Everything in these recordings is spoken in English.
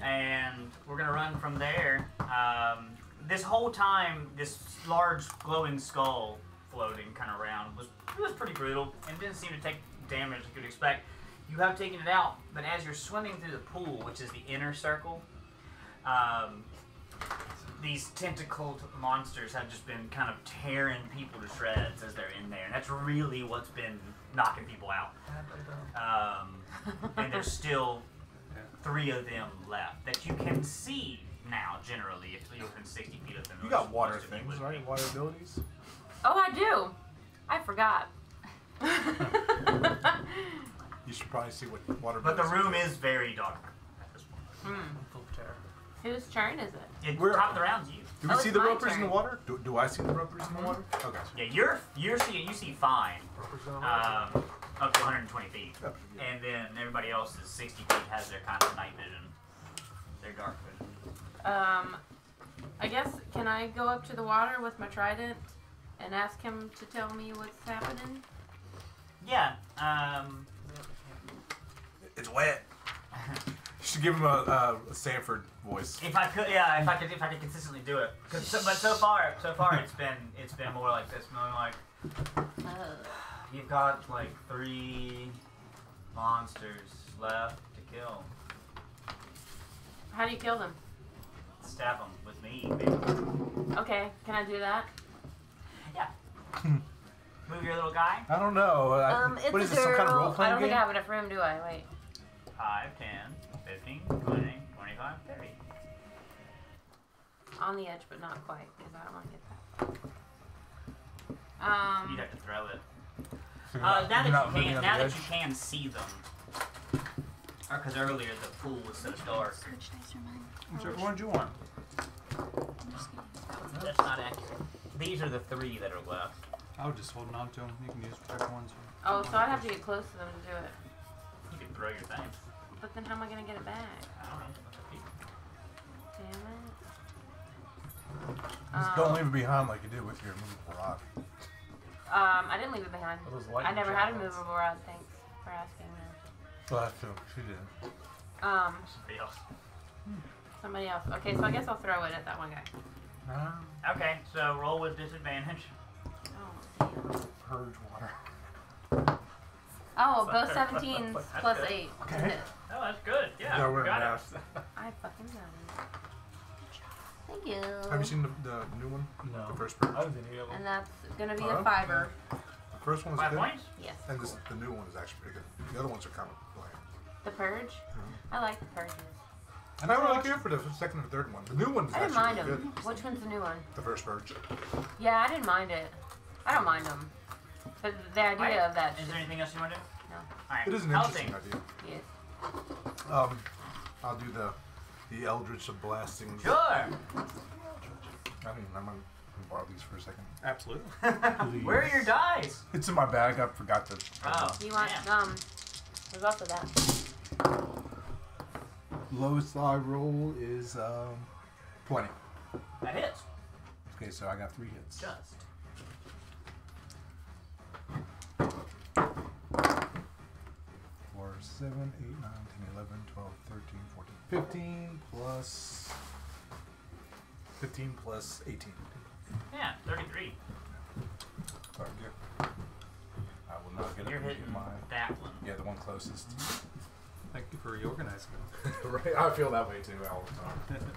and we're gonna run from there. This whole time, this large glowing skull floating kind of around was pretty brutal and didn't seem to take damage like you'd expect. You have taken it out, but as you're swimming through the pool, which is the inner circle, these tentacled monsters have just been kind of tearing people to shreds as they're in there, and that's really what's been knocking people out. And there's still 3 of them left that you can see now, generally, if you're within 60 feet of them. You got water things, right? Water abilities? Oh, I do. I forgot. You should probably see what water But the abilities room are. is very dark at this point. Full of terror. Whose turn is it? It We're- top of the round's you. Do we Oh, see it's the my ropers in turn. the water? Do I see the ropers in the water? Okay. Yeah, you see fine. Up to 120 feet. Oh, yeah. And then everybody else is 60 feet, has their kind of night vision. Their dark vision. I guess, can I go up to the water with my trident and ask him to tell me what's happening? Yeah, It's wet. You should give him a Sanford voice. if I could consistently do it. But so far it's been more like this, more like you've got like 3 monsters left to kill. How do you kill them? Stab them with me, baby. Okay, can I do that? Yeah. Move your little guy. I don't know. It's what a is this, some kind of girl. role-playing I don't think game? I have enough room, do I? Wait. 5, 10, 15, 20, 25, 30. On the edge, but not quite, because I don't want to get that. You'd have to throw it. You're Now not that moving you on can, the edge? see them, because earlier the pool was so dark. Whichever one you want. That's not accurate. These are the 3 that are left. I was just holding on to them. You can use whichever ones. Oh, so I'd have to get close to them to do it. You can throw your thing. But then how am I going to get it back? I don't know. That's up to you. Damn it. Just don't leave it behind like you did with your movable rod. I didn't leave it behind. Those I lightning never had a giants. movable rod, thanks for asking that. Well, that's true. She did. Somebody else. Somebody else. Okay, so I guess I'll throw it at that one guy. Okay, so roll with disadvantage. Oh, damn. Purge water. Oh, both 17s plus 8. Okay. Oh, that's good. Yeah, No, you we're got it. mass. I fucking got it. Thank you. Have you seen the new one? No. The first purge? I haven't seen any of them. And that's gonna be Huh? a 5-er. The first one was 5 good. points? Yes. And the new one is actually pretty good. The other ones are kind of bland. The Purge? I like the Purges. And I don't really care for the second and third one. The new one is I didn't actually mind really them. good. Which one's the new one? The first purge. Yeah, I didn't mind it. I don't mind them. But the idea of that Is there anything else you want to do? No. Alright. It is an Housing. interesting idea. Yes. I'll do the Eldritch of Blasting. Sure. I mean, I'm gonna borrow these for a second. Absolutely. Where are your dice? It's in my bag. I forgot to. Oh. You want, yeah. there's also that. Lowest I roll is 20. That hits. Okay, so I got 3 hits. Just. 4, 7, 8, 9, 10, 11, 12, 13, 14, 15 plus 15 plus 18. Yeah, 33. Sorry, dear. I will not get You're it. hitting that one. Yeah, the one closest. Thank you for reorganizing them. Right, I feel that way too all the time.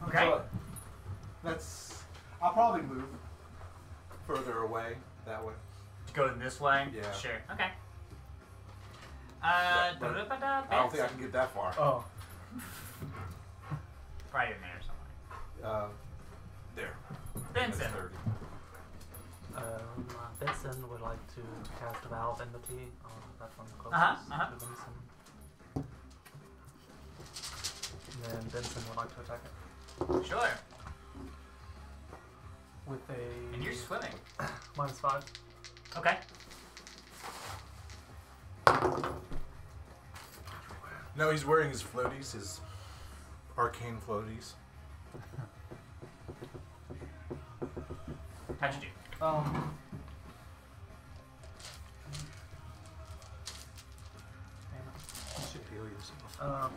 Okay. So, that's. I'll probably move further away that way. Go this way? Yeah. Sure. Okay. I don't think I can get that far. Oh. Probably in there somewhere. There. Benson. That's 30. Benson would like to cast Valve Enmity on that one closest Uh-huh. to Benson. And then Benson would like to attack it Sure. with a And you're swimming. -5. Okay. No, he's wearing his floaties, his arcane floaties. How'd you do? You should heal yourself. Oh.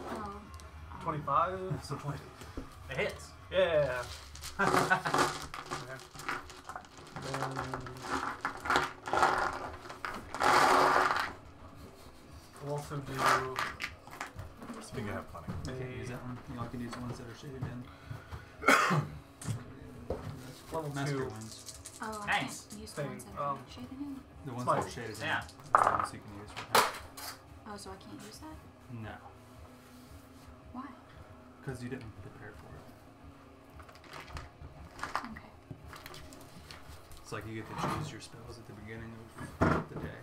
25, so 20. It hits. Yeah. Okay. Then we'll also do I think I have plenty. You can't use that one. You only can use the ones that are shaded in. level Master 2. ones. Oh, I Nice. can't use the Thing, ones that are shaded in. The ones Fine. that are shaded in. Yeah. Are the ones you can use right Oh, so I can't use that? now. No. Why? Because you didn't prepare for it. Okay. It's like you get to choose your spells at the beginning of the day.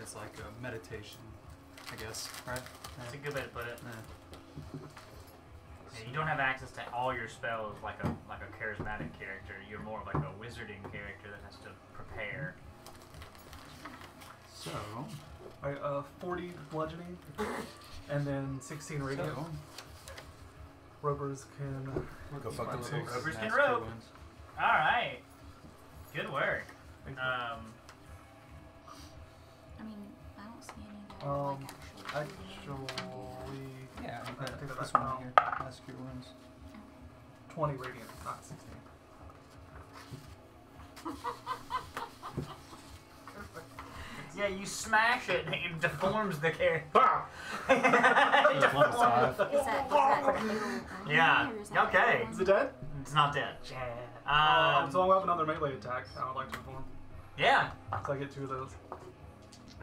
It's like a meditation, I guess, right? That's a good way to put it. Yeah. Yeah, you don't have access to all your spells like a charismatic character. You're more of like a wizarding character that has to prepare. So, Alright, 40 bludgeoning, and then 16 radiant. so Ropers can. Go fuck themselves. Ropers can master rope. wounds. All right, good work. Thank you. I mean, I don't see any that are like actually. Actually, Yeah, I take that this back one now. here. Master wounds. 20 radiant, not 16. Yeah, you smash it and it deforms the character. Level 5. Is that little Yeah, or is that okay. one? Is it dead? It's not dead. So I'll have another melee attack. I would like to perform. Yeah. So I get 2 of those.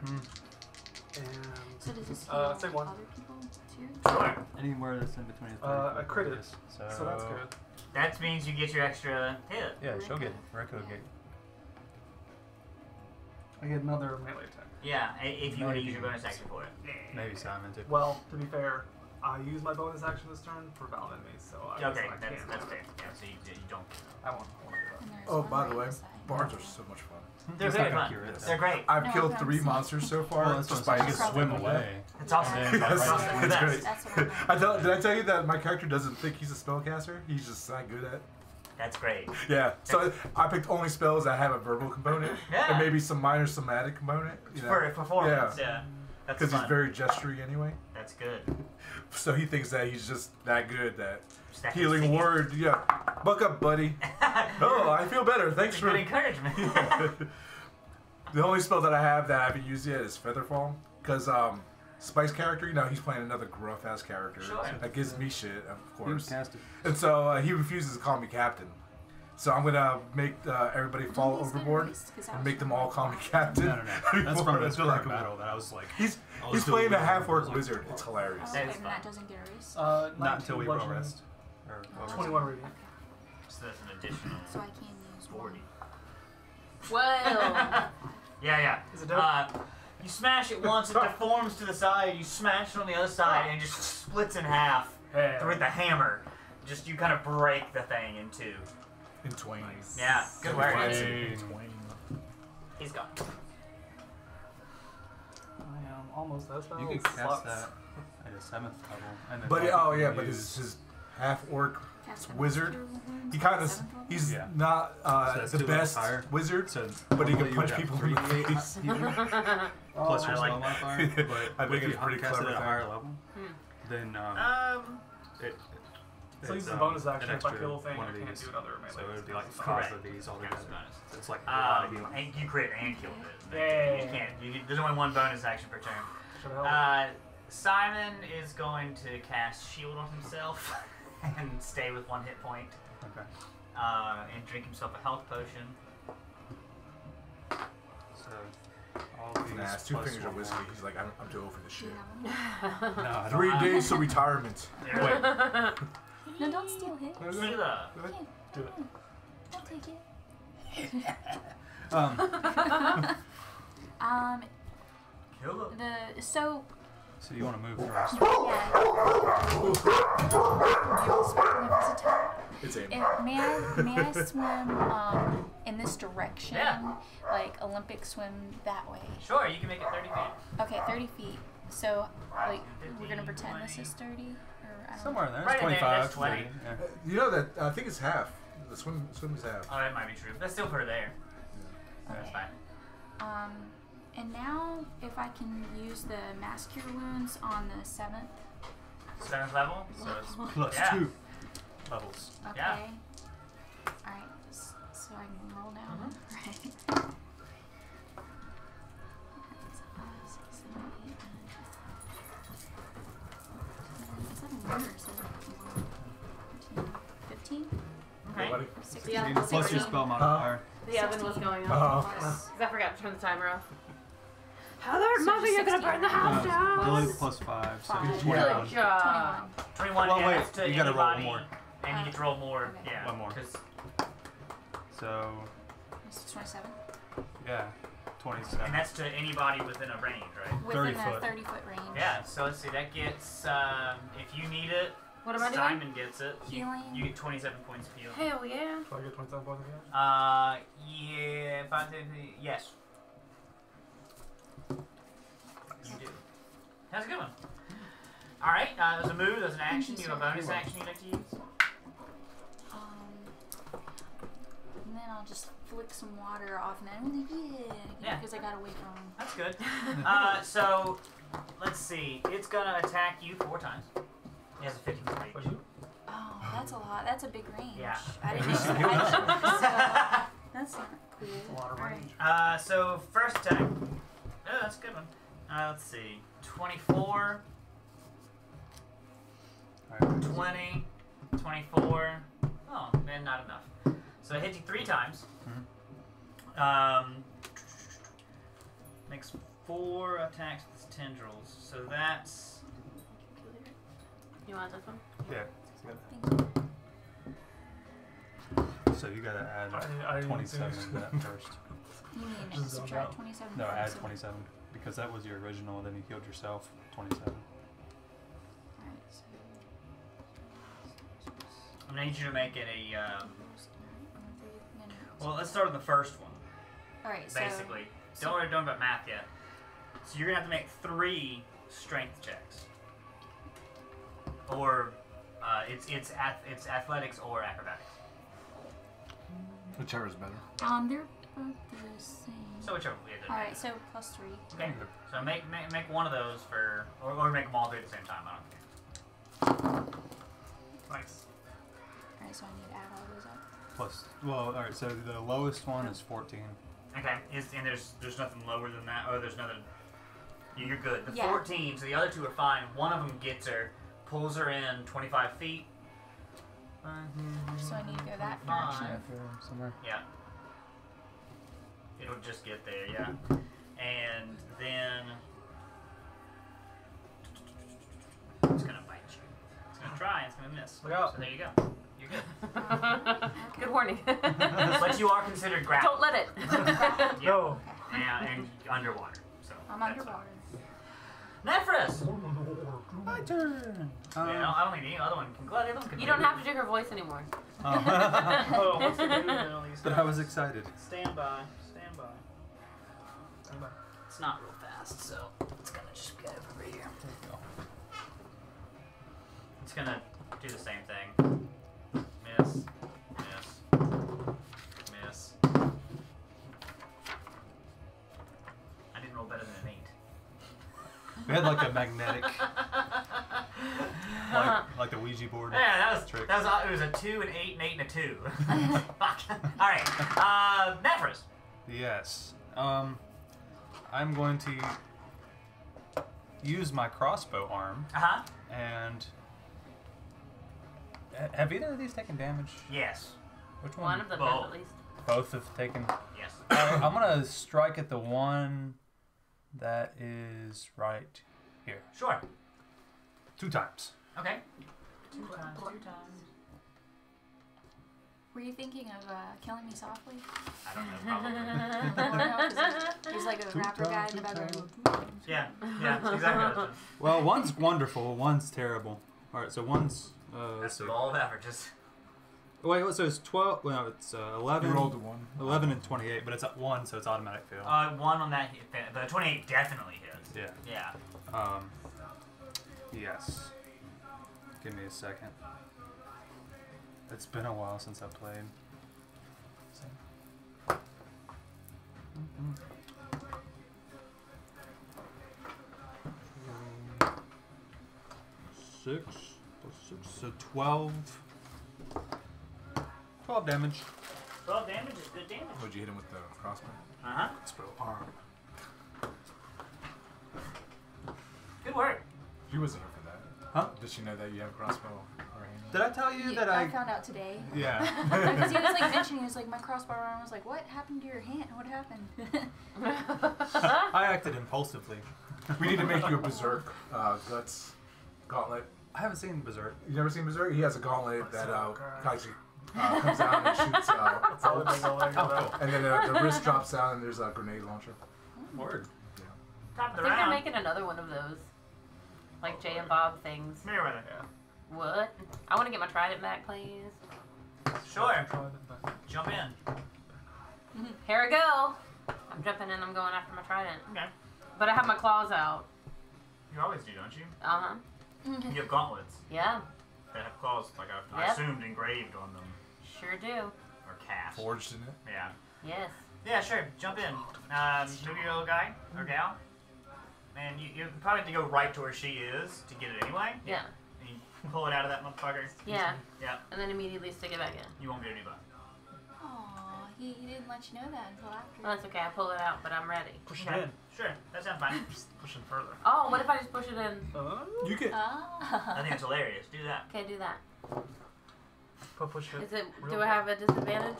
Hmm. And So does this heal same one. other people too? Sure. Anywhere that's in between. I critted, so that's good. That means you get your extra hit. Yeah, she'll get Rekko get. I get another melee attack. Yeah, if you want to use Maybe. your bonus action for it. Maybe Simon too. Well, to be fair, I use my bonus action this turn for Valid Enemies, so I guess Okay, I that's can. fair. Yeah, so you don't. I won't do that. And there's Oh, one by the right way, beside. bards are so much fun. They're It's very not fun. accurate, They're great. I've No, killed but I'm 3 saying- monsters so far Well, that's just what by I'm You saying. can swim away. It's awesome. And then Yes, It's awesome. it's It's great. That's what I'm Did I tell you that my character doesn't think he's a spellcaster? He's just not good at. That's great. Yeah. So I picked only spells that have a verbal component Yeah. and maybe some minor somatic component. You know, For performance, yeah. That's because he's fun. very gestury anyway. That's good. So he thinks that he's just that good that Just that healing singing. word. Yeah. Buck up, buddy. Oh, I feel better. Thanks Good for. encouragement. The only spell that I have that I haven't used yet is Featherfall, because Spice character, you know, he's playing another gruff ass character Sure. that gives me shit, of You can course. cast it. And so he refuses to call me captain. So I'm gonna make everybody fall Don't these get overboard erased? 'Cause that and was make them from all my call me class. captain. No, no, no. That's before from I this feel like current a- battle that I was like. He's I was he's doing playing a it. half-orc I was like, wizard. It's hilarious. Oh, That okay, is and fun. that doesn't get erased. Not until we roll bludgeoning, rest. Or roll rest. 21 radiant. So that's an additional So I can use 40. Whoa. Yeah. Is it dope? You smash it once, it deforms to the side. You smash it on the other side, and it just splits in half Yeah. with the hammer. Just you kind of break the thing in two. In twain. Yeah, good work. Twain. He's gone. I am almost that spell. You can cast Slots. that at a 7th level. And then But you oh can yeah, but use- his half-orc Cast a wizard. master wounds He at kind of seventh level? he's Yeah. not So that's the 2 levels best higher. wizard, So but he normally can you punch would have people in the 3d8 face. healing Oh, plus your I spell like modifier. that. But I think if it's you pretty cast it clever at a thing. higher level, then Um, So it's, use the bonus an action if I extra kill a thing. one I of can't these. do another melee. So it would be like Correct. 5 of these all Yeah, together. bonus. So it's like a lot of healing. and you crit and killed it. Yeah. You can't. There's only one bonus action per turn. Should help. Simon is going to cast shield on himself and stay with 1 hit point. Okay. And drink himself a health potion. So all of these Nah, it's 2 plus fingers of one whiskey. more. He's like, I'm too old for this Do shit. you have one? No, I don't. 3 days to retirement. Wait, No, don't steal his. Sheila. Do it. I'll take it. Um, Kill him. So so you want to move first? yeah. It's aim. May I swim in this direction? Yeah. Like Olympic swim that way. Sure, you can make it 30 feet. Okay, 30 feet. So like 15, we're gonna pretend this 20. is 30, or I don't Somewhere in there. Right It's in there, 25, that's 20. 30. Yeah. You know that I think it's half. The swim is half. Oh, that might be true. That's still her there. know. That's Okay. fine. And now if I can use the mass cure wounds on the 7th 7th level, so it's Plus yeah. 2 levels. Okay. Yeah. Alright, so I can roll down. Mhm. Right. Six, 7, 8, 9. Is that a 1 or 7? 15? Okay. Nobody? 16. Yeah. Plus your 16. spell modifier. The oven was going on. Oh. Plus- 'Cause I forgot to turn the timer off. Heather, mother, you're gonna burn the house Ability down! plus 5. So Five. it's Good 21. job. 21, Well, and wait, that's to you gotta roll anybody, more. and you get to roll more. Okay. Yeah. One more. 'cause- So, This is 27. yeah, 27. And that's to anybody within a range, right? Within 30 a foot. 30-foot range. Yeah, so let's see, that gets, if you need it, What am I doing? Simon gets it. Healing. You get 27 points of healing. Hell yeah. Do I get 27 points again? Yeah, 5, 10, yes. You do. That's a good one. Alright, there's a move, there's an action. Do you have a bonus action you'd like to use? And then I'll just flick some water off and then Yeah. because I got away from him. That's good. So, let's see. It's gonna attack you 4 times. It has a 15 What'd range. you? Oh, that's a lot. That's a big range. Yeah. I didn't That's not cool. That's a lot of Alright. range. So first attack. Oh, that's a good one. Let's see. 24, Alright. 20, 24. Oh, man, not enough. So it hits you 3 times. Makes 4 attacks with its tendrils. So that's You want this one? Yeah. Thank you. So you gotta add I didn't 27 finish. to that first. You mean Just zoned subtract out. 27? No, from add 7. 27. Because that was your original, then you healed yourself. 27. Alright, so. I'm gonna need you to make it a. No. Well, let's start with the first one. Alright, so. Basically, don't worry about math yet. So you're gonna have to make 3 strength checks, or it's athletics or acrobatics. Whichever is better. They're both the same. So whichever. Yeah, Alright, so plus 3. Okay. So make one of those for, or make them all 3 at the same time. I don't care. Nice. Alright, so I need to add all those up. Plus, well, alright, so the lowest one is 14. Okay. And there's nothing lower than that. Oh, there's nothing. You're good. The Yeah. 14. So the other 2 are fine. One of them gets her, pulls her in 25 feet. So I need to go that far. Fine. Somewhere. Yeah. It'll just get there, yeah. And then it's gonna bite you. It's gonna try, it's gonna miss. Look out. So there you go. You're good. Good warning. But you are considered grappled. Don't let it. Yeah. No. And underwater. So I'm that's underwater. Nephris! My turn! Yeah, I don't think the other one can. Glad the other one can. You don't have to do her voice anymore. Oh, what's the move now? These But I guys? was excited. Stand by. Stand by. It's not real fast, so it's gonna just go over here. It's gonna do the same thing. Miss. Miss. Miss. I didn't roll better than an 8. We had like a magnetic, like the Ouija board. Yeah, that was trick. it was a 2, an 8, an 8, and a 2. Fuck. Alright. Nephris. Yes. I'm going to use my crossbow arm Uh-huh. and have either of these taken damage? Yes. Which One one? of them Both. does at least. Both have taken. Yes. I'm gonna strike at the one that is right here. Sure. 2 times. Okay. 2 times, 2 times. Were you thinking of killing me softly? I don't know, probably. Or no, 'cause there's like a 2 rapper guy times, in the 2 background. Yeah, yeah, exactly. What it is. Well, one's wonderful, one's terrible. All right, so one's let's That's see. the law of averages. Wait, so it's 12. Well, it's 11. You rolled a 1. 11 and 28, but it's at 1, so it's automatic fail. 1 on that hit, but 28 definitely hits. Yeah. Yeah. Yes. Give me a second. It's been a while since I played. 6 plus 6. So 12. 12 damage. 12 damage is good damage. Would you hit him with the crossbow? Uh-huh. Crossbow arm. Good work. She wasn't here for that. Huh? Does she know that you have a crossbow or hand? Did I tell you that I found out today. Yeah. Because he was like mentioning, he was like, my crossbar arm. I was like, what happened to your hand? What happened? I acted impulsively. We need to make you a berserk guts gauntlet. I haven't seen Berserk. You never seen berserk? He has a gauntlet that actually comes out and shoots That's all I know Oh, cool. and then the wrist drops down and there's a grenade launcher. Word. Top of I the think they're round. making another one of those. Like Jay and Bob things. Merriweather. What? I want to get my trident back, please. Sure. Jump in. Here I go. I'm jumping in. I'm going after my trident. Okay. But I have my claws out. You always do, don't you? Uh-huh. You have gauntlets Yeah. that have claws, like I Yep. assumed engraved on them. Sure do. Or cast. Forged in it. Yeah. Yes. Yeah, sure. Jump in. Move your little guy or gal. And you probably have to go right to where she is to get it anyway. Yeah. And you pull it out of that motherfucker. Yeah. Yeah. And then immediately stick it back in. You won't get any butt. Aw, he didn't let you know that until after. Well, that's okay. I pull it out, but I'm ready. Push it Okay. in. Sure. That sounds fine. Just push it further. Oh, what if I just push it in? You can. I think it's hilarious. Do that. Okay, do that. Push it. Is it? real Do I have a disadvantage?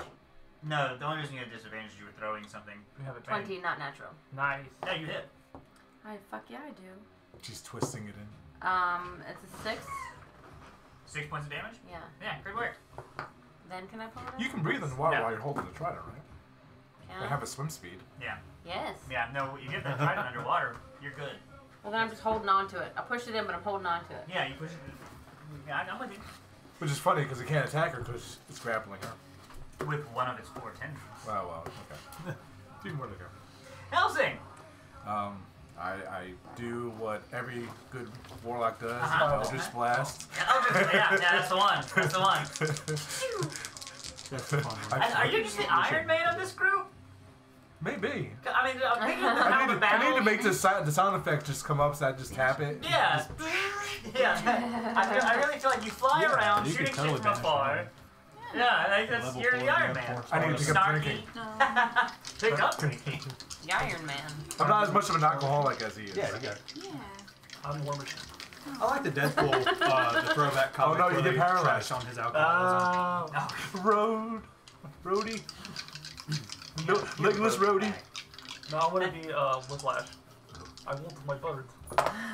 No, the only reason you had disadvantage is you were throwing something. We have it. 20, not natural. Nice. Yeah, you hit. Fuck yeah, I do. She's twisting it in. It's a 6. 6 points of damage? Yeah. Yeah, good work. Then can I pull it out? You can breathe in the water Yeah. while you're holding the trident, right? Can They I? have a swim speed. Yeah. Yes. Yeah, no, you get that trident underwater, you're good. Well, then I'm just holding on to it. I pushed it in, but I'm holding on to it. Yeah, you push it. Yeah, I'm with you. Which is funny because it can't attack her because it's grappling her. With one of its 4 tendrils. Wow, okay. 2 more to go. Helsing! I do what every good warlock does. Uh-huh. Eldritch Blast. Yeah, that's the one. That's the one. That's the fun one. Are you just the Iron Man of this group? Maybe. I mean, I'm thinking of the I kind need, of to, I battle. need to make the sound effect just come up so I just tap it. Yeah. Yeah. I really feel like you fly Yeah, around you shooting could totally shit from banish afar. them. Yeah, like that's, Level you're 4 the Iron damage, Man. force I need to pick up Snarky. drinking. No. Pick up drinking. The Iron Man. I'm not as much of an alcoholic as he is. Yeah, you got it. Yeah. I'm War Machine. I like the Deadpool, the throwback comic no, you where get they paralyzed. trash on his alcoholism. Road. Roadie. No, legless roadie. No, I want to be Whiplash. I want my bird.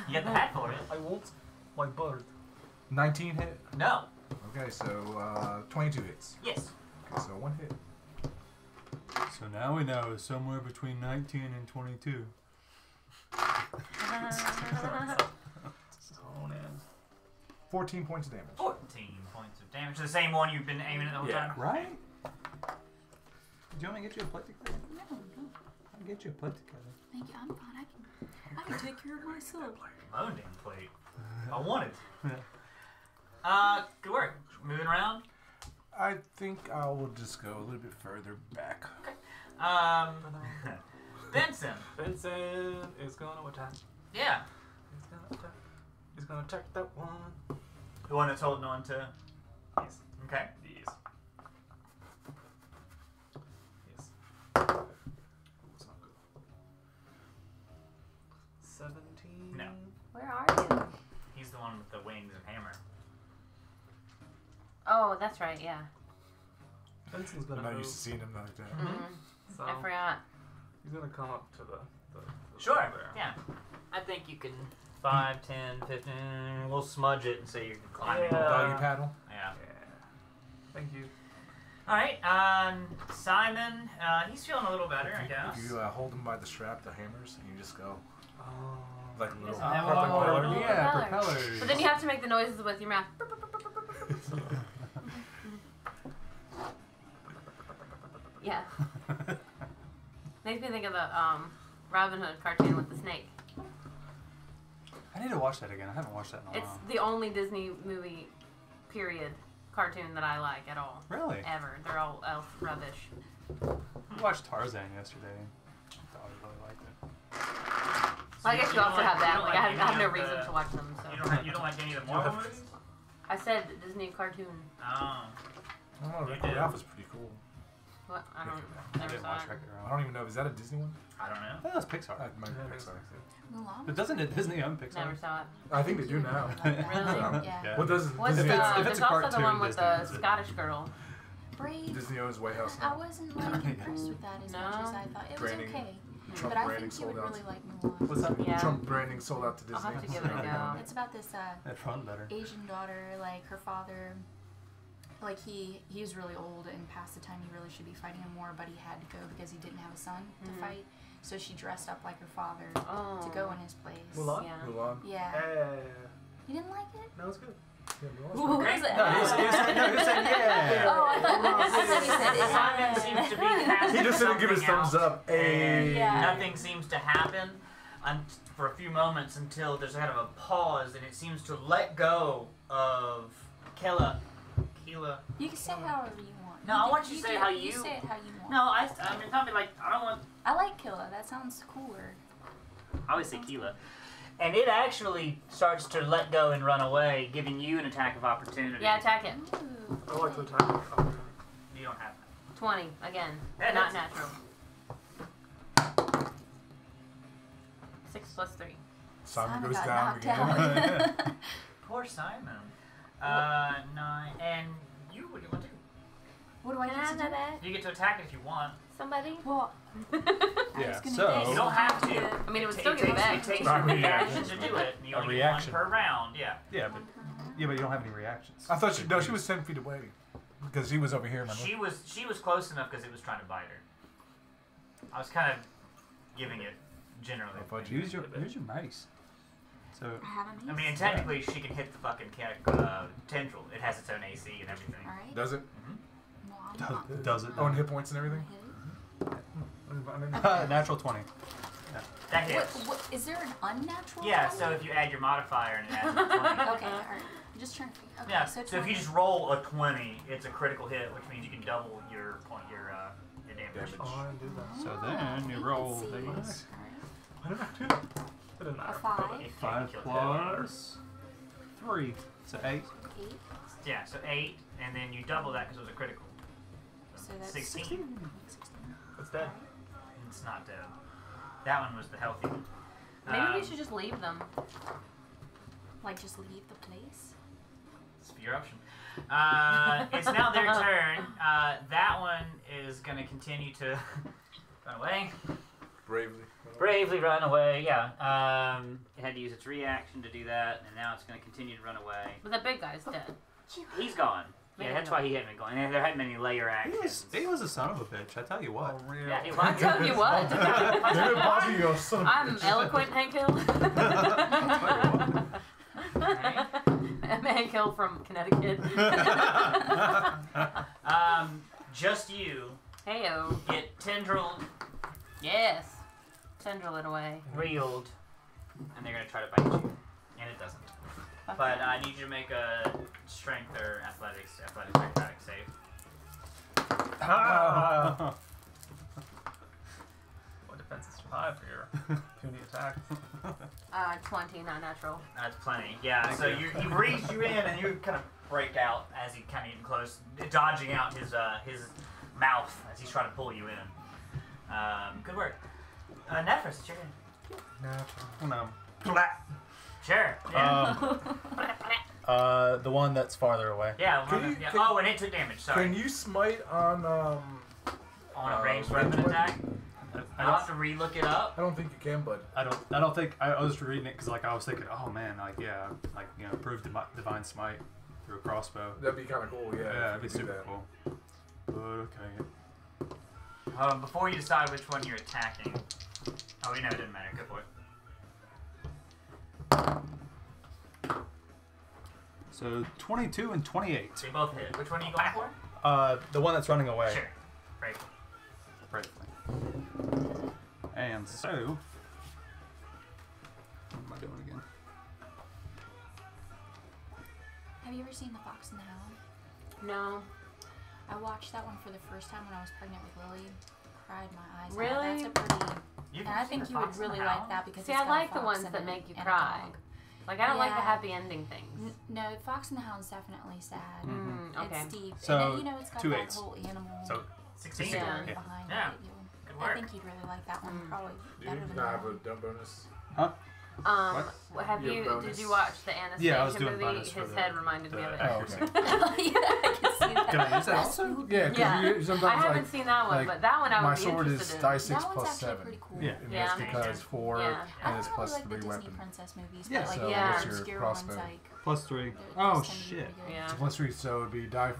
You got the hat for it. I want my bird. 19 hit. No. Okay, so 22 hits. Yes. Okay, so 1 hit. So now we know somewhere between 19 and 22. Oh man. 14 points of damage. 14 points of damage. The same one you've been aiming at the whole Yeah. time? Right? Do you want me to get you a plate together? No, no. I'll get you a plate together. Thank you. I'm fine. I can take care of myself. Moaning plate. I want it. Yeah. Good work. Moving around. I think I will just go a little bit further back. Benson. Vincent is gonna attack. Yeah. He's gonna attack. He's gonna attack that one. The one that's holding on to. Yes. Okay. Yes. Yes. It's not good. 17. No. Where are you? He's the one with the wings and hammer. Oh, that's right. Yeah. Vincent's I'm gonna not move. used to seeing him like that. Mm-hmm. So I forgot. he's gonna come up to the Sure. there. Yeah. I think you can 5, 10, 15. We'll smudge it and say you're climbing. Yeah. Doggy paddle. Yeah. Yeah. Thank you. All right. Simon. He's feeling a little better, I guess. If you hold him by the strap, the hammers, and you just go Oh. like a little Oh, propeller. little yeah, propeller. propellers. But then you have to make the noises with your mouth. Yeah. Makes me think of the Robin Hood cartoon with the snake. I need to watch that again. I haven't watched that in a It's while. the only Disney movie, period, cartoon that I like at all. Really? Ever. They're all else rubbish. We watched Tarzan yesterday. I thought I really liked it. Well, I guess you also have that. Like, I have no any of reason the- to watch them. So You don't like any of the Marvel movies? I said Disney cartoon. Oh. I don't know. You Wreck-It did. Ralph is pretty cool. What? I I never didn't saw watch it. Wreck-It I Ralph. don't even know. Is that a Disney one? I don't know. That was Pixar. That might be Yeah, Pixar. Mulan. But doesn't it Disney own Pixar? Never saw it. I think they do now. Really? Yeah. What does What's Disney? it's- if there's it's a also the cartoon, one with the Disney owns it. Scottish girl. Brave. Disney owns White House I now. wasn't like impressed with that as much as I thought. It was Branding. okay. Trump But I branding think you would sold out. really like Mulan. What's that? Yeah. Trump branding sold out to Disney. I'll have to give it a go. It's about this That'd run better. Asian daughter, like her father, like he was really old and past the time he really should be fighting a war, but he had to go because he didn't have a son to fight. So she dressed up like her father Oh. to go in his place. Mulan? Yeah. Mulan. Yeah. Yeah. You didn't like it? No, it's good. Yeah, Mulan's Who pretty was it? No, he said yeah. Oh, I thought you said it. Simon seems to be casting He just didn't give his something thumbs out, up. Hey. Yeah. Nothing seems to happen for a few moments until there's kind of a pause, and it seems to let go of Kayla. You can say it however you want. No, I want you to say how You you- say it how you want. No, I mean, tell me like I don't want. I like Killa. That sounds cooler. I always say Keela. And it actually starts to let go and run away, giving you an attack of opportunity. Yeah, attack it. Ooh. I like the time. You don't have that. 20 again. That Not hits. natural. 6 plus 3. Simon goes got down knocked again. out. Poor Simon. 9. And you, what do you want to do? What do I Can get I to do? have that? You get to attack it if you want. Somebody? Well, I Yeah, was gonna so- guess You don't have to. I mean, it would It still give it takes- back. It takes Not a a reaction reaction. to do it. And you A only reaction. get one per round, yeah. Yeah, but you don't have any reactions. I thought she was 10 feet away because he was over here. Remember? She was close enough because it was trying to bite her. I was kind of giving it generally. Oh, fudge. Use your mice. So I have a I mace. mean, and technically, she can hit the fucking tendril. It has its own AC and everything. Alright. Does it? Well, I'm not does it? Oh, and hit points and everything? hit Natural 20. That it. hits. What, is there an unnatural Yeah, 20? so if you add your modifier and it adds a 20. Okay, alright. I'm just trying to figure. Okay, Yeah, so so if you 20. just roll a 20, it's a critical hit, which means you can double your damage. Oh, I do that. So Ah, then you I roll see. these. Alright. I don't know. It doesn't A matter. 5, It 5 kill plus 3. So 8. 8. Yeah, so 8, and then you double that because it was a critical. So that's 16. 16. It's dead. It's not dead. That one was the healthy one. Maybe we should just leave them. Like, just leave the place? It's your option. It's now their turn. That one is going to continue to run away. Bravely. Bravely run away, yeah. It had to use its reaction to do that, and now it's going to continue to run away. But that big guy's dead. He's gone. Yeah, that's why he hadn't been going. And there hadn't been any layer actions. He was a son of a bitch, I tell you what. Oh, real. Yeah, he I was. tell you what. David Bobby, you son of a I'm bitch. eloquent Hank Hill. Hank Hill from Connecticut. Just you Heyo. get tendril Yes. Tendril it away. reeled, and they're going to try to bite you. And it doesn't. But I need you to make a strength or athletics acrobatic save. Ah! What defense is too high for your puny attack? 20, not natural. That's plenty. Yeah, Thank so you. he reached you in and you kind of break out as he kind of getting close, dodging out his mouth as he's trying to pull you in. Good work. Nephris, it's your turn. No. Sure. Yeah. The one that's farther away. Yeah, Can you- yeah. can- Oh, and it took damage. Sorry. Can you smite on On a ranged range weapon weapon? attack. I'll have to re-look it up. I don't think you can, bud. I don't think I was reading it because like I was thinking, oh man, like yeah, like you know, prove divine smite through a crossbow. That'd be kind of cool, yeah. Yeah, if it'd be you could do super that. cool. But okay. Before you decide which one you're attacking. Oh, we know it didn't matter. Go for it. So 22 and 28. They both hit. Which one are you going for? The one that's running away. Sure. Right. Bravely. And so, what am I doing again? Have you ever seen The Fox and the Hound? No. I watched that one for the first time when I was pregnant with Lily. cried my eyes out. Really? That's a pretty. You've And I seen think the you would Fox and the really Hound? like that because See, it's I got a like the fox ones in that it make you and a cry. dog. Like I don't like the Yeah. happy ending things. No, Fox and the Hound's definitely sad. Okay. It's deep. So, and then, you know, it's got 2 that eights. whole animal 16. Yeah. story Yeah. behind Yeah. it. Good I work. think you'd really like that one probably Do better you than have that. a dumb bonus? Have Your you? bonus. Did you watch the Anastasia Yeah, I was doing movie? bonus for His the- head reminded me of it. Oh, okay. yeah, I can see that. Can I use that also? Yeah, because Yeah. sometimes I haven't like seen that one, like, but that one I my would be sword is interested in. die 6 That one's plus actually 7. pretty cool. Yeah. And Yeah. that's because 4 Yeah. I and it's don't really plus like the 3 Disney weapon. princess movies, Yeah. but like So Yeah. what's the your obscure crossbow? ones, like Plus 3. those Oh tend to be shit. pretty good. Yeah. So plus 3, so it would be die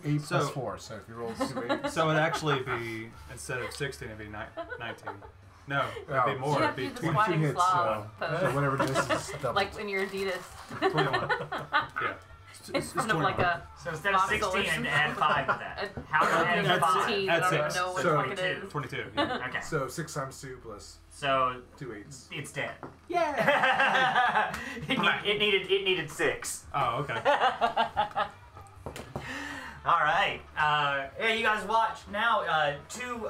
8 So- plus 4. So if you roll 2 8, So it'd actually be, instead of 16, it'd be 19. No, it'd be Oh. more. You It'd have to be do the 20, squatting hits, sloth so pose. whatever this is double. Like in your Adidas. 21. Yeah. In front of like a So instead of Fox 16, Solar. add 5 to that. How do I opening add of That's the 5? teeth. That's I don't it. know what So- the fuck it is. 22. Yeah. Okay. So 6 times 2 plus So 2 8s. it's dead. Yeah. it needed 6. Oh, okay. All right. Yeah, you guys watch now. 2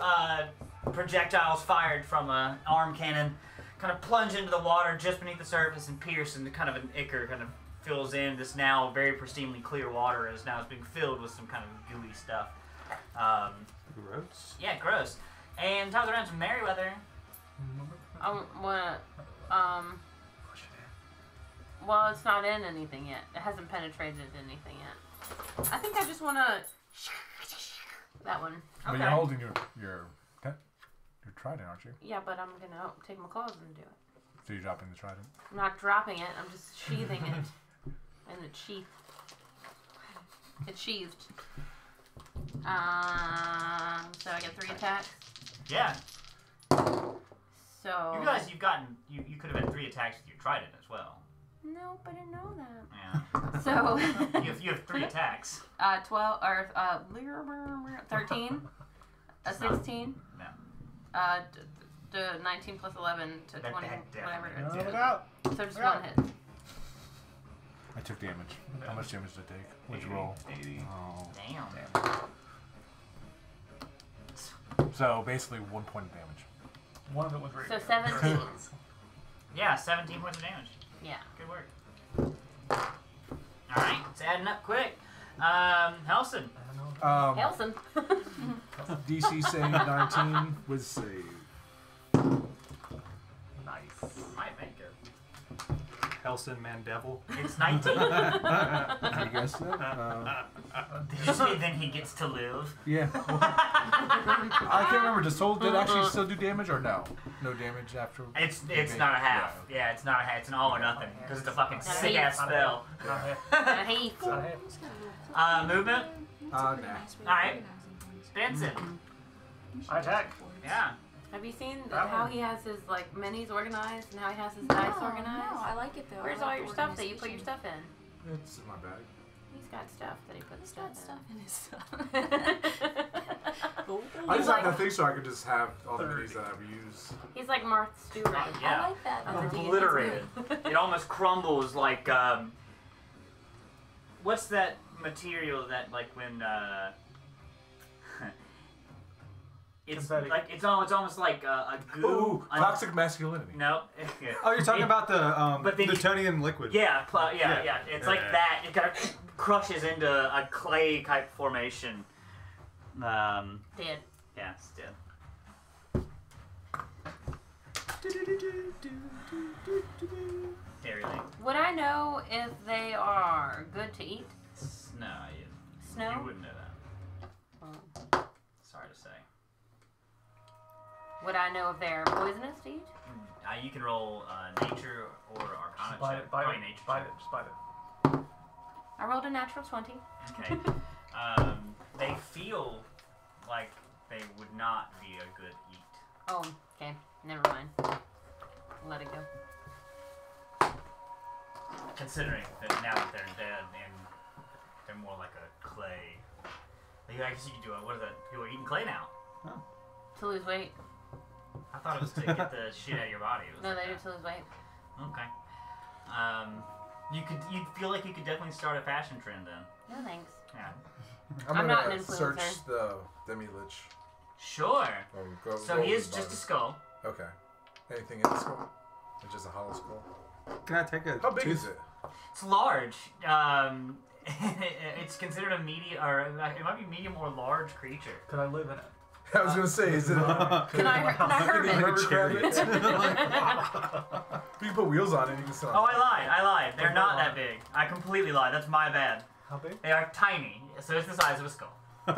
projectiles fired from an arm cannon kind of plunge into the water just beneath the surface and pierce, and kind of an ichor kind of fills in this now very pristinely clear water as now it's being filled with some kind of gooey stuff. Gross. Yeah, gross. And time around to Merryweather. Well, it's not in anything yet. It hasn't penetrated anything yet. I think I just want to. That one. But you're holding your trident, aren't you? Yeah, but I'm gonna take my claws and do it. So you're dropping the trident. I'm not dropping it. I'm just sheathing it in its sheath. It's sheathed. So I get 3 attacks. Yeah. So. You guys, you could have had 3 attacks with your trident as well. Nope, I didn't know that. Yeah. So. you have 3 attacks. 12 or 13, a 16. No. 19 plus 11 to That 20, definitely whatever it Oh, is. look out! So just one hit. I took damage. How much damage did I take? What'd you roll? 80. Oh. Damn. So basically 1 point of damage. One of it was right. So 17. Yeah, 17 points of damage. Yeah. Good work. Alright, it's adding up quick. Helson. Helson. DC save 19 with save. Nice. Might make it. Helson Mandevil. It's 19. You guessed that? Did you say then he gets to live? Yeah. I can't remember. Does Soul did actually still do damage or no? No damage after. It's not a half. Yeah, it's not a half. It's an all or nothing because it's a fucking sick ass spell. Hey. Movement. Nah. Alright. Benson. I attack. Yeah. Have you seen That how one. he has his like minis organized and how he has his dice organized? No, I like it though. Where's I all like your the stuff that you put your organization. stuff in? It's in my bag. He's got stuff that he puts He's got stuff stuff in his stuff. I just like- have nothing so I could just have all the minis that I've used. in. He's like Martha Stewart. Yeah. I like that. That's a D&D. Obliterated. It almost crumbles like what's that material that like when it's Confetti. like it's almost like a goo. Ooh, toxic masculinity. No. Oh, you're talking about the But then you- Newtonian liquid. Yeah, Yeah. yeah. It's Yeah, like yeah. that. It kind of crushes into a clay type formation. Dead. Yeah, it's dead. Dairy Lane. Would I know if they are good to eat? No, you Snow? wouldn't know that. Oh. Sorry to say. Would I know if they're poisonous to eat? You can roll nature or arcana Just bite check. it. Bite Probably it. nature Bite check. it. Just bite it. I rolled a natural 20. Okay. They feel like they would not be a good eat. Oh, okay. Never mind. Let it go. Considering that now that they're dead and they're more like a clay. I guess you could do it. What is that? People are eating clay now. To lose weight. I thought it was to get the shit out of your body. It was No, like they do that. to lose weight. Okay. You feel like you could definitely start a fashion trend then. No thanks. Yeah. I'm not an gonna search influencer. the Demi-Lich Sure. Go So he is just a skull. Okay. Anything in the skull? It's just a hollow skull. Can I take a How big tooth? is it? It's large. It's considered a medium, or it might be medium or large creature. Could I live in it? I was gonna say, is it? Can I hurt Like it? a chariot. You can put wheels on it. You can still. Oh, I lied. They're not that big. I completely lied. That's my bad. How big? They are tiny, so it's the size of a skull. Can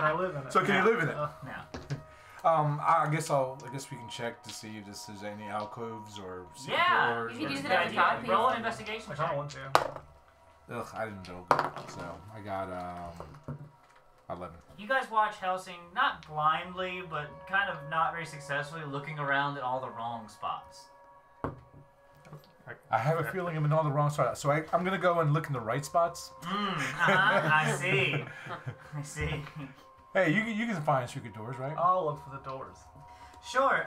I live in it? So can you live in it? Now, I guess we can check to see if there's any alcoves or secret yeah, doors. you can or use it anything. as a cod piece. roll an investigation I check. kind of want to. Ugh, I didn't build it, so I got 11. You guys watch Helsing not blindly, but kind of not very successfully, looking around at all the wrong spots. I have a feeling I'm in all the wrong spots, so I'm gonna go and look in the right spots. I see. I see. Hey, you can find secret doors, right? I'll look for the doors. Sure.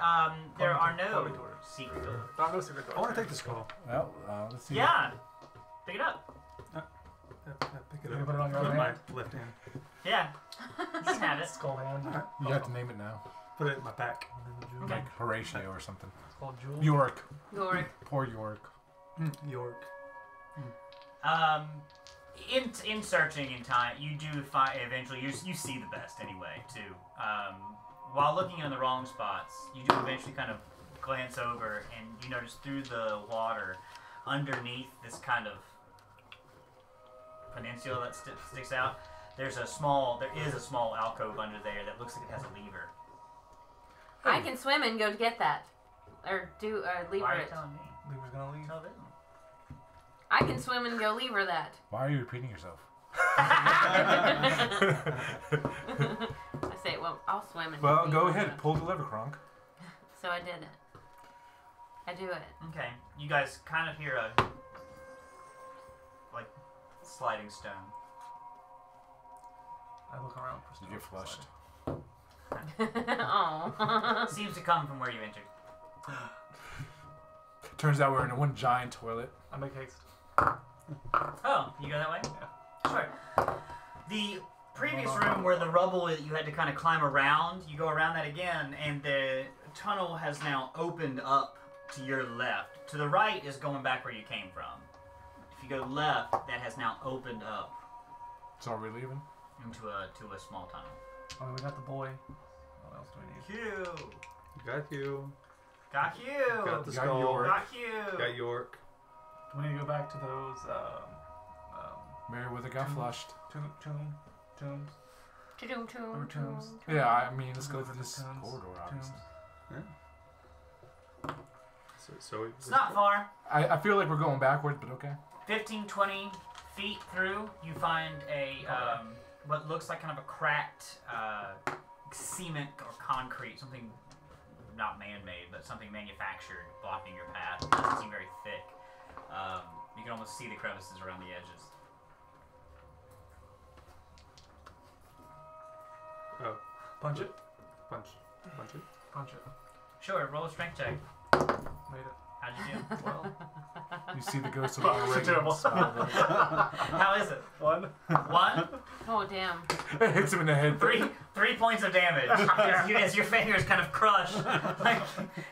There are no Probably doors. secret doors. I'll go secret doors. I want to take the skull. Well, let's see. Yeah. Pick it up. Pick it You up. put it on your With other my hand? left hand. Yeah. You can have it. Skull hand. You have to name it now, Put it in my pack. Okay. like Horatio or something. It's called Jewel. York, Yorick. poor York. York. In searching in time, you do find eventually you see the best anyway too. While looking in the wrong spots, you do eventually kind of glance over and you notice through the water, underneath this kind of peninsula that sticks out. There is a small alcove under there that looks like it has a lever. I can swim and go to get that. Or lever Why are you it. telling me? Lever's gonna leave. Tell them. I can swim and go lever that. Why are you repeating yourself? I say, well, I'll swim and Well, go lever ahead, it. pull the lever, Kronk. So I did it. I do it. Okay, you guys kind of hear a sliding stone. I look around for You stuff. get flushed. Oh. Seems to come from where you entered. Turns out we're in one giant toilet. I make haste. Oh, you go that way? Yeah. Sure. The previous room where the rubble you had to kind of climb around, you go around that again, and the tunnel has now opened up to your left. To the right is going back where you came from. If you go left, that has now opened up So are we leaving? into a small tunnel. Oh, we got the boy. What else do we need? Q. Got you. Got you. Got the Got skull. York. Got you. Got York. Do we need to go back to those Meriwether got flushed. tombs? Toom, toom, Or tombs? Yeah, I mean, let's go Tombs, through this tombs, corridor, obviously. So It's not far. I feel like we're going backwards, but okay. 15, 20 feet through, you find a what looks like kind of a cracked cement or concrete, something not man-made, but something manufactured, blocking your path. It doesn't seem very thick. You can almost see the crevices around the edges. Oh, Punch it. punch it. Punch it. Sure, roll a strength check. Made it. How'd you do? Well, You see the ghost of Oh, Ronald Reagan. terrible. How is it? 1. 1? Oh, damn. It hits him in the head. 3 points of damage as your fingers kind of crush. Like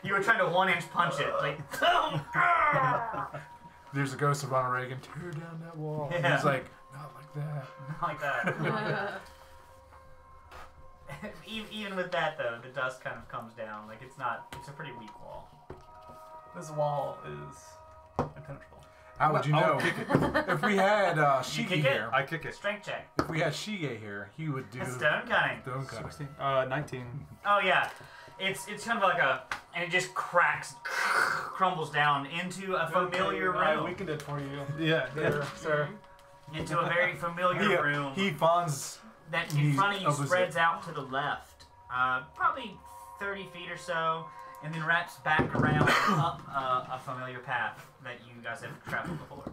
you were trying to 1-inch punch it. Like, There's a ghost of Ronald Reagan. Tear down that wall. And Yeah. he's like, not like that. like that. Even with that though, the dust kind of comes down. Like it's a pretty weak wall. This wall is impenetrable. How would you know? If we had Shige kick it? here, I kick it. Strength check. if we had Shige here, he would do Stone cutting. stone cutting. 16. 19. Oh yeah, it's kind of like and it just cracks, crumbles down into a familiar I room. weakened it for you. Yeah. There, sir. Into a very familiar room He fawns. that in he's front of you opposite. spreads out to the left, probably 30 feet or so, and then wraps back around up a familiar path that you guys have traveled before.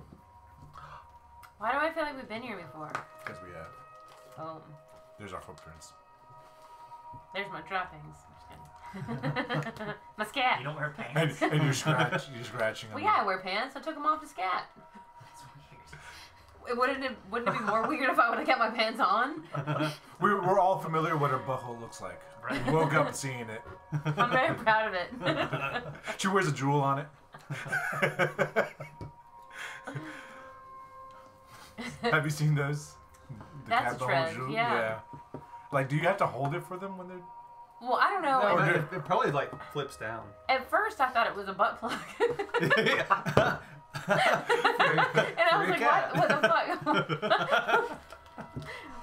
Why do I feel like we've been here before? Because we have. Oh, There's our footprints. there's my droppings. I'm just kidding. My scat. You don't wear pants. And you're scratching Well, them. yeah, I wear pants. I took them off to scat. That's weird. Wouldn't it be more weird if I would have kept my pants on? We're all familiar with her butthole looks like. Right. We woke up seeing it. I'm very proud of it. She wears a jewel on it. Have you seen those? The That's cat a butthole trend, jewel? yeah. Like, do you have to hold it for them when they're? Well, I don't know. No, Or it probably like flips down. At first, I thought it was a butt plug. And I was like, what the fuck?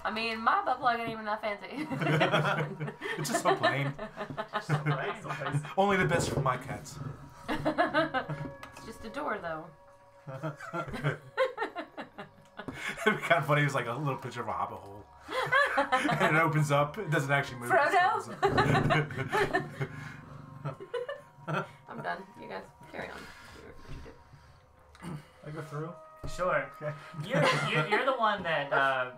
I mean, my butt plug ain't even that fancy. It's just so plain. Only the best for my cats. It's just a door, though. It'd be kind of funny. It's like a little picture of a hobbit hole, and it opens up. It doesn't actually move. Frodo? I'm done. You guys carry on. Do what you do. I go through. Sure. Okay. You're the one that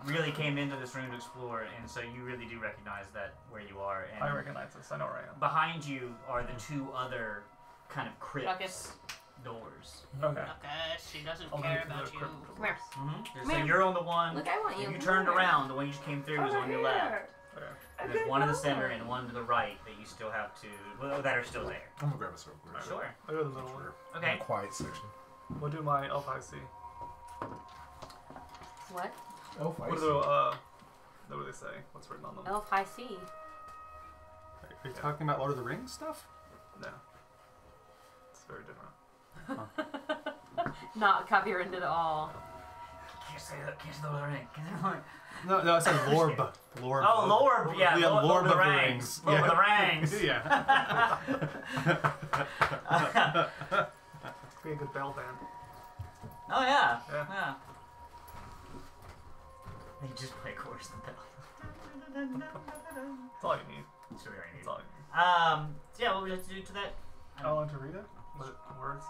really came into this room to explore, and so you really do recognize that where you are. And I recognize this. I know where I am. behind you are the two other kind of crypts Ruckus. doors. Okay. Ruckus, she doesn't I'll care go through about the you. crypt Come here. Mm-hmm. So here. you're on the one. Look, I want you. If you Come turned over. around, the one you just came through is on your left. Okay. And there's one in the center and one to the right that you still have to, well, that are still there. I'm gonna grab a circle. Sure. I go to the middle one. Okay. Quiet section. We'll do my elf IC. What? Elf What do what do they say? What's written on them? Elf High C. Are you talking about Lord of the Rings stuff? No. It's very different. Not copyrighted at all. Can't say that. Can't say the ring. No, I said Lorb. Lorb. Oh, Lord. Yeah, Yeah, Lord of the Rings. Rings. Lord of the Rings. Yeah. Be a good bell band. Oh, yeah. Yeah. Yeah. They just play chorus the bell. That's all you need. That's really all you That's need. all you need. So yeah, what would you like to do to that? I want to read it? Was it words?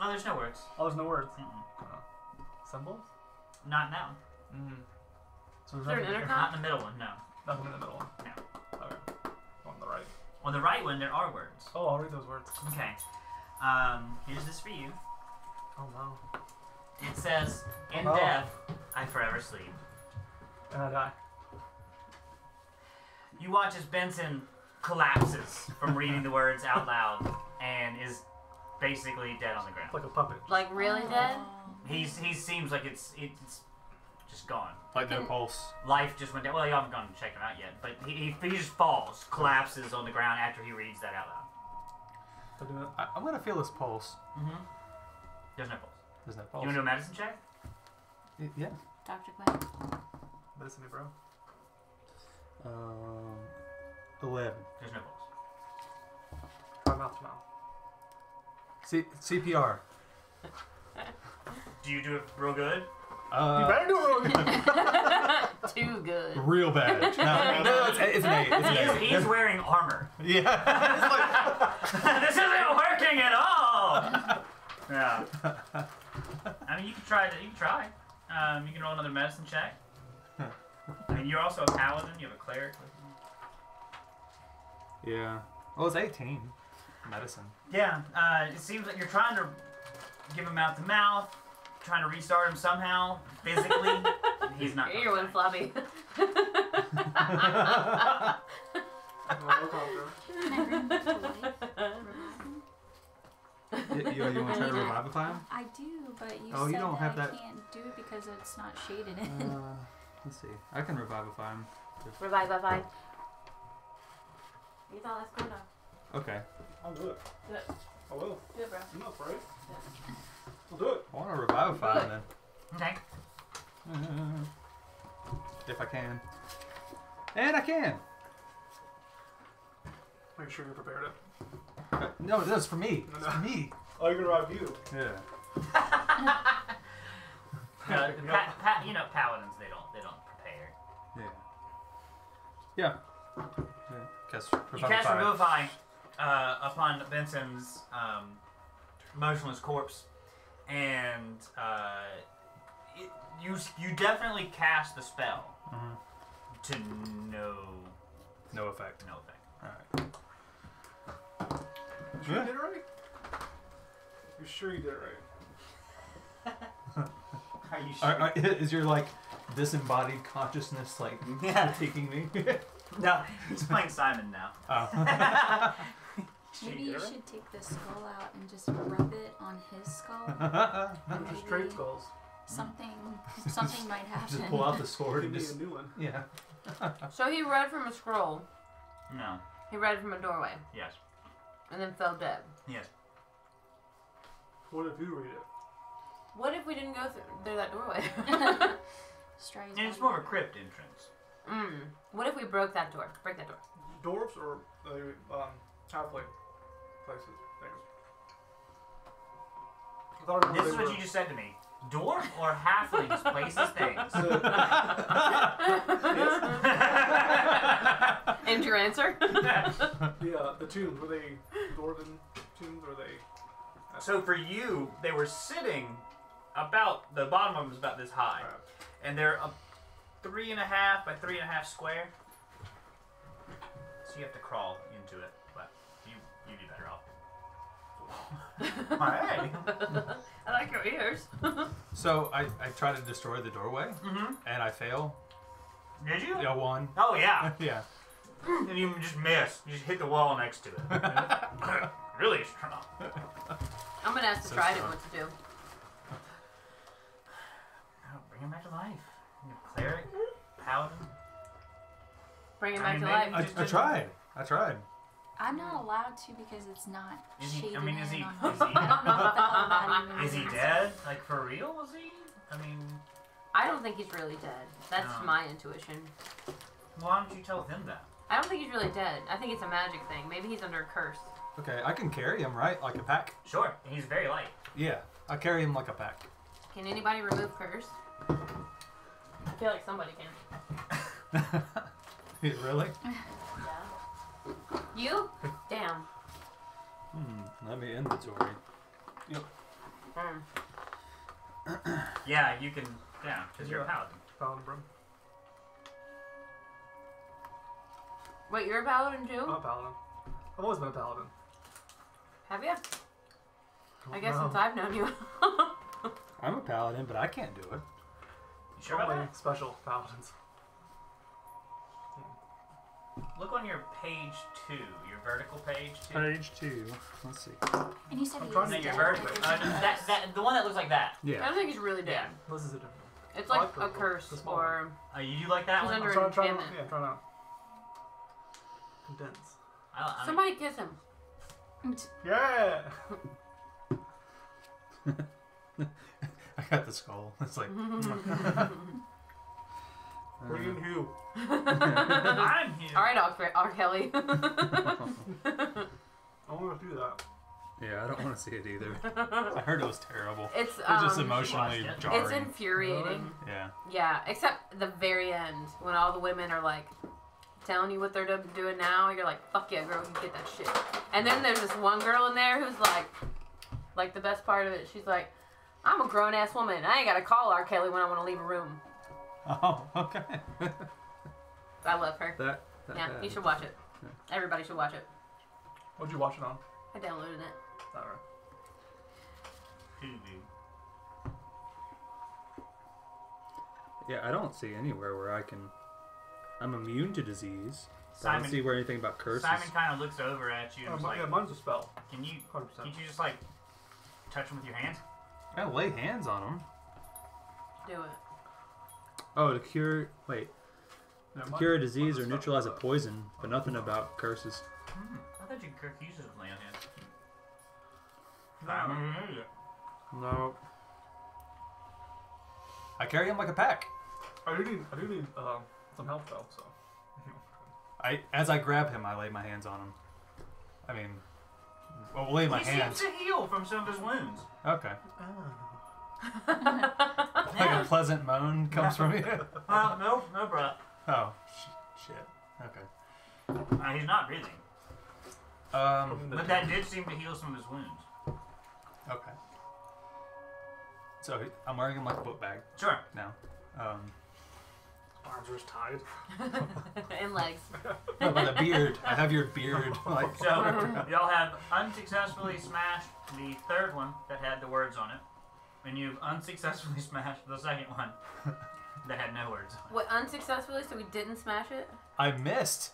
Oh, there's no words. Oh, there's no words. Mm-mm. Symbols? Not now. Mm. So Is there an nothing, intercom? Not in the middle one, no. nothing in the middle one. No. Okay. On the right. On the right one, there are words. Oh, I'll read those words. Okay. Here's this for you. Oh no. It says, in Oh. death, I forever sleep. And I die. You watch as Benson collapses from reading the words out loud and is basically dead on the ground. It's like a puppet. Like, really dead? He seems like it's just gone. Like no pulse. Life just went down. Well, you haven't gone to check him out yet, but he just falls, collapses on the ground after he reads that out loud. So do it. I'm gonna feel his pulse. Mm-hmm. There's no pulse. There's no You pulse. want to do a medicine check? Yeah. Dr. Glenn. Listen to me, bro. 11. There's no pulse. Try mouth to mouth. CPR. Do you do it real good? You better do it real good. Too good. Real bad. No, it's an 8. It's an 8. He's wearing armor. Yeah. This isn't working at all. Yeah. I mean, you can try. You can roll another medicine check. I mean, you're also a paladin. You have a cleric with you. Yeah. Well, it's 18. Medicine. Yeah. It seems like you're trying to give him mouth to mouth, trying to restart him somehow physically. He's not. Here, one floppy. You want to try to revivify him? I do, but you Oh, you said don't that have I that- can't do it because it's not shaded in. Let's see. I can revivify him. Revive, bye. You thought that's cool now. Okay. I'll do it. Do it. I will. Do it, bro. I'm not afraid. I'll do it. I want to revivify him Okay. then. If I can. And I can. Make sure you're prepared. No, that's for me. No, It's no. for me. Oh, you're gonna rob you. Yeah. You know, paladins they don't prepare. Yeah. Cast You cast Revivify upon Benson's motionless corpse, and you definitely cast the spell to No effect. no effect. Alright. You sure you did it right? You're sure you did it right? Are you sure? Is your like disembodied consciousness like Yeah. taking me? No, he's playing Simon now. Oh. Maybe you should take the skull out and just rub it on his skull. Just trade skulls. Something might happen. Just pull out the sword Give and me just a new one. yeah. So he read from a scroll. No. He read from a doorway. Yes. And then fell dead. Yes. What if you read it? What if we didn't go through that doorway? Strays And it's body. more of a crypt entrance. What if we broke that door? Break that door. Dwarves or halfling places, things. I thought I This is they what were- you just said to me. Dwarf or halflings places things. And your answer? The tombs, were they dwarven tombs or were they? So for you, they were sitting about, the bottom of them was about this high. And they're a 3.5 by 3.5 square. So you have to crawl into it, but you'd be better off. Alright. I like your ears. So I try to destroy the doorway Mm-hmm. and I fail. Did you? Yeah, one. Oh yeah. Yeah. And you just miss. You just hit the wall next to it. Really strong. I'm gonna ask the So trident strong. what to do. Oh, bring him back to life. Cleric, paladin. Bring him I back mean, to maybe- life. I tried. I tried. I'm not allowed to because it's not Is he- shaded I mean, is in he- on is my- he- I don't know what the hell that even Is he means. dead? Like for real? Was he? I mean, I don't think he's really dead. That's No. my intuition. why don't you tell him that? I don't think he's really dead. I think it's a magic thing. Maybe he's under a curse. Okay, I can carry him, right? Like a pack? Sure. He's very light. Yeah, I carry him like a pack. Can anybody remove curse? I feel like somebody can. Really? Yeah. You? Damn. Let me inventory. Mm. Yeah, you can. Yeah, because you're a paladin. Paladin brim. Wait, you're a paladin too? I'm a paladin. I've always been a paladin. Have you? I guess No. since I've known you. I'm a paladin, but I can't do it. You sure about Only that? special paladins. Look on your page 2, your vertical page 2. Page 2. Let's see. And you said I'm he trying is to No, your dead. vertical. The one that looks like that. I Yeah. don't think he's really dead. Yeah. This is a different one. It's I like like a the- curse the small or You do like that He's one? under- I'm trying to, enchantment. yeah, I'm trying to condense. I somebody kiss him. Yeah! I got the skull. It's like. Bring in Hugh. I'm here. All right, R. Kelly. I want to do that. Yeah, I don't want to see it either. I heard it was terrible. It's It's just um, emotionally watched it. jarring. it's infuriating. Yeah. Yeah, except the very end when all the women are like telling you what they're doing now. You're like, fuck yeah, girl, you get that shit. And then there's this one girl in there who's like the best part of it. She's like, I'm a grown ass woman. I ain't gotta call R. Kelly when I want to leave a room. Oh, okay. I love her. that Yeah, bad. you should watch it. Everybody should watch it. What'd you watch it on? I downloaded it. Alright. Yeah, I don't see anywhere where I can. I'm immune to disease. I Simon, don't see where anything about curses. Simon kind of looks over at you and is like, Yeah, mine's a spell. can you 100%. just like touch him with your hands? I gotta lay hands on them. Do it. Oh, to cure. Wait. Yeah, To mine- cure a mine's disease or spell. neutralize a poison, but nothing about curses. I thought you could use it with lay on hands. No. I carry him like a pack. I do need some help though, so. As I grab him, I lay my hands on him. I mean, well, lay my He hands. seems to heal from some of his wounds. Okay. Like a pleasant moan comes from you. No, bro. Oh, shit. Okay. He's not breathing. But that did seem to heal some of his wounds. Okay. So I'm wearing him like a book bag Sure. now. Arms are just tied. And legs. No, by the beard. I have your beard. Like. So y'all have unsuccessfully smashed the third one that had the words on it, And you've unsuccessfully smashed the second one that had no words on it. What, unsuccessfully? So we didn't smash it? I missed.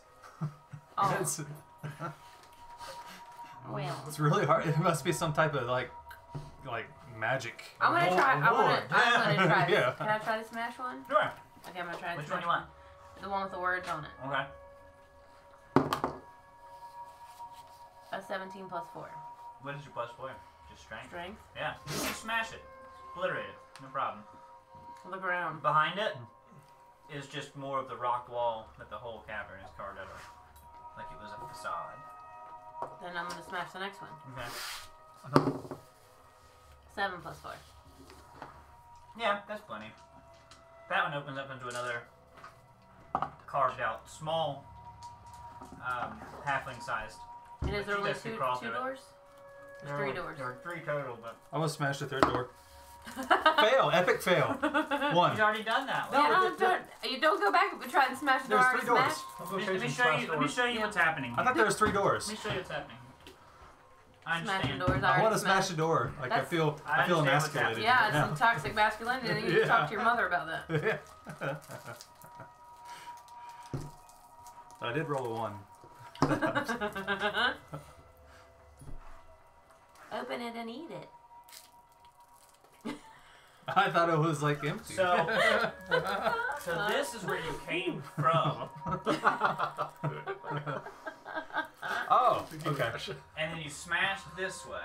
Oh. Well. It's really hard. It must be some type of like magic. I'm gonna try. I'm gonna try this. Yeah. Can I try to smash one? Sure. Okay, I'm gonna try. Which one do you want? The one with the words on it. Okay. A 17 plus 4. What is your plus 4? Just strength? Strength. Yeah. You can smash it. Obliterate it. No problem. Look around. Behind it is just more of the rock wall that the whole cavern is carved out of. Like it was a facade. Then I'm gonna smash the next one. Okay. 7 plus 4. Yeah, that's plenty. That one opens up into another carved out, small, halfling sized. And is But there you only guys can two crawl through it. doors? There's 3 doors. There are 3 total, but I almost smashed the third door. Fail. Epic fail. 1. he's already done that one. You don't go back and try and smash the door. There's already 3 doors. smashed. Let me show you. Let me show you what's happening. I thought there was 3 doors. Let me show you what's happening. I Smashing understand. doors. I want already to smash smashed. the door. Like I That's- feel I understand what's emasculated. Yeah, it's some toxic masculinity. And you need to talk to your mother about that. I did roll a 1. Open it and eat it. I thought it was like empty. So this is where you came from, Oh, okay. and then you smashed this way,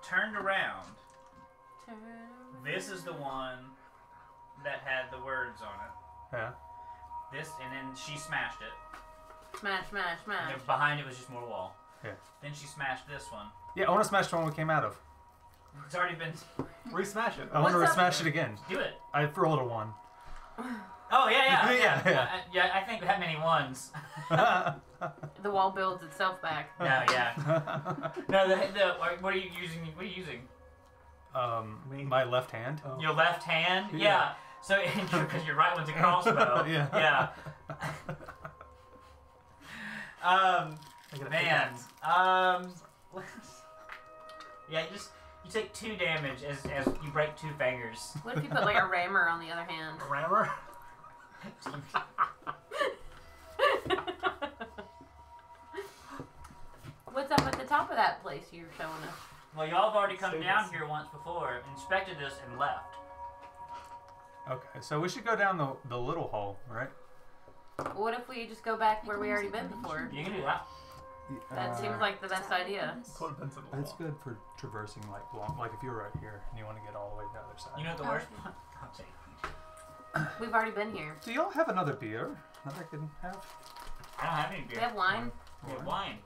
turned around. This is the one that had the words on it. Yeah. This, and then she smashed it. Smash, smash, And smash. then behind it was just more wall. Yeah. Then she smashed this one. Yeah, I want to smash the one we came out of. It's already been. Resmash it. I want to What's up? smash it again. Do it. I rolled a 1. Oh yeah. Yeah. I think that many ones. The wall builds itself back. No, yeah. No, what are you using? What are you using? Me. My left hand. Oh. Your left hand? Yeah. Yeah. So, because your right one's a crossbow. Yeah. Yeah. I get a Man. pickaxe. Yeah, you take 2 damage as you break 2 fingers. What if you put like a rammer on the other hand? Rammer? What's up at the top of that place you're showing us? Well, y'all have already come Status. down here once before, inspected this, and left. Okay, so we should go down the little hole, right? What if we just go back where we already been before? You can do that. That seems like the best idea. Put a pencil in the It's wall. good for traversing like long. Like if you're right here and you want to get all the way to the other side. You know what the worst part? I'll tell you. We've already been here. Do y'all have another beer that I can have? I don't have any beer. We have wine. We have wine.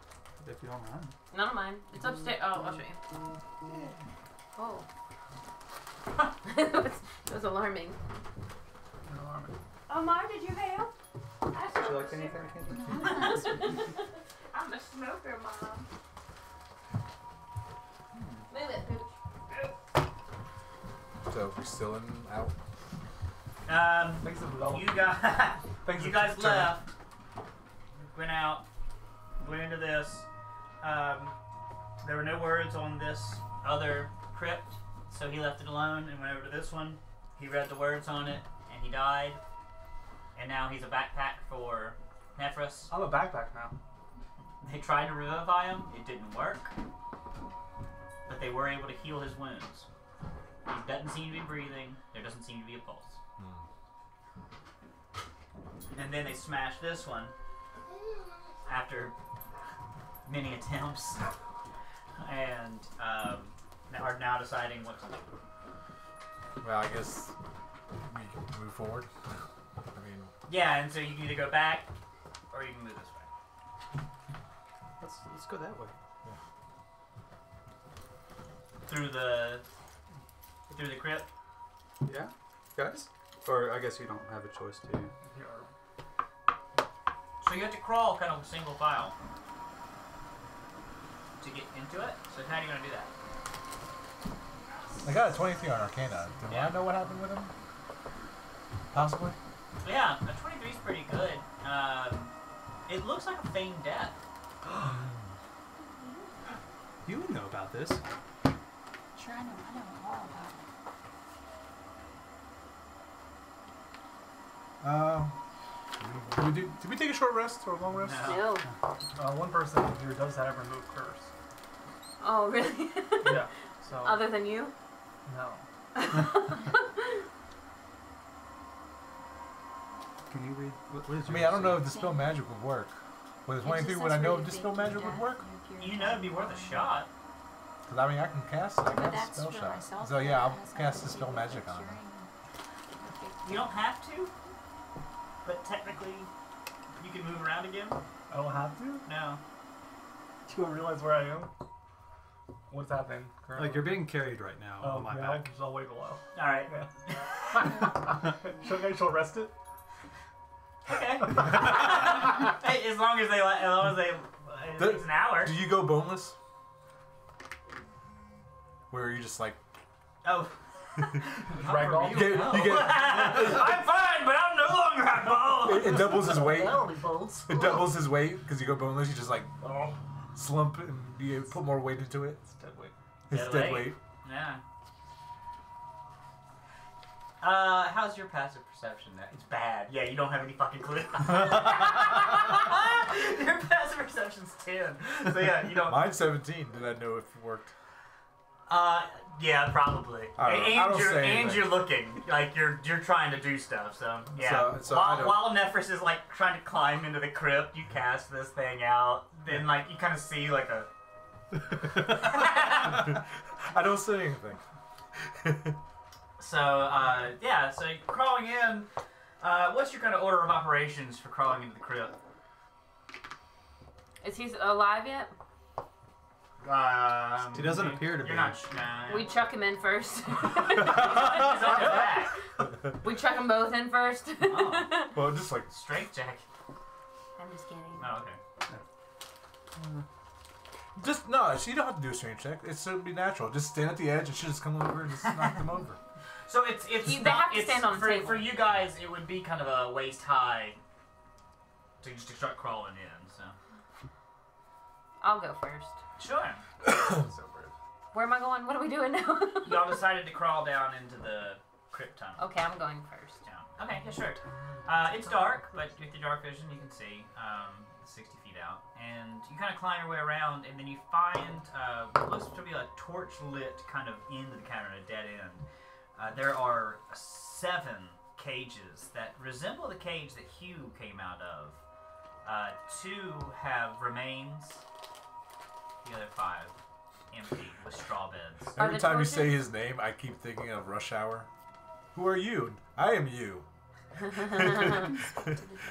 If you don't mind. None of mine. It's upstairs. Oh, I'll show you. Oh. it was alarming. Omar, did you help? Would you like anything? I'm a smoker, Mom. Move it, Pooch. So we still in out. Thanks for the You guys, Thanks you for guys turning. left, went out, went into this. There were no words on this other crypt, so he left it alone and went over to this one. He read the words on it, and he died. And now he's a backpack for Nephris. I'm a backpack now. They tried to revivify him, it didn't work. But they were able to heal his wounds. He doesn't seem to be breathing, there doesn't seem to be a pulse. And then they smashed this one after many attempts, and are now deciding what to do. Well, I guess we can move forward. I mean, Yeah, and so you can either go back or you can move this way. Let's go that way. Through the crypt. Yeah, guys. Or I guess you don't have a choice, do you? So you have to crawl kind of single file to get into it. So how are you going to do that? I got a 23 on Arcana. Do Yeah. I know what happened with him? Possibly. Yeah, a 23 is pretty good. It looks like a feigned death. You would know about this. Sure, I know all about it. Did we take a short rest or a long rest? No. No. One person here does have remove curse. Oh, really? Yeah. So. Other than you? No. Can you read? What is I mean, I don't know if Dispel Magic would work. With 23, would I know if Dispel Magic would work? You know it'd be worth a shot. Because I mean, I can cast it. I But can that's spell for shot. myself. So yeah, I'll That has cast nothing to Dispel do with Magic on it. curing. You don't have to, but technically, you can move around again. I don't have to? No. Do you realize where I am? What's happening currently? Like you're being carried right now Oh, on my yeah, back. it's all way below. All right. Yeah. Shall rest it? Okay. Hey, as long as it takes an hour. Do you go boneless? Where you just like Oh. Ragdoll? you get I'm fine, but I'm no longer at ball. it doubles his weight. Only bolts. It doubles his weight because you go boneless. You just like slump and you put more weight into it. It's dead weight. It's Dead dead weight. weight. Yeah. How's your passive perception? It's bad. Yeah, you don't have any fucking clue. Your passive perception's 10. So yeah, you don't. Mine's 17. Did I know if it worked? Yeah, probably. I don't say and anything. you're looking like you're trying to do stuff. So yeah. So I don't- while Nephris is like trying to climb into the crypt, you cast this thing out. Then like you kind of see like a. I don't say anything. So yeah. So you're crawling in. What's your kind of order of operations for crawling into the crypt? Is he alive yet? He doesn't appear to be. You're not. Nah. We chuck him in first. He's on his back. We chuck them both in first. Oh. Well, just like Strength check. I'm just kidding. Oh, okay. just no. You don't have to do a strength check. It's to be natural. Just stand at the edge and just come over and just knock them over. So it's They not, have to it's stand on a for, table. for you guys. It would be kind of a waist high to just to start crawling in. So I'll go first. sure. So brave. Where am I going? What are we doing now? Y'all decided to crawl down into the crypt tunnel. Okay, I'm going first. Down. Okay, yeah, sure. It's dark, but with your dark vision, you can see 60 feet out, and you kind of climb your way around, and then you find what looks to be a torch-lit kind of end of the cavern, a dead end. There are 7 cages that resemble the cage that Hugh came out of. 2 have remains. The other 5 empty with straw beds. Are Every the time torches- you say his name, I keep thinking of Rush Hour. Who are you? I am you.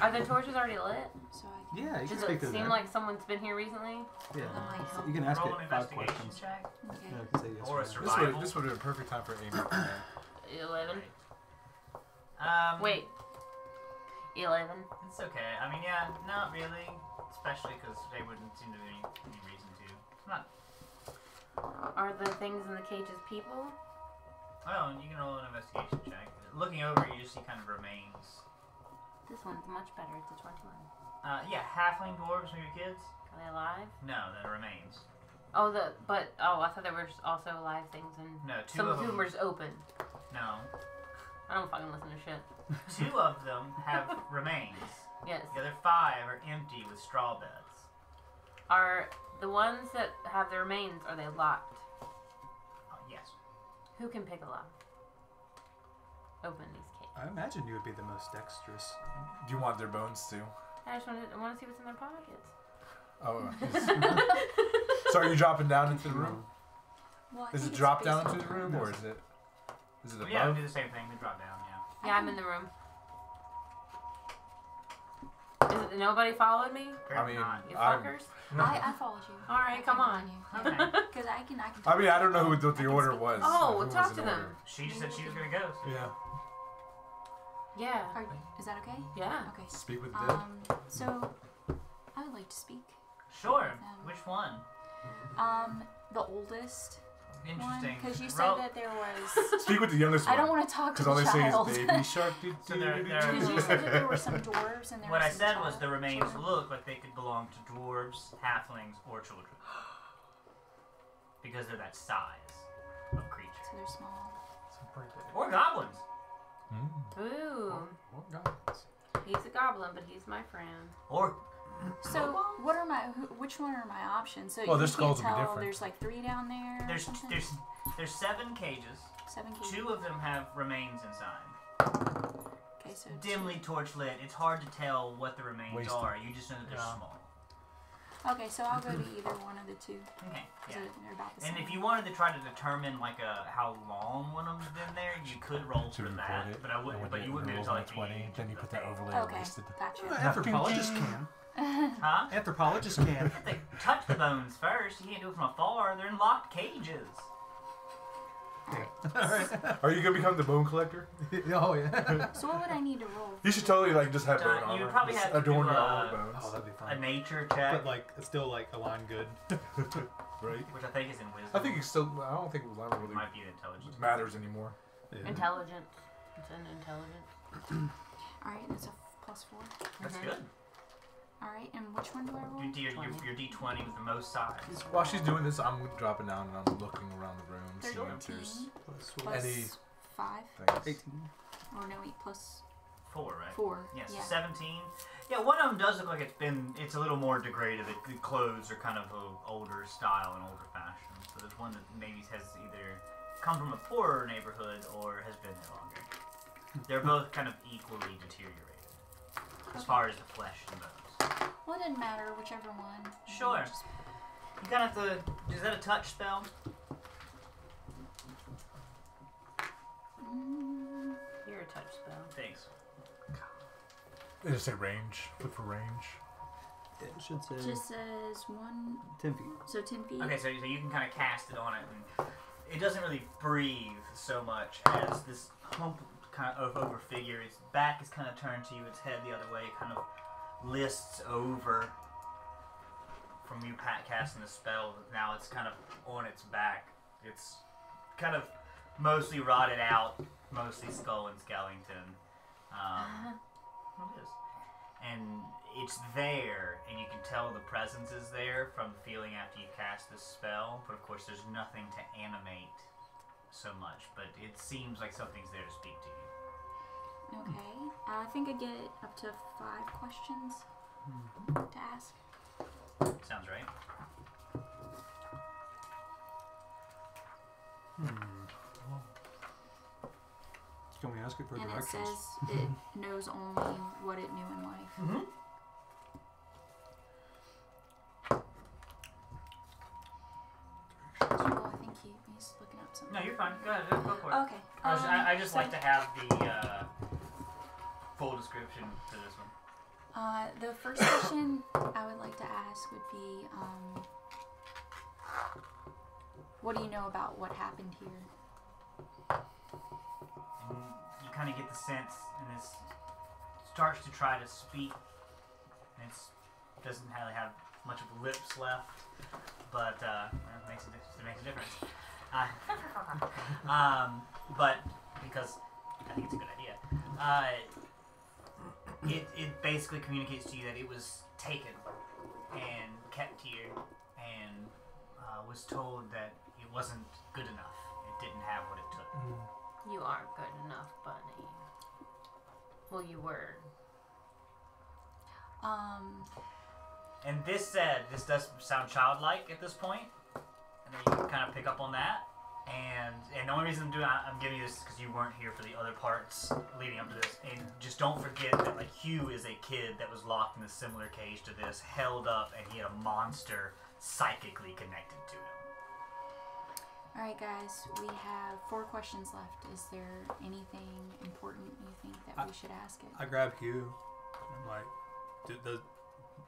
Are the torches already lit? So I can Yeah, you can Does speak it to seem that. like someone's been here recently? Yeah. might help. You can ask Roll it an 5 investigation questions. check. Okay. Yeah, I can say yes Or a no. survival. This would have been a perfect time for Amy. 11. Wait. Wait. 11. It's okay. I mean, yeah, not really. Especially because they wouldn't seem to be any reason to. It's not. Are the things in the cages people? Oh, you can roll an investigation check. Looking over, you just see kind of remains. This one's much better. It's a 21. Yeah, halfling dwarves from your kids? Are they alive? No, they're remains. Oh, I thought there were also alive things and No, 2 some of of them. whom were just open. No. I don't fucking listen to shit. 2 of them have remains. Yes. The other 5 are empty with straw beds. Are the ones that have the remains, are they locked? Yes. Who can pick a lock? Open these cages. I imagine you would be the most dexterous. Do you want their bones too? I just want to see what's in their pockets. Oh. So are you dropping down into the room? Well, I Is think it it's drop based down on- into the room or is it Yeah, above? do the same thing. They drop down, yeah. Yeah, I'm in the room. Nobody followed me? I mean, Not. You I'm- fuckers? I followed you. All right, come on. Okay. Because I can. I mean, I don't know what the order was. Oh, Who was talk in to them. order. She just said she was gonna go. So. Yeah. Yeah. Is that okay? Yeah. Okay. Speak with the dead. So I would like to speak. Sure. Which one? The oldest Interesting. Because you Roll- said that there was. Speak with the youngest I one. don't want to talk to Because all the they say child. is baby shark. So they're- Because you said that there were some dwarves and there What were I some said was child the remains children. look like they could belong to dwarves, halflings, or children. Because they're that size of creature. So they're small. Or goblins. Ooh. What goblins? He's a goblin, but he's my friend. Or So, what are which one are my options? So Well, you their can't skulls will be tell different. there's like 3 down there. or there's something? there's 7 cages. 7 cages. 2 of them have remains inside. Okay, so Dimly torch lit. It's hard to tell what the remains Wasted. are. You just know that they're Yeah. small. Okay, so I'll go to either one of the 2. Okay. 'Cause Yeah. they're about the same. And if you wanted to try to determine like how long one of them's been there, you could roll To for record that. it. But I wouldn't. But you wouldn't be able to tell like 20. Then you put that okay. overlay of Okay, wasted. gotcha. Anthropologists can. Huh? Anthropologists can. They touch the bones first. You can't do it from afar. They're in locked cages. Are you gonna become the bone collector? Oh yeah. So what would I need to roll? You should totally like just have bone You armor. would probably Just have to adorn do, your armor with Oh, bones. that'd be A fun. nature check, But like, it's still like aligned good. Right? which I think is in wisdom. I think it's still. I don't think alignment really might be in intelligence. matters anymore. Yeah. Intelligent. It's an intelligent. Alright, that's a +4. That's Mhm. good. Alright, and which one do I roll? Your D20 with the most size. While she's doing this, I'm dropping down and I'm looking around the room, seeing if there's 13 Plus plus Any- 5. things. 18. Or no, wait, plus 4, right? 4. Yes, Yeah. 17. Yeah, one of them does look like it's a little more degraded. The clothes are kind of an older style and older fashion. So there's one that maybe has either come from a poorer neighborhood or has been there longer. They're both kind of equally deteriorated as far as the flesh and bones. Well, it didn't matter, whichever one. Sure. Just- You kind of have to. Is that a touch spell? You're a touch spell. Thanks. They just say range. Look for range. It should say just says 1, 10 feet. so 10 feet. Okay, so you can kind of cast it on it, and it doesn't really breathe so much as this hump kind of over figure. Its back is kind of turned to you, its head the other way, kind of lists over from you casting the spell. Now it's kind of on its back. It's kind of mostly rotted out, mostly skull and skeleton. It is. And it's there, and you can tell the presence is there from the feeling after you cast this spell, but of course there's nothing to animate so much, but it seems like something's there to speak to you. Okay. I think I get up to 5 questions to ask. Sounds right. Can we ask it for And it directions? says it knows only what it knew in life. Mm-hmm. Oh, I think he's looking up something. No, you're fine. Go ahead. Go for it. Okay. I just so, like to have the full description for this one. The first question I would like to ask would be, what do you know about what happened here? And you kind of get the sense, and this starts to try to speak, and it doesn't really have much of lips left, but it makes a difference. But because I think it's a good idea, it basically communicates to you that it was taken and kept here, and was told that it wasn't good enough. It didn't have what it took. You aren't good enough, Bunny. Well, you were. And this does sound childlike at this point, and then you can kind of pick up on that. And the only reason I'm giving you this is because you weren't here for the other parts leading up to this. And just don't forget that like Hugh is a kid that was locked in a similar cage to this, held up, and he had a monster psychically connected to him. Alright guys, we have 4 questions left. Is there anything important you think that we should ask it? I grab Hugh. I'm like,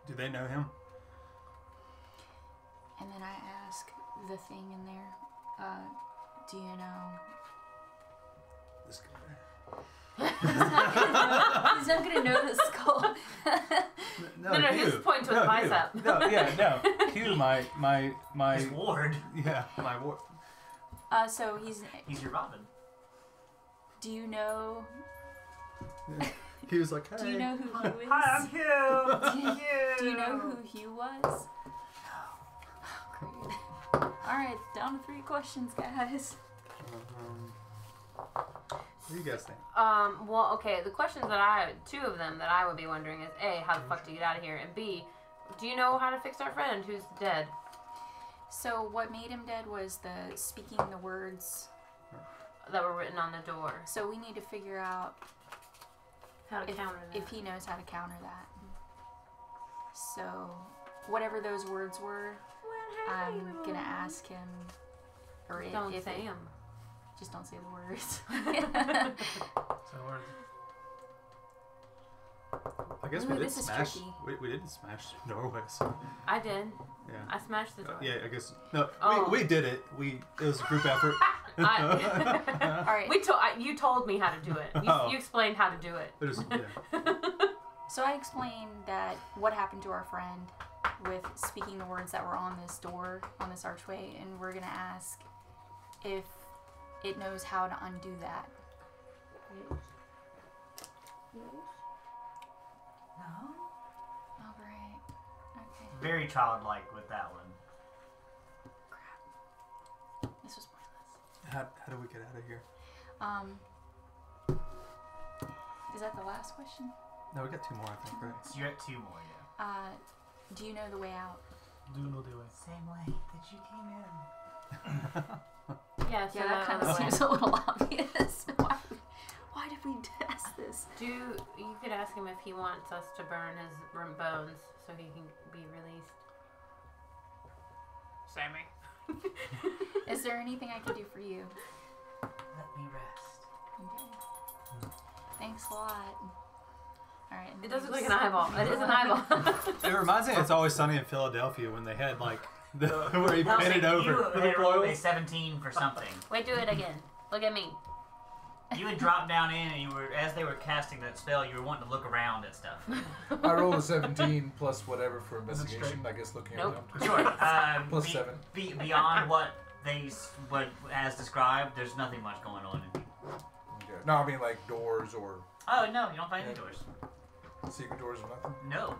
do they know him? And then I ask the thing in there, do you know? This guy. He's not gonna know the skull. No, his point to his bicep. No. Hugh, my His ward. Yeah, my ward. So He's your Robin. do you know, He was like, hey. do you know who Hugh is? Hi, I'm Hugh. Do you know who Hugh was? Oh, great. Alright, down to 3 questions, guys. What do you guys think? Well, okay, the questions that two of them that I would be wondering is A, how the fuck do you get out of here? And B, do you know how to fix our friend who's dead? So what made him dead was the speaking the words That were written on the door. So we need to figure out How to counter that. if he knows how to counter that. So whatever those words were, I'm gonna ask him, or Don't if say them. just don't say the words. So we're I guess Ooh, we did this is smash. tricky. We did smash doorways. I did. Yeah. I smashed the door. Yeah, I guess no. Oh. We did it. It was a group effort. All right. You told me how to do it. You explained how to do it. It was, yeah. So I explained that what happened to our friend with speaking the words that were on this door, on this archway, and we're gonna ask if it knows how to undo that. No. All right. Okay. Very childlike with that one. Crap. This was pointless. How do we get out of here? Is that the last question? No, we got two more, I think, right? So you're at 2 more, yeah. Do you know the way out? do no do it. Same way that you came in. Yeah, so Yeah, that kind of other way. seems a little obvious. Why did we test this? You could ask him if he wants us to burn his bones so he can be released. Sammy. Is there anything I can do for you? Let me rest. Okay. Thanks a lot. All right. It does look like an eyeball. It is an eyeball. It reminds me of It's Always Sunny in Philadelphia when they had like where he No, painted see, over. You had rolled a 17 for something. Wait, do it again. Look at me. You had dropped down in, and you were, as they were casting that spell, you were wanting to look around at stuff. I rolled a 17 plus whatever for Is it investigation. straight? I guess looking Nope. around. Sure. Plus 7. Beyond what as described, there's nothing much going on. Okay. No, I mean like doors or Oh no, you don't find any doors. secret doors or nothing. No,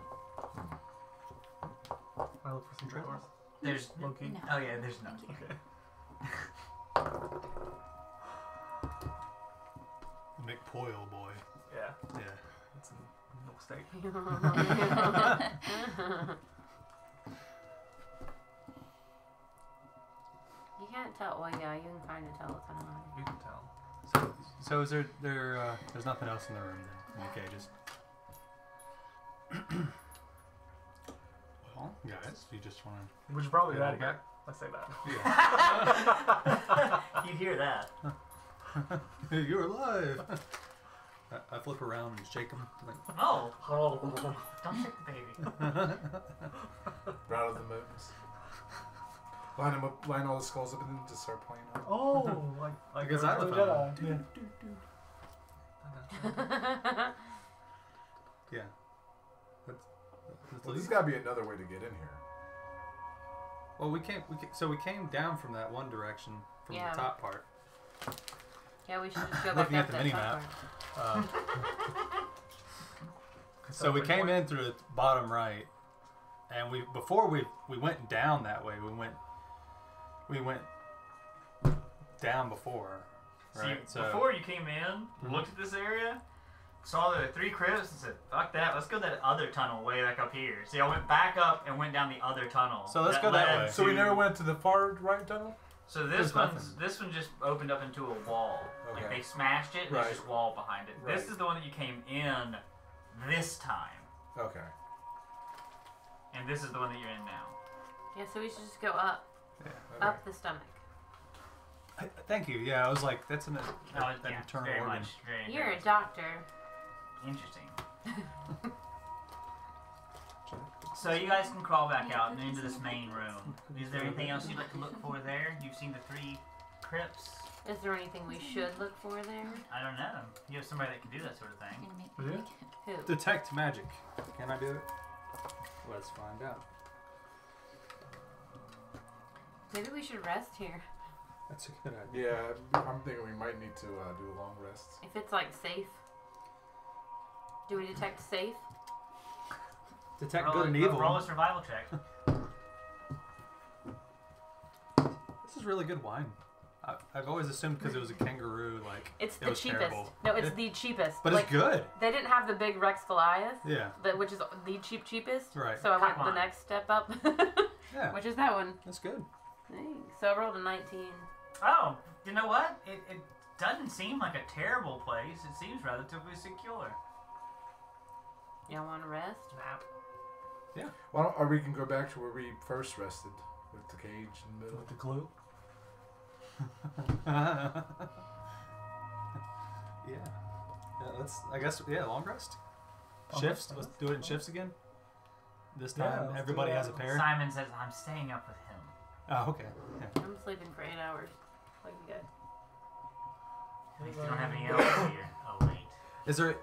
I look for some trade doors. there's. Low key. No. Oh yeah, there's Thank nothing. you. Okay. McPoyle boy. Yeah, Yeah. it's a no mistake. You can't tell. Well, yeah, you can kind of tell it's an eye. You can tell. So is there's nothing else in the room then in the cages? Well, guys, you just want We should probably Yeah, do that okay. again. Let's say that. to? You hear that? Yeah. You're alive. I flip around and shake him. Like, Oh, Oh, don't shake the baby. Rattle the moons. Line them up, line all the skulls up, and then just start playing them. oh, like Because a I Jedi. love Yeah. yeah. That's Well, there's got to be another way to get in here. well, we came down from that one direction from Yeah. the top part. Yeah, we should just go back Looking up at the that mini-map. top part. So we came in through the bottom right, and before we went down that way. We went down before, right? See, before you came in, looked at this area, saw the 3 crypts, and said, "Fuck that! Let's go that other tunnel way back up here." See, I went back up and went down the other tunnel. So let's go that led way. So we to- never went to the far right tunnel? So There's this one just opened up into a wall. Like Okay. they smashed it, and Right. there's just wall behind it. This Right. is the one that you came in this time, Okay. and this is the one that you're in now. Yeah, so we should just go up. Yeah. Okay. Up the stomach. Thank you. Yeah, I was like, that's an Oh, yeah, internal very organ. much. Very You're a interesting. doctor. Interesting. So you guys can crawl back out and into this main room. Is there anything else you'd like to look for there? You've seen the 3 crypts. Is there anything we should look for there? I don't know. You have somebody that can do that sort of I'm thing. gonna make Yeah. Who? Detect magic. Can I do it? Let's find out. Maybe we should rest here. That's a good idea. Yeah, I'm thinking we might need to do a long rest. If it's like safe. Do we detect safe? Detect good and evil. Roll a survival check. This is really good wine. I've always assumed because it was a kangaroo, like It's it the was cheapest. terrible. No, it's the cheapest. But like, it's good. They didn't have the big Rex Goliath, Yeah. which is the cheapest. Right. So I went Come the on. next step up, Yeah. which is that one. That's good. Thanks. So I rolled a 19. Oh, you know what? It doesn't seem like a terrible place. It seems relatively secure. Y'all want to rest? Nap. Why don't, or we can go back to where we first rested with the cage in the middle. With the glue. Yeah. Let's. I guess. Yeah. Long rest. Shifts. Let's do it in shifts again. This Yeah, time let's do everybody that. has a pair. Simon says, I'm staying up with him. Oh, okay. Yeah. I'm sleeping for 8 hours. Like you guys. At least you don't have any else here. Oh, wait. Is there?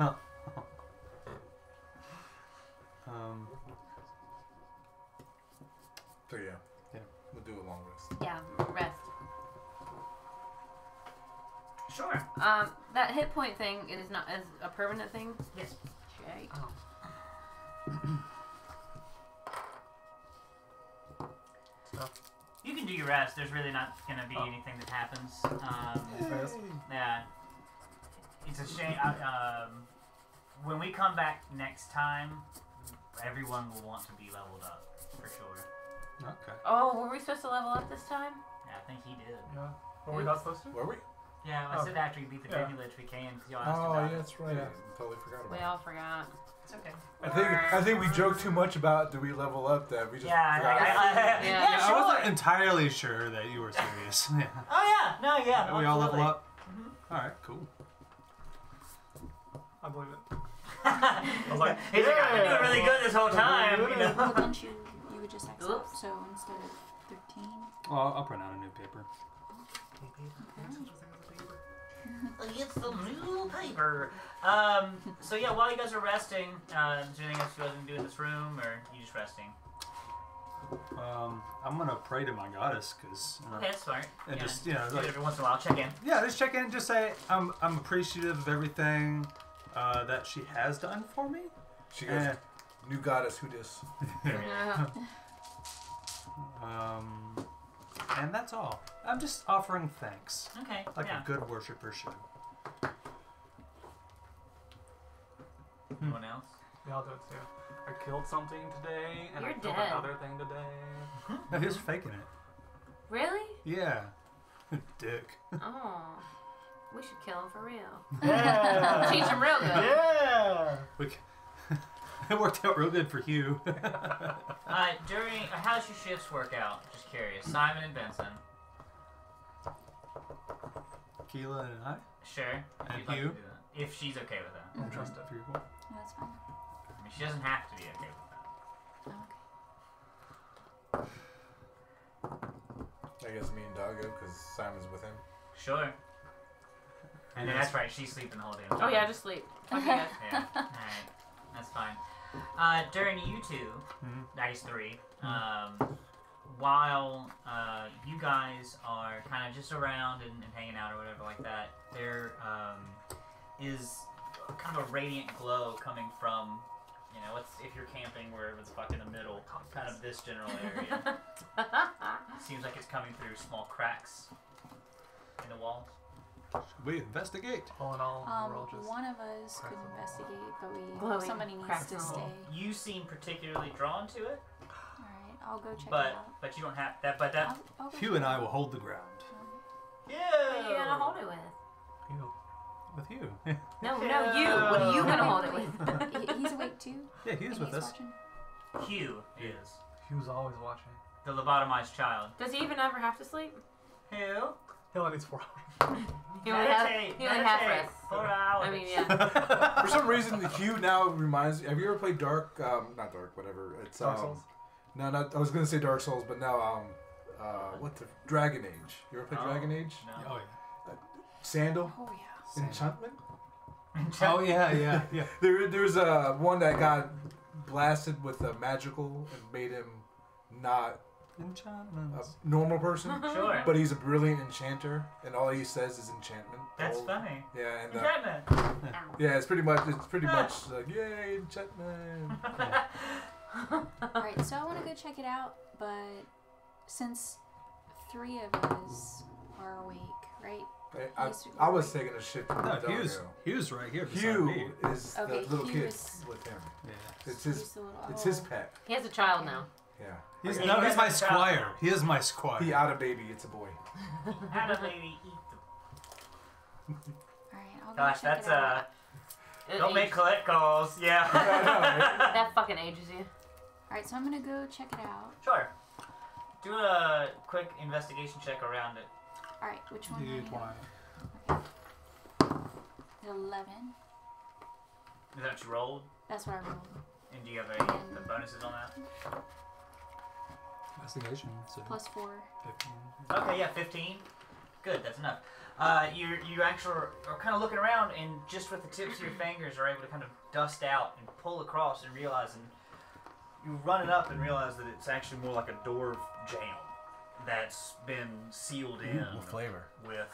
Oh. So yeah. Yeah. We'll do a long rest. Yeah, rest. Sure. That hit point thing is not as a permanent thing. Yes. Shake. Stuff. You can do your rest. There's really not going to be anything that happens. Yeah. It's a shame. When we come back next time, everyone will want to be leveled up, for sure. Okay. Oh, were we supposed to level up this time? Yeah, I think he did. Yeah. Were we not supposed to? Were we? Yeah, I said after you beat the Yeah. Demi Lich we can, because y'all asked Oh about yeah, it. that's right. Yeah. I totally forgot about We it. all forgot. It's okay. I think we joked too much about do we level up that we just Yeah, forgot. Yeah. yeah, I sure. wasn't entirely sure that you were serious. Yeah. Oh, yeah. No, yeah. We all level absolutely. up. All right. Cool. I believe it. I was like, he's like, I've been doing really good this whole time, you know. Well, don't you would just accept, Oops. so instead of 13. Well, I'll print out a new paper. It's the new paper. So yeah, while you guys are resting, is there anything else you guys can do in this room, or you just resting? I'm gonna pray to my goddess, cause Okay, that's smart. and Yeah. just Do it every once in a while, check in. yeah, just check in, just say I'm appreciative of everything that she has done for me. She goes, And, new goddess, who dis? Yeah. and that's all. I'm just offering thanks, Okay, like yeah. a good worshiper should. Anyone else? Yeah, I'll do it too. I killed something today, and You're I killed dead. another thing today. No, he was faking it. Really? Yeah. Dick. Oh. We should kill him for real. Yeah. Teach him real good. Yeah. It worked out real good for Hugh. How's your shifts work out? Just curious. Simon and Benson. Keela and I. Sure. If And you'd like to Hugh? do that. If she's okay with that. Don't trust it. Pretty cool. That's fine. I mean, she doesn't have to be okay with that. Okay. I guess me and Doggo, because Simon's with him. Sure. And then that's right, she's sleeping the whole damn time. Oh yeah, just sleep. Fuck you guys. Yeah. Alright. That's fine. During you two, I guess three, while you guys are kind of just around and hanging out or whatever like that, there is kind of a radiant glow coming from, you know, if you're camping wherever it's fucking the middle, kind of this general area. Seems like it's coming through small cracks in the walls. Should we investigate? All in all, we're all just. One of us could investigate, but Glowing somebody needs cracks to in the stay. wall. You seem particularly drawn to it, Alright, I'll go check it but out. you don't have that. But that. I'll go Hugh check and it I out. will hold the ground. What are you gonna hold it with? You. With you. No, you. What are you gonna hold it with? He's awake too. Yeah, he was and with he's us. watching. Hugh is He was always watching. the lobotomized child. Does he even ever have to sleep? Who? He only needs 4 hours. He only has rest. 4 hours. I mean, yeah. For some reason, Hugh now reminds me. Have you ever played Dark? Not Dark, whatever. It's Dark Souls? No, not. I was gonna say Dark Souls, but now what the Dragon Age? You ever played Dragon Age? No. Oh yeah. Sandal Oh yeah. Enchantment. Oh yeah. There's one that got blasted with a magical and made him not a Enchantments. normal person, Sure. but he's a brilliant enchanter, and all he says is enchantment. That's All- funny. Yeah, and Enchantment. yeah, it's pretty much like yay enchantment. Alright, so I want to go check it out, but since 3 of us are awake, right? I was taking a shit from No, the Hugh's right here beside Hugh me. is Okay, the little Hugh kid is- with him. Yeah. It's He's his. the little- It's his oh. pet. He has a child now. Yeah. He's, Yeah, no, you he's guys my have a child. squire. He is my squire. He out a baby. It's a boy. How do baby eat the... Alright, I'll go Gosh, check that's it out. Don't make collect calls. Yeah. That fucking ages you. Alright, so I'm gonna go check it out. Sure. Do a quick investigation check around it. Alright, which one? Dude, do I why? get? Okay. 11. Is that what you rolled? That's what I rolled. And do you have the bonuses on that? Investigation. So Plus 4. 15. Okay, yeah, 15. Good, that's enough. You actually are kind of looking around, and just with the tips of your fingers are able to kind of dust out and pull across and realize, and you run it up and realize that it's actually more like a door jam that's been sealed in With flavor. with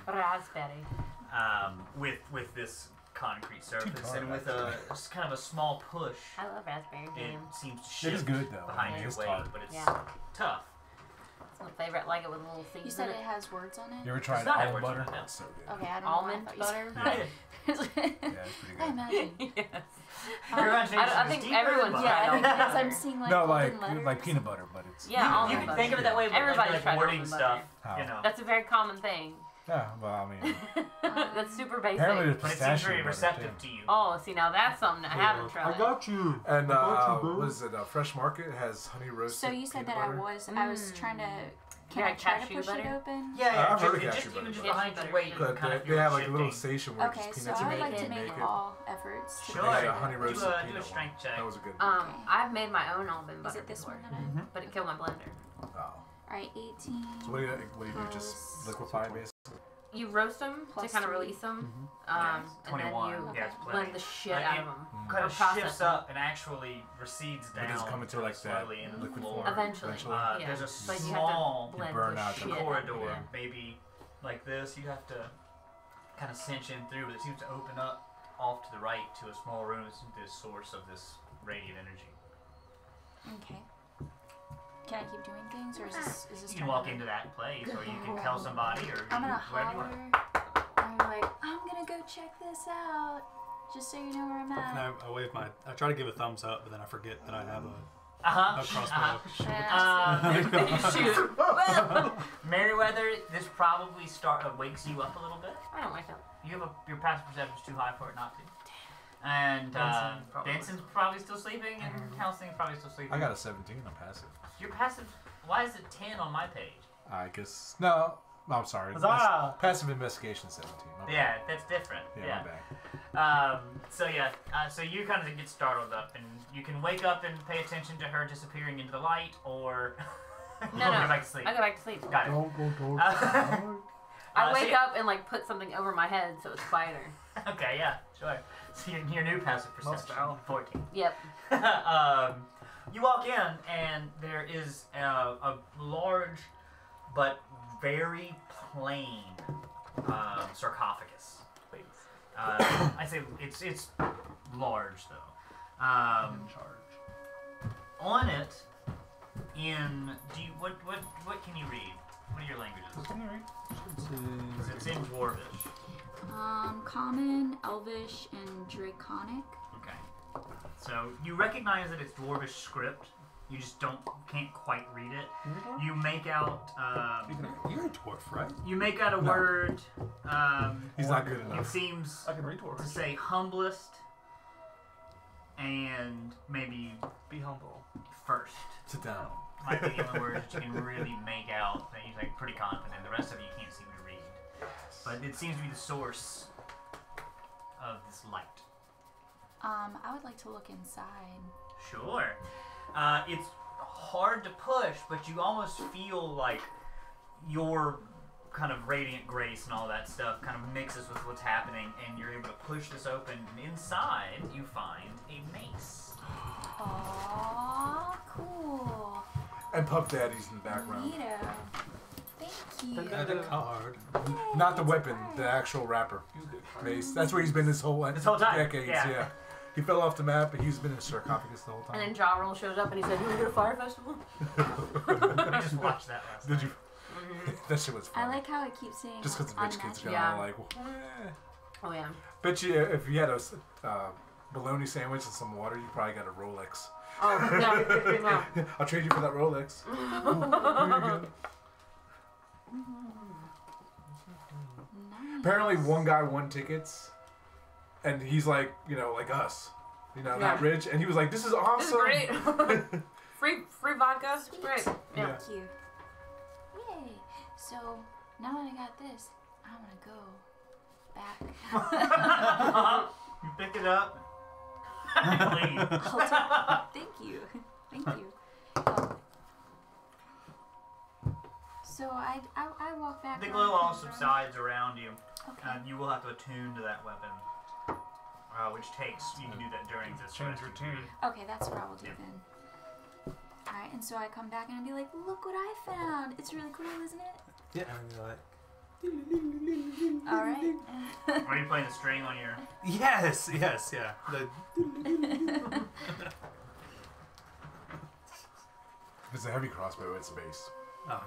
Raspberry. with this concrete Too surface, tart, and with a just kind of a small push, I love raspberry it jam. seems to It shift is good though. behind I mean, your it's weight, tart. but it's Yeah. tough. It's my favorite. I like it with little seeds You in said it. it has words on it? You ever tried not almond words on butter? it, no. It's so good. Okay, I don't Almond know. butter? Yeah. Yeah, it's pretty I good. imagine. Yes. Your I imagination think is deeper everyone's than Yeah, mine. because I'm seeing like No, golden like letters. peanut butter, but it's Yeah, You almond can butter. think of it that way, but Everybody's like tried wording almond stuff, butter. you know. That's a very common thing. Yeah, well, I mean, That's super basic. apparently there's But it seems pistachio very butter, receptive too. to you. Oh, see, now that's something I haven't tried. I got you. And I got you, bro. what is it? Fresh Market has honey roasted. So you said peanut that butter. I was trying to. Can Yeah, I try to cashew push butter? it open? Yeah, I've heard of just cashew even butter, just but- behind your Cashew weight, butter. you kind of They feel have like a shifting. little station where Okay, just so peanuts I and would like bacon to and make make all efforts to Sure. push Yeah, it honey open. roasted do a peanut strength one. check. That was a good. Um, I've made my own almond Is butter it this before, one that I? but it killed my blender. Oh. Alright, 18. So what do you do? Just plus- liquefy basically? You roast them to Plus kind of 3. release them, Yeah, and then 21. you Yeah, it's plenty. blend the shit Like, out it of them. kind Or of process shifts them. up and actually recedes But down. does it come into like that slowly into the liquid floor. form? Eventually. Yeah. Yeah. There's a But you small have to blend burn the out the shit out of corridor, it. maybe like this. You have to kind of cinch in through, but it seems to open up off to the right to a small room. It's the source of this radiant energy. Okay. Can I keep doing things, or is this You can turn walk over? into that place, or you can tell somebody, or I'm gonna whatever you holler. want. I'm like, I'm gonna go check this out, just so you know where I'm And at. I wave my. I try to give a thumbs up, but then I forget that I have a Uh-huh. crossbow. Shoot. Merriweather, this probably wakes you up a little bit. I don't like that. You have your passive perception is too high for it not to. And Benson's probably Benson's probably still sleeping, and Helsing's probably still sleeping. I got a 17 on passive. Your passive. Why is it 10 on my page? I guess no. I'm sorry. Huzzah! Passive investigation 17. My bad. Yeah, that's different. Yeah, my bad. So you kind of get startled up, and you can wake up and pay attention to her disappearing into the light, or you No, go no. back to sleep. I go back to sleep. Got it. Go. I so wake you- up and like put something over my head so it's quieter. Okay, yeah, sure. So your new passive perception, valid. 14. Yep. You walk in, and there is a large but very plain sarcophagus. I say it's large though. On it, what can you read? What are your languages? 'Cause it's in Dwarvish. Common, Elvish, and Draconic. Okay. So you recognize that it's Dwarvish script. You just can't quite read it. You make out You're a dwarf, right? you make out a No. word. He's not good It enough. seems I can read to Dwarvish. say humblest and maybe Be humble. first. Sit down. Might be the only words that you can really make out that you're like pretty confident. The rest of it you can't seem to read. But it seems to be the source of this light. I would like to look inside. Sure. It's hard to push, but you almost feel like your kind of radiant grace and all that stuff kind of mixes with what's happening, and you're able to push this open. And inside, you find a mace. Aww, cool. And Puff Daddy's in the background. Neato. Thank you. And a card. Not the weapon, the actual rapper. Mace. That's where he's been this whole This decades. whole time, yeah. Yeah. He fell off the map, but he's been in a sarcophagus the whole And then time. Ja Rule shows up and he said, "You want to go to Fire Festival?" I just watched that last Did night. you? That shit was I funny. like how it keeps saying Just because the rich kids are Yeah. kind of like, eh. Oh yeah. Bet you if you had a bologna sandwich and some water, you probably got a Rolex. Oh yeah. Yeah. I'll trade you for that Rolex. Ooh, here you go. Nice. Apparently, one guy won tickets, and he's like, like us, not Yeah. rich, and he was like, "This is awesome." This is great. free vodka. Sweet. Great. Yeah. Thank you. Yay. So now that I got this, I'm gonna go back. You pick it up. Leave. Thank you. Thank you. Oh. So I walk back. The around glow all and around. subsides around you. Okay. You will have to attune to that weapon, which takes. You can do that during this. Change your tune. Okay, that's what I will do Yeah. then. Alright, and so I come back and I'll be like, look what I found. It's really cool, isn't it? Yeah. And you're like, Alright. Are you playing the string on your? yes, yeah. If it's a heavy crossbow, it's bass. Oh.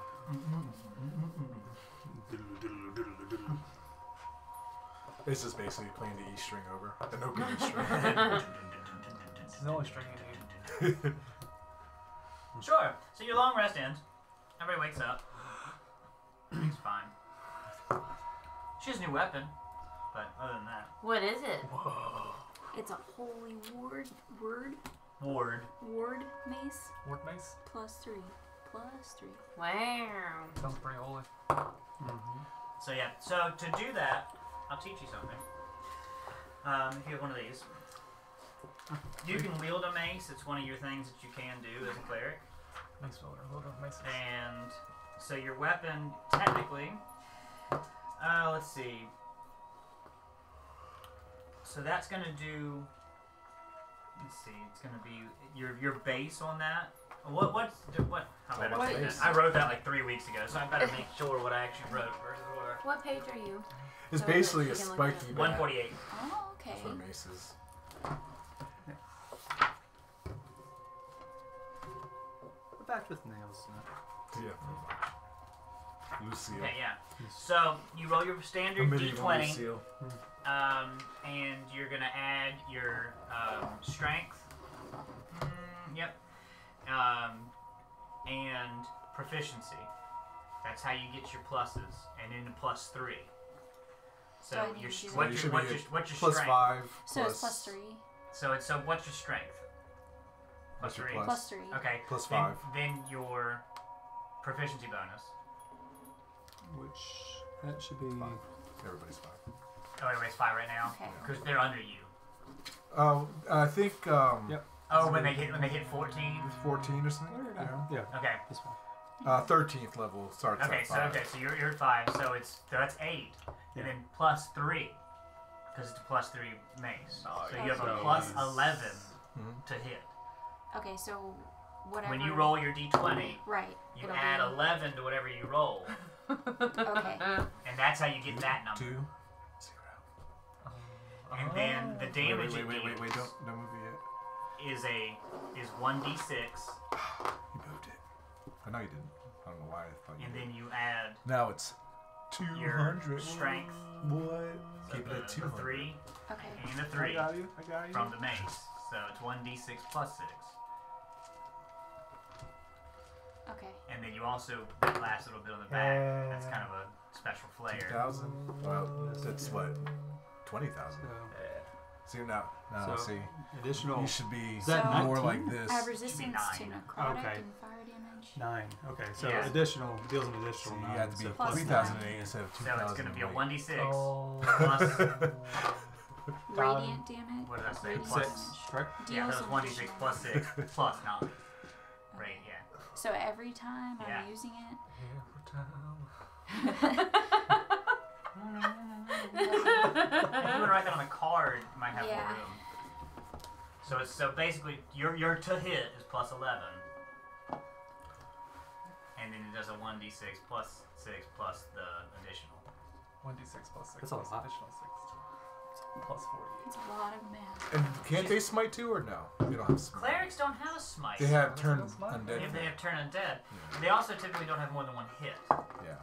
It's just basically playing the E string over an open E string. It's the only string you need. Sure. So your long rest ends. Everybody wakes up. Everything's fine. She has a new weapon, but other than that, What is it? It's a holy ward Ward. mace Ward mace. +3. Wow. Sounds pretty holy. So yeah. So to do that, I'll teach you something. If you have one of these, you can wield a mace. It's one of your things that you can do as a cleric. Mace wielder. Load of maces. And so your weapon, technically, let's see. So that's gonna do. Let's see. It's gonna be your base on that. What? How better What say that? is- I wrote that like 3 weeks ago, so I better make sure what I actually wrote versus what. What page are you? It's So that basically she a can look spiky at it. bat 148. Oh, okay. for maces. We're back with nails. Yeah. Lucille. Okay, yeah. So you roll your A standard medieval d20, Lucille. and you're gonna add your strength. Yep. And proficiency. That's how you get your pluses, and then the +3. So Do I need your to do that? what's You your should what's be your what's your Plus strength? 5. So it's +3. So what's your strength? What's your +3. plus? +3. Okay. Plus then, 5. Then your proficiency bonus. Which that should be. Everybody's 5. Oh, everybody's 5 right now Okay. because they're under you. I think Yep. Oh, when they hit 14. 14 or something. Yeah, Okay. this one. 13th level starts Okay, at so 5. you're at 5, so that's 8, Yeah. and then +3, because it's a +3 mace. Oh, So you have a Okay. +11 Mhm. to hit. Okay, so whatever. When you roll your d20, Right. you it'll add be- 11 to whatever you roll, Okay. and that's how you get that number. 2. 0. And then the damage Wait, it wait, deals don't move it yet. is 1d6, You moved it. I know you didn't. I don't know why I thought you and did. then you add Now it's your 200. strength, What? so Keep it at the 200. 3 Okay. and the I 3 got you. I got you. from the mace. So it's 1d6 plus 6. Okay. And then you also, that last little bit on the back, that's kind of a special flair. 2,000? Well, that's what? 20,000. See, now So, see. additional You should be Is that So- more 19? like this. I have resistance to 9. necrotic Okay. and fire damage. 9. Okay, so Yeah. additional deals an So additional you 9. had to be so plus 3,008 instead of So 2,000. it's going to be a 1d6 Oh. plus, Radiant damage. what did I say? Radiant Plus, damage. right? yeah, Deals that was an 1d6 additional- plus 6 plus 9. Right, yeah. So every time Yeah. I'm using it, If you would write that on a card, you might have Yeah. more room. So basically, your to hit is plus 11. And then it does a 1d6 plus 6 plus the additional. 1d6 plus 6 That's a plus lot. additional 6. plus 40. It's a lot of math. And can't they smite too, or no? They don't have smite. Clerics don't have a smite. They have turn That's smite. undead. If they have turn undead. Yeah. They also typically don't have more than one hit. Yeah.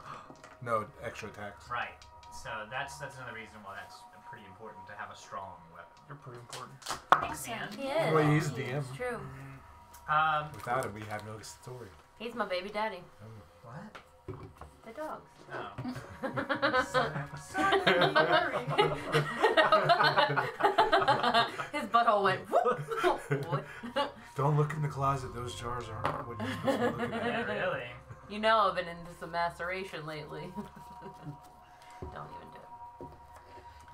No extra attacks. Right. So that's another reason why that's pretty important to have a strong weapon. You're pretty important. Thanks, man. He is. Well, he's DM. It's true. Without him, we have no story. He's my baby daddy. What? The dogs. Oh. His butthole went whoop. What? Don't look in the closet. Those jars aren't what you're supposed to be looking Yeah, at. really? You know I've been into some maceration lately. Don't even do it.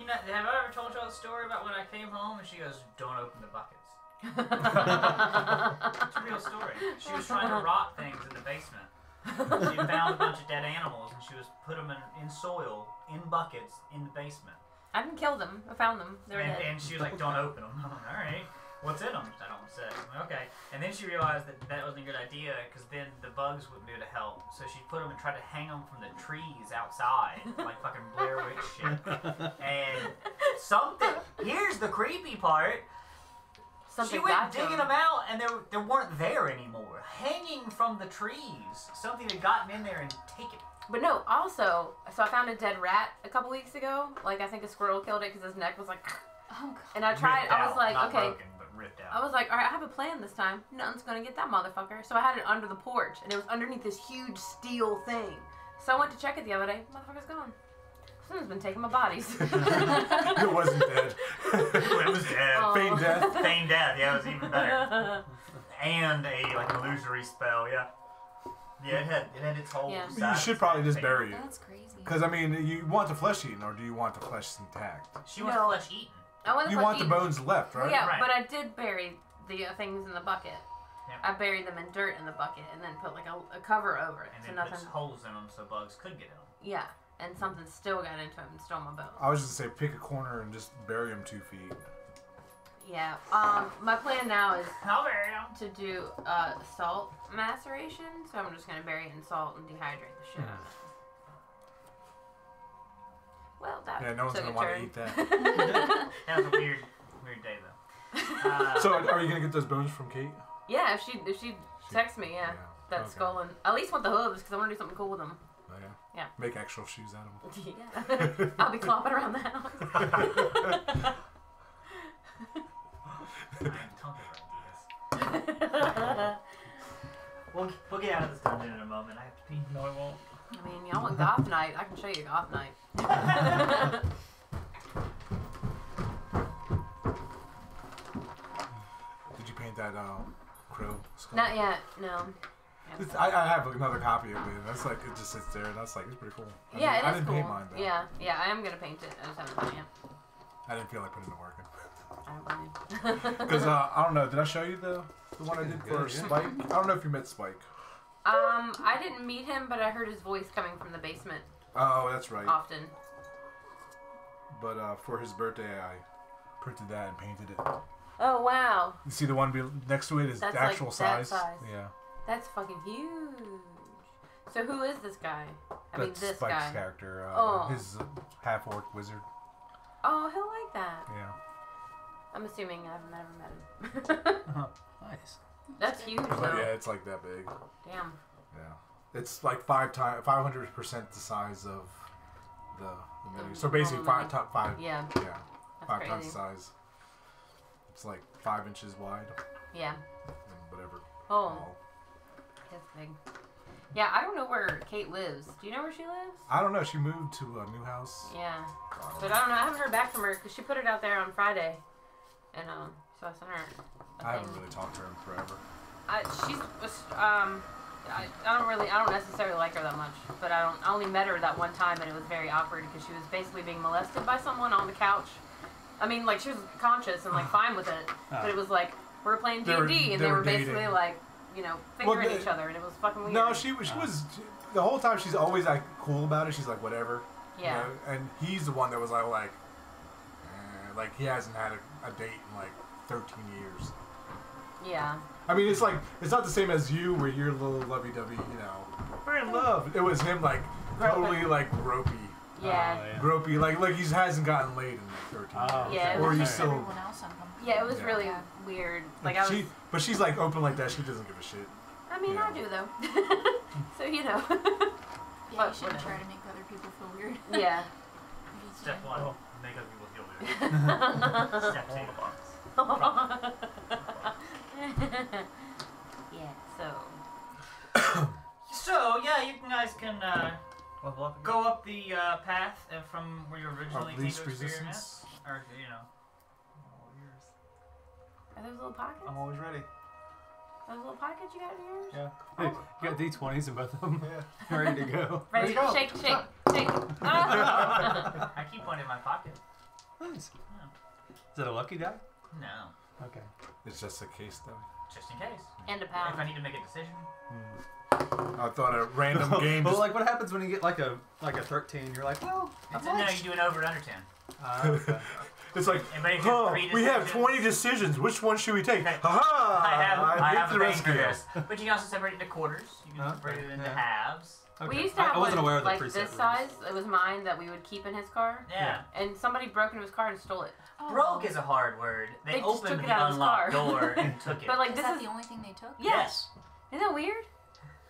You know, have I ever told y'all the story about when I came home and she goes, "Don't open the buckets"? It's a real story. She was trying to rot things in the basement. She found a bunch of dead animals and she was put them in soil, in buckets, in the basement. I didn't kill them. I found them. They were dead. And she was like, "Don't open them." I'm like, "All right. What's in them?" I don't say. I'm like, okay. And then she realized that wasn't a good idea because then the bugs wouldn't be able to help. So she put them and tried to hang them from the trees outside, like fucking Blair Witch shit. And here's the creepy part. Something She went got to digging him. them out and they weren't there anymore. Hanging from the trees. Something had gotten in there and taken. But no, also, so I found a dead rat a couple weeks ago. Like, I think a squirrel killed it because his neck was like... Oh, God. And I tried, Ripped I was out, like, not okay. broken, but ripped out. I was like, all right, I have a plan this time. Nothing's going to get that motherfucker. So I had it under the porch, and it was underneath this huge steel thing. So I went to check it the other day. Motherfucker's gone. Someone's been taking my bodies. It wasn't dead. It was dead. Oh. Feigned death. Feigned death, yeah, it was even better. And an illusory spell, yeah. Yeah, it had its whole Yeah. You should probably just bury it. That's crazy. Because, I mean, you want the flesh eaten, or do you want the flesh intact? She wants No. flesh eaten. I wasn't You supposed want to the eat- bones left, right? Yeah, Right. but I did bury the things in the bucket. Yep. I buried them in dirt in the bucket and then put like a cover over it. And So then nothing. puts holes in them so bugs could get in them. Yeah, and something still got into them and stole my bones. I was just going to say, pick a corner and just bury them 2 feet. Yeah. My plan now is I'll bury them. to do salt maceration. So I'm just gonna bury it in salt and dehydrate the shit out of it. Well, that Yeah, no one's took going a to want to turn. eat that. That was a weird day though. So, are you going to get those bones from Kate? Yeah, if she texts me, yeah, that okay. skull and at least want the hooves because I want to do something cool with them. Oh, yeah? Yeah. Make actual shoes out of them. Yeah, I'll be clopping around the house. I'm talking about this. We'll get out of this dungeon in a moment. I have to pee. No, I won't. I mean, y'all want goth night? I can show you goth night. Did you paint that crow skull? Not yet, no. I have another copy of it. That's like, it just sits there, and that's like, it's pretty cool. I didn't cool. paint mine, though. Yeah, I am gonna paint it. I just haven't done it yet. I didn't feel like putting the work in. I don't blame you. Because, I don't know, did I show you the one I did for Spike? I don't know if you met Spike. I didn't meet him, but I heard his voice coming from the basement Oh, that's right. often. But for his birthday, I printed that and painted it. Oh wow, You see the one next to it is That's the actual like that size? size. Yeah. that's fucking huge. So who is this guy? I mean, That's this Spike's guy. character. Oh. His half-orc wizard. Oh, he'll like that. Yeah. I'm assuming I've never met him. Nice. That's huge But though. yeah, it's like that big. Damn. Yeah. It's like 500% the size of the menu. So basically, normal five. Yeah, Yeah. that's 5 times crazy. the size. It's like 5 inches wide Yeah. and whatever. Oh, tall. that's big. Yeah, I don't know where Kate lives. Do you know where she lives? I don't know. She moved to a new house. Yeah, but I don't know. I haven't heard back from her because she put it out there on Friday, and so I sent her. A I haven't thing. really talked to her in forever. I don't necessarily like her that much, but I only met her that one time, and it was very awkward because she was basically being molested by someone on the couch. I mean, like she was conscious and like fine with it, but it was like we were playing They were- D&D, and they they were were basically dating. like, fingering they- each other, and it was fucking weird. No, she was the whole time. She's always like cool about it. She's like whatever. you Yeah. know? And he's the one that was like he hasn't had a date in like 13 years. Yeah. I mean, it's not the same as you where you're a little lovey-dovey, we're in love. It was him like totally like gropey. Yeah. Oh, yeah. Gropey, like he hasn't gotten laid in 13 Oh, years. Yeah, it Or was he's Just still. everyone else uncomfortable. Yeah, it was Yeah. really weird. Like I was. But she's like open like that. She doesn't give a shit. I mean, Yeah. I do though. So you know. Yeah, you But shouldn't whatever. try to make other people feel weird. Yeah. Step one, Oh. make other people feel weird. Step two, Yeah. So. So yeah, you guys can Level up. go up the path from where you originally Of came least to experience, resistance. or you know. All yours. Are those little pockets? I'm always ready. Those little pockets you got in yours? Yeah. Hey, you got D20s in both of them. Yeah. Ready to go. Ready? Let's go. Shake, shake, shake. Ah. I keep one in my pocket. Nice. Yeah. Is that a lucky die? No, Okay. It's just a case though. just in case. And a If I pound. need to make a decision. I thought a random game. But Just, like, what happens when you get like a 13? You're like, well, It's, how no, much? you do an over and under 10. Okay. it's like, Anybody do three we have decisions? 20 decisions. Which one should we take? Okay. Ha I have the a rest thing for of this. But you can also separate it into quarters. You can Okay, separate it into yeah. halves. Okay. We used to have I wasn't one aware of the like preset this rules. size. It was mine that we would keep in his car. Yeah. And somebody broke into his car and stole it. Broke is a hard word. They They just opened took it the out of his unlocked car. door and took it. But like Is this that is the only thing they took? yes. Isn't that weird?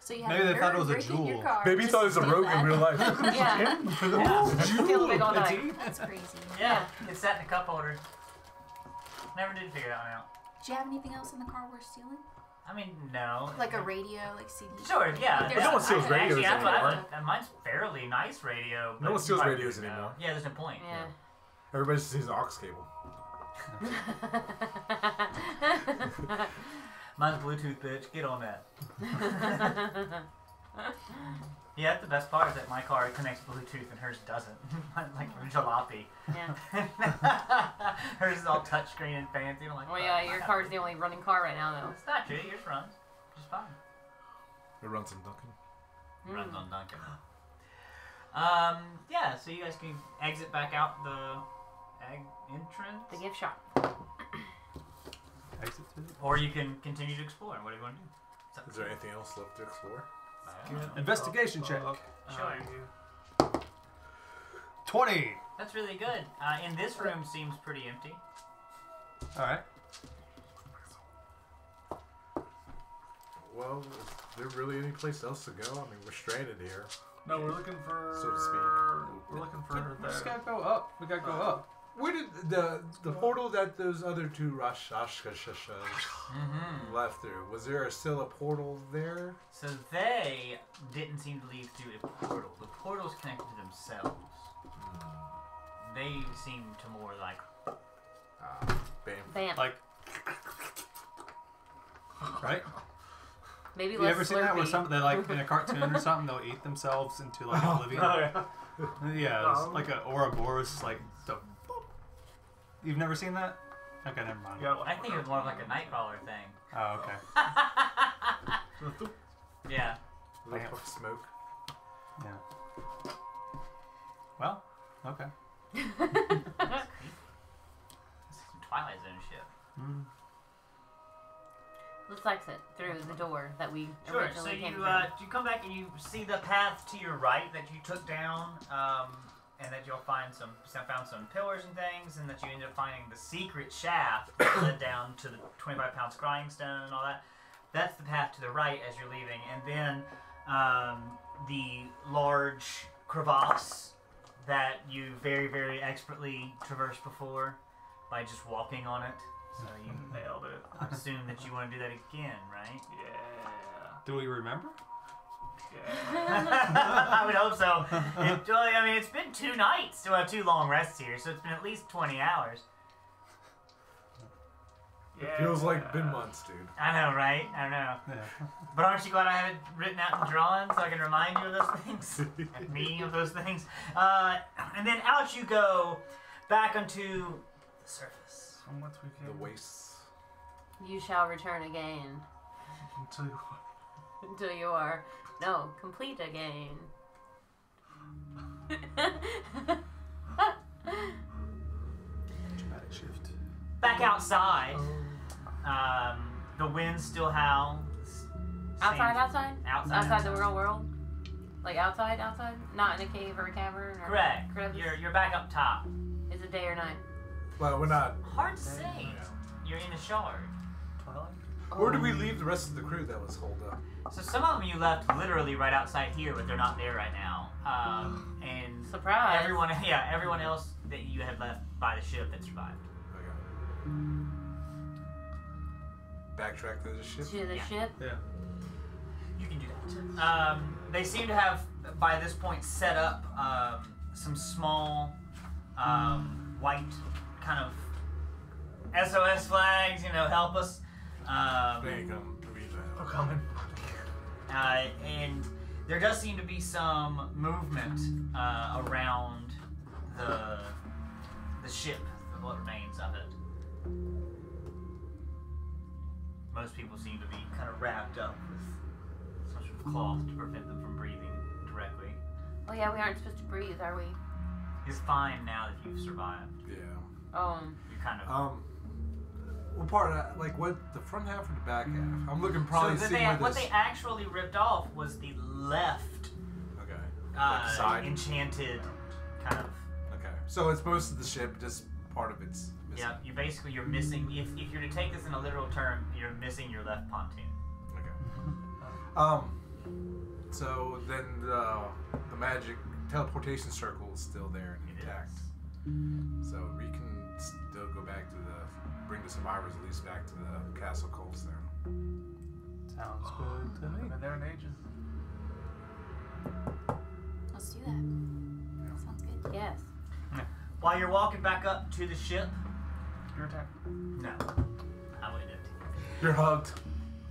So you have Maybe a they thought it nerd was a breaking your jewel. car Baby just thought to it was a steal rogue in that? real life. Yeah. Steal a big old A knife. D? That's crazy. Yeah. It's sat in a cup holder. Never did figure that one out. Do you have anything else in the car worth stealing? I mean, no. Like a radio, like CD? Sure, yeah. Like no one steals radios anymore. Mine's fairly nice radio. No but one steals probably radios no. anymore. Yeah, there's no point. Yeah. Everybody just sees an aux cable. Mine's Bluetooth, bitch. Get on that. Yeah, that's the best part is that my car connects Bluetooth and hers doesn't. Like jalopy. Yeah. Hers is all touchscreen and fancy. I'm like, Well, yeah, your car's the only running car right now, though. It's not true. Yours runs just fine. It runs in Duncan. Runs on Duncan. Yeah. So you guys can exit back out the entrance, The gift shop. Exit to it. or you can continue to explore. What do you want to do? It's up Is to there you. anything else left to explore? I don't know. Investigation check. Sure. 20. That's really good. And this room seems pretty empty. All right. Well, is there really any place else to go? I mean, we're stranded here. No, we're looking for. So to speak. We're looking for We just the. gotta go up. We gotta go up. Where did the portal that those other two Rashashashas left through? Was there still a portal there? So they didn't seem to leave through a portal. The portal's connected to themselves. They seem to more like Bam. Bam. Like, right? Maybe You less ever seen that where Slurpee. they like in a cartoon or something they'll eat themselves into like oblivion? Yeah, it's like a Ouroboros like the. You've never seen that? Okay, never mind. Yeah. I think it was more of like a Nightcrawler thing. Oh, okay. Yeah. Little puff of smoke. Yeah. Well, okay. This is some Twilight Zone shit. Mm. Let's exit through the door that we Sure. So originally came you from. you come back and you see the path to your right that you took down, and that you'll found some pillars and things, and that you ended up finding the secret shaft that led down to the 25-pound scrying stone and all that. That's the path to the right as you're leaving, and then the large crevasse that you very, very expertly traversed before by just walking on it. So you Nailed it. I assume that you want to do that again, right? Yeah. Do we remember? Yeah. I would hope so. I mean, it's been 2 nights, 2 long rests here, so it's been at least 20 hours. It feels like been months, dude. I know, right? I know. Yeah. But aren't you glad I have it written out and drawn so I can remind you of those things? And me of those things? And then out you go back onto the surface. From what we The came wastes. You shall return again to. until you are complete again. Dramatic shift. Back outside, the wind still howls. Outside. Outside. Outside the real world. Like outside? Not in a cave or a cavern? Or Correct. crevice? You're back up top. Is it day or night? Well, we're not. Hard to say. You're in a shard. Twilight? Where did we leave the rest of the crew that was holed up? So some of them you left literally right outside here, but they're not there right now. And Surprise. everyone else that you had left by the ship that survived. Okay. Backtrack to the ship. To the ship? Yeah. You can do that. They seem to have, by this point, set up some small white kind of SOS flags, help us. There you come. I'm coming. And there does seem to be some movement around the ship, what remains of it. Most people seem to be kind of wrapped up with some sort of cloth to prevent them from breathing directly. Oh yeah, we aren't supposed to breathe, are we? It's fine now that you've survived. Yeah. You kind of. What part of that? Like what? The front half or the back half? I'm looking probably so seeing where what this. they actually ripped off was the left Okay. Like side. enchanted kind of. Okay. So it's most of the ship, just part of it's missing. Yeah, you're missing. If you're to take this in a literal term, you're missing your left pontoon. Okay. So then the magic teleportation circle is still there and intact. So we can still go back to bring the survivors at least back to the castle Coles there. Sounds good to I've me. been there in ages. Let's do that. Sounds good. Yes. While you're walking back up to the ship, Your turn. no, I wouldn't. You're hugged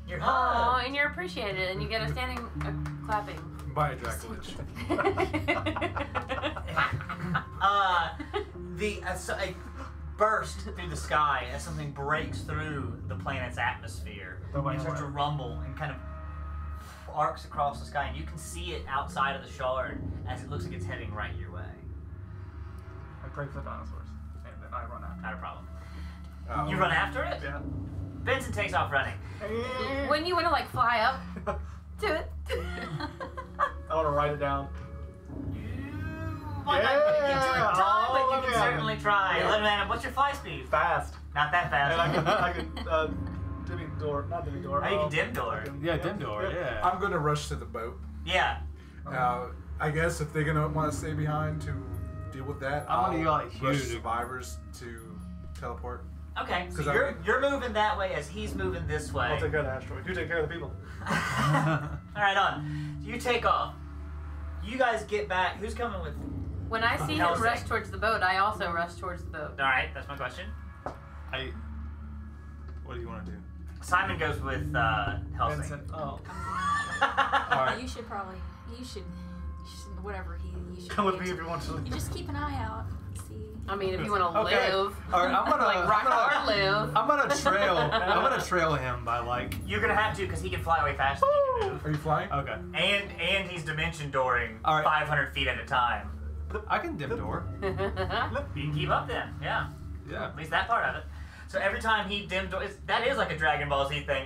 You're Oh, hugged. and you're appreciated, and you get a standing clapping. by a Dracolich. A burst through the sky as something breaks through the planet's atmosphere Nobody and starts to knows. rumble and kind of arcs across the sky, and you can see it outside of the shard as it looks like it's heading right your way. I pray for the dinosaurs, and then I run after. Not a problem. Oh. You run after it? Yeah. Benson takes off running. When you want to fly up, do it. I want to write it down. Might not get to it time, but you can yeah. certainly try. Yeah. Let what's your fly speed? Fast. Not that fast. And I can dimmy door, not dimmy door. Oh, you can dim door. Yeah, dim door. Yeah. I'm gonna rush to the boat. Yeah. I guess if they're gonna want to stay behind to deal with that, I'm gonna I'll yell at Hugh rush to- survivors to teleport. Okay, so 'Cause you're moving that way as he's moving this way. I'll take care of the asteroid. You take care of the people. Alright, on. You take off. You guys get back. Who's coming with? When I see him Hell's rush sake. towards the boat, I also rush towards the boat. Alright, that's my question. What do you want to do? Simon goes with Helsing. Vincent. Oh. You should probably, whatever you should Come with do. me if you want to. You just keep an eye out and see. I mean, if you want to Okay. live, All right, I'm gonna rock hard live. I'm gonna trail him by You're gonna have to because he can fly away faster than you can move. Are you flying? Okay. And he's dimension dooring All right. 500 feet at a time. I can dim door. You can keep up then, yeah. Yeah. At least that part of it. So every time he dim door, that is like a Dragon Ball Z thing.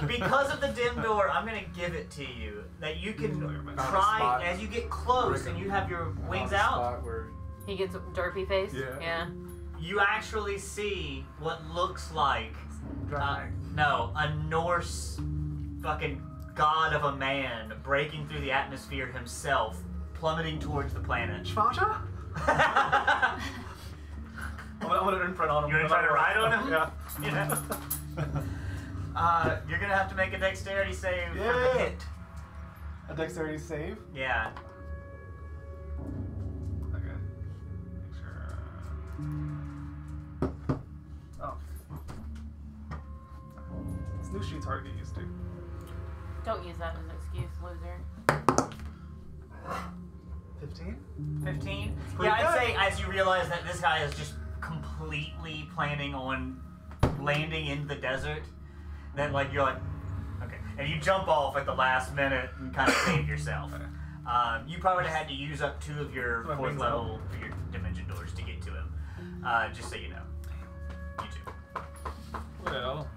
Because of the dim door, I'm gonna give it to you that you can Found a try spot. as you get close and you have your wings On the out. spot where He gets a derpy face. Yeah. You actually see what looks like Dragon a Norse fucking god of a man breaking through the atmosphere himself, plummeting towards the planet. Shvaja? I'm gonna imprint on him. You gonna try to ride on him? Yeah. Yeah. You're gonna have to make a dexterity save for the Yeah. hit. A dexterity save. Yeah. Okay. Make sure. Oh. This new sheet's hard to get used to. Don't use that as an excuse, loser. 15? 15? pretty Yeah, I'd good. say as you realize that this guy is just completely planning on landing in the desert, then you're like, okay. And you jump off at the last minute and kind of save yourself. You probably had to use up 2 of your My 4th wings level for your dimension doors to get to him. Just so you know. You too. Well,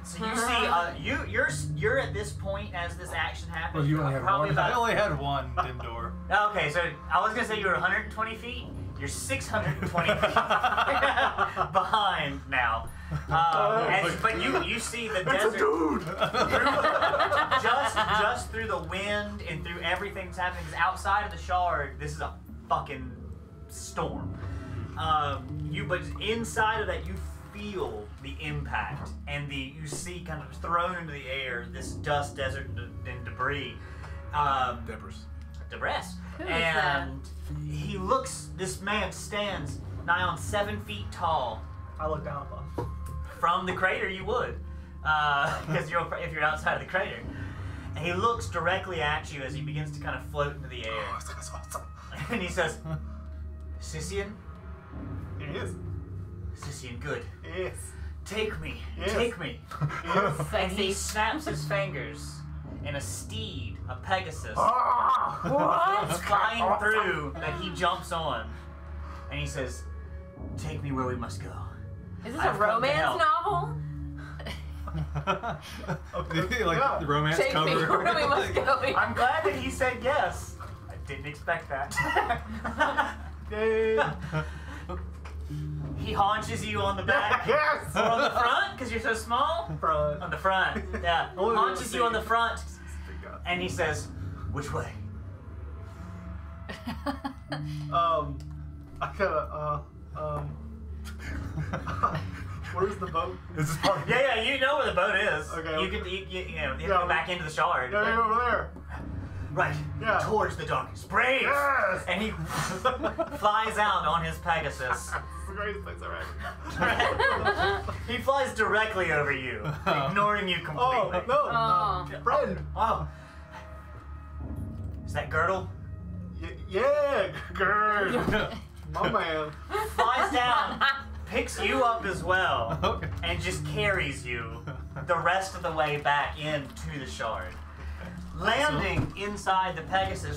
So you see, you're at this point as this action happens. Well, you only had probably one. I about. only had one dim door. Okay, so I was gonna say you were 120 feet. You're 620 feet behind now. But you see the desert just through the wind and through everything that's happening. 'Cause outside of the shard, this is a fucking storm. But inside of that, you feel the impact and you see kind of thrown into the air this dust, desert, and debris. Debris. Who is And he looks. This man stands nigh on 7 feet tall. I look down upon him. From the crater, you would, because if you're outside of the crater. And he looks directly at you as he begins to kind of float into the air. Oh, that's awesome. And he says, Scythian? It is. Scythian, good. Yes. Take me. Yes. Take me. Yes. And he snaps his fingers, and a steed, a Pegasus, What? flying through that he jumps on. And he says, take me where we must go. Is this I've a come to romance help. novel? Like the romance Take cover. me where we must go. I'm glad that he said yes. I didn't expect that. Yay. He haunches you on the back. Yes. Or on the front, because you're so small? Front. On the front, yeah. Only Haunches the you on the seat. front, and he says, which way? I gotta, where's the boat? This is part of Yeah, you know where the boat is. Okay. You have to Yeah. go back into the shard. Yeah, over there. Right. Yeah. Towards the darkness. Brave! Yes! And he flies out on his Pegasus. It's the greatest place ever. He flies directly over you, ignoring you Oh, completely. no. Oh. Friend. Oh. Is that Girdle? Yeah, Gerd. My man. Flies down, picks you up as well, Okay. and just carries you the rest of the way back into the shard. Landing inside the Pegasus,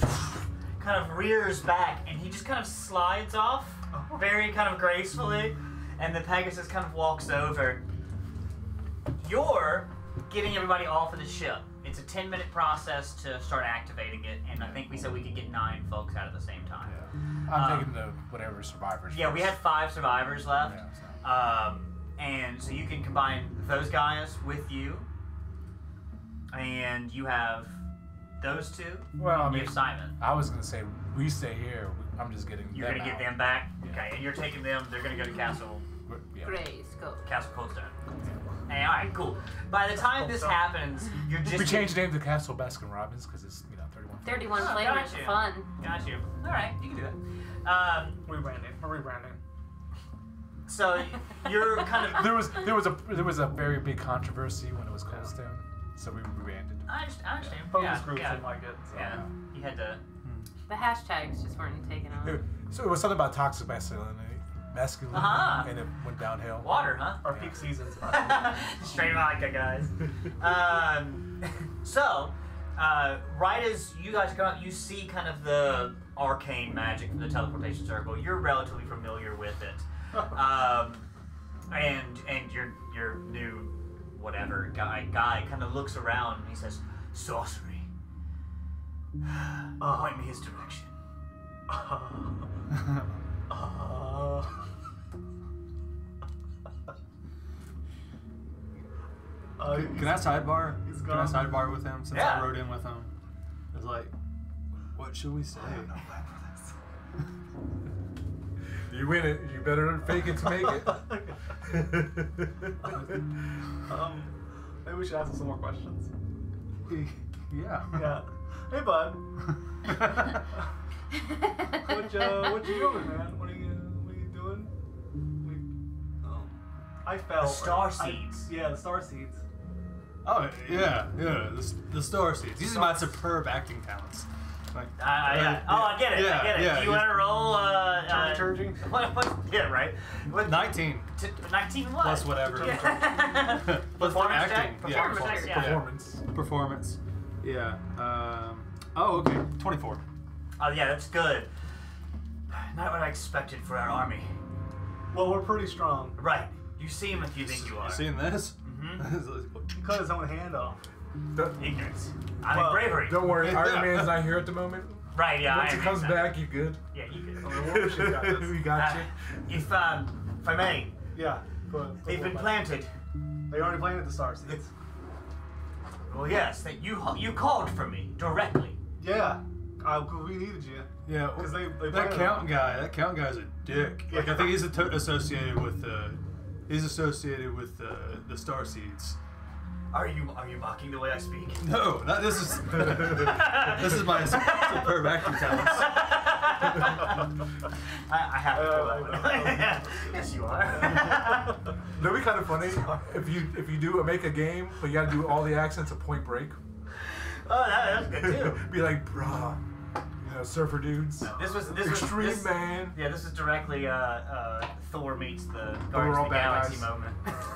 kind of rears back, and he just kind of slides off very kind of gracefully, and the Pegasus kind of walks over. You're getting everybody off of the ship. It's a 10-minute process to start activating it, and I think we said we could get 9 folks out at the same time. I'm taking the whatever survivors. Yeah, we had 5 survivors left. Yeah, And so you can combine those guys with you, and you have those 2. Well, I you mean, have Simon. I was gonna say we stay here. I'm just getting. You're them gonna get out. them back. Yeah. Okay, and you're taking them. They're gonna go to Castle Yeah. Grace, go. Coldstone. Hey, all right, cool. By the time this happens, you're just. We changed the name to Castle Baskin Robbins because it's 31. 31 Oh, flavors gotcha. of fun. Got you. All right, you can do that. Rebranding. So you're kind of. There was a very big controversy when it was Coldstone, so we rebranded. I understand. Focus groups yeah. didn't like it. So. Yeah, you had to. The hashtags just weren't taken on. So it was something about toxic masculinity, Uh-huh. and it went downhill. Water, huh? Our peak seasons. Straight vodka, guys. So, right as you guys go out, you see kind of the arcane magic from the teleportation circle. You're relatively familiar with it, and your new whatever guy kind of looks around and he says, "Sorcery. Point me his direction." Can I sidebar? He's Can I gone. sidebar with him since Yeah. I rode in with him? It's like, what should we say? You win it. You better fake it to make it. Maybe we should ask him some more questions. Yeah. Yeah. Hey, bud. What you doing, man? What are you doing? I fell. The star seeds. Yeah, the star seeds. Oh yeah. The star seeds. These are my superb acting talents. Like, Yeah. Oh, I get it. Yeah, I get it. yeah, Do you want to roll? Turging? Yeah, right. What, 19 19 what? plus whatever. Yeah. Plus the Performance acting. check? Yeah. Performance check, yeah. Performance. Performance. Yeah. Oh, okay. 24. Oh yeah, that's good. Not what I expected for our army. Well, we're pretty strong. Right. You seem like you think you are. You seeing this? Mm-hmm. He cut his own hand off. Ignorance. I mean Well, bravery. Don't worry, Iron Man's not here at the moment. Right, yeah. Once he Iron comes Man's not- back, you good. Yeah, you good. Machine got this. We got you. If I may, Yeah. Go ahead. they've been planted. They already planted the star seeds. Well, yes, that you called for me directly. Yeah. We needed you. Yeah, Because they that planted count guy. That count guy's a dick. Like I think he's associated with the star seeds. Are you mocking the way I speak? No, not this is this is my superb acting talents. I have to pull that one. Yes, you are. That'd be kind of funny if you do make a game, but you gotta do all the accents of Point Break. Oh, that's good too. Be like, bruh, surfer dudes. This was Extreme man. Yeah, this is directly Thor meets the Guardians all of the bad Galaxy guys. moment.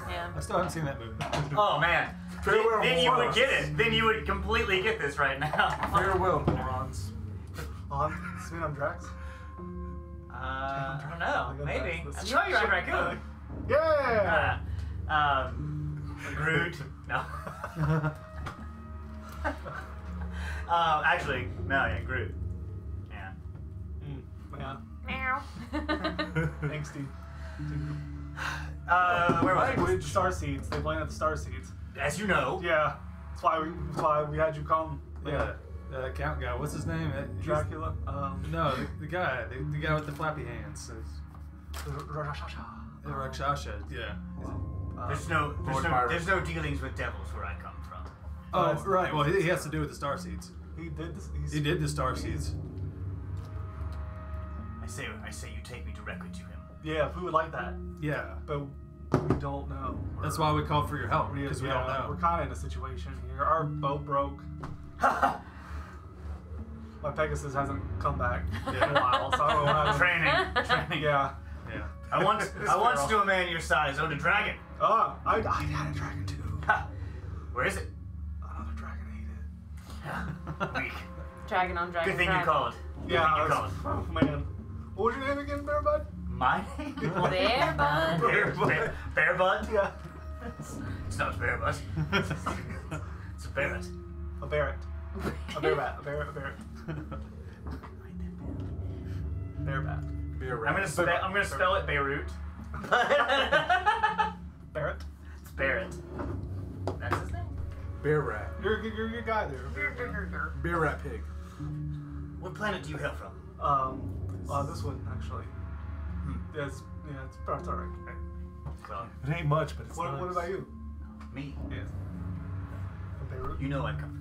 Yeah. I still haven't seen that movie. Oh man. Farewell, Then you would morons. get it. Then you would completely get this right now. Farewell, morons. Spin on Drax. I don't know. Look at Maybe. that. You know you're a raccoon. Yeah. Groot. No. Actually, no. Yeah, Groot. Yeah. Yeah. Meow. Angsty. Where was Language. Star seeds. They planted the star seeds. it? As you know. Yeah. That's why we had you come. Yeah, that count guy. What's his name? He's- Dracula. No, the guy with the flappy hands. Rakshasha. Yeah. There's Lord Byron. no dealings with devils where I come from. Oh, right. Well, he has to do with the star seeds. He did this. He did the star seeds. I say you take me directly to him. Yeah, we would like that, Yeah. but we don't know. That's why we called for your help because we don't We're know. kind of in a situation here. Our boat broke. My Pegasus hasn't come back in a while, so I don't know what happened. Training. Yeah. Yeah. I once knew a man your size owned a dragon. Oh, I had a dragon too. Ha! Where is it? Another dragon ate it. Weak. Dragon on dragon. Good thing you dragon. called. Good Yeah, thing you called. oh man. What was your name again, Bear Bud? My name? Bear Bud. Bear Bud? Yeah. It's not Bear Bud. It's a Barrett. A Barrett. A bear bat. A Barrett. A Barrett. Bear bat. I'm gonna spell it Beirut. Barrett. It's Barrett. That's his name. Bear rat. You're your guy there. Bear rat pig. What planet do you hail from? This one actually. Yeah, it's alright. Well, It ain't much, but it's What about you? me. Yes. From Beirut. You know I come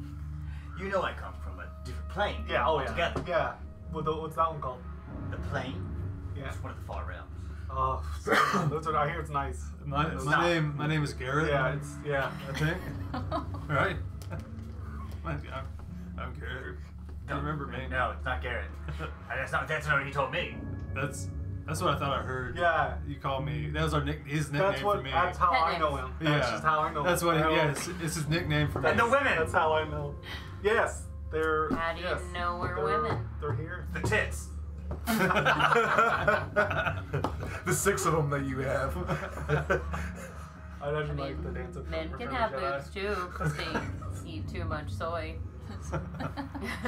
from a different plane. Yeah. Oh yeah. Altogether. Yeah. What's that one called? The plane Yeah. is one of the far realms. Oh, that's what I hear. It's nice. My name is Garrett. Yeah. I think. Right. I'm Garrett. You remember me? No, it's not Garrett. That's not what he told me. That's what I thought I heard. Yeah. You called me. That was his nickname for me. That's how Pet I know names. him. Yeah. That's just how I know That's him. what. I know him. It's his nickname for me. And the women. That's how I know. Yes. They're. How do you yes, know we're they're- women? They're here. The tits. The 6 of them that you have. I imagine like the dance of Men Return can of have the Jedi. boobs too because they eat too much soy.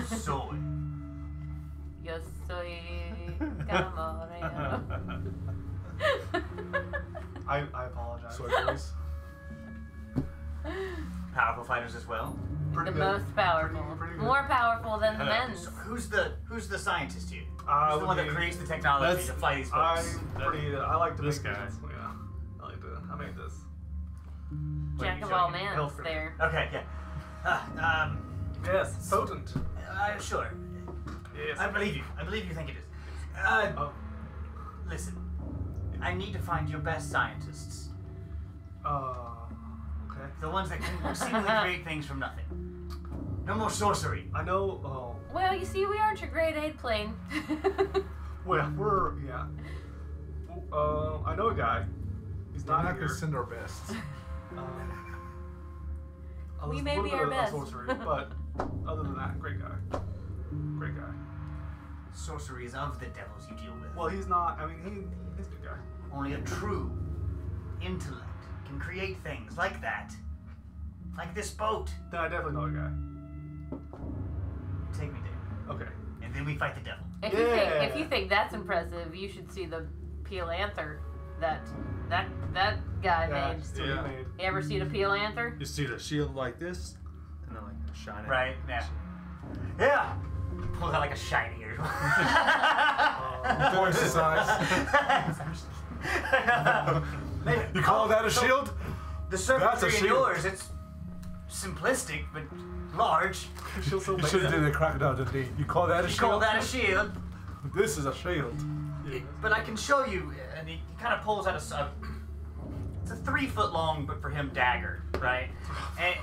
Soy. Yo soy camarero. I apologize. Soy boys. Powerful fighters as well. Pretty The good. most powerful. Pretty good. More powerful than the men's. So who's the scientist here? I Who's the one would that be- creates the technology That's- to fight these I'm folks? pretty. I like to This make guy. things. Yeah. I made this. Jack you of showing all me? mans Pilfer. there. Okay, yeah. Yes. Potent. Sure. Yes. I believe you. I believe you think it is. Oh. Listen. I need to find your best scientists. Okay. The ones that can seemingly create things from nothing. No more sorcery. I know. Oh. Well, you see, we aren't your grade 8 plane. Well, we're yeah. I know a guy. He's We're not not here. gonna send our best. We a may little be bit our of best. sorcery, but other than that, great guy. Great guy. Sorcery is of the devils you deal with. Well, he's not. I mean, he's a good guy. Only a true intellect can create things like that. Like this boat. Then I definitely know a guy. Take me there. Okay. And then we fight the devil. If you think that's impressive, you should see the Peelanther that guy Yeah, made. still Yeah. made. You ever see the Peelanther? You see the shield like this, and then like shine it. Right, yeah. Yeah! Pulls out like a shiny or Twice the size. You call that a shield? The That's a circuitry in shield. yours, it's simplistic, but large. She'll still You make should have it. did a crocodile Dundee. You call that a You shield? call that a shield, This is a shield. but I can show you, and he kind of pulls out it's a 3-foot long, but for him, dagger, right? And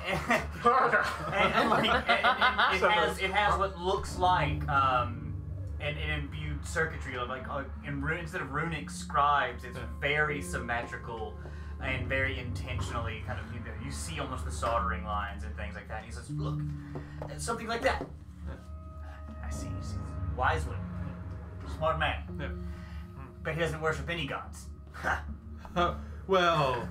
it has what looks like an imbued circuitry, like instead of runic scribes, it's very symmetrical and very intentionally kind of, you see almost the soldering lines and things like that. And he says, look, it's something like that. I see. He says, wise one, smart man. Yeah. But he doesn't worship any gods. Well,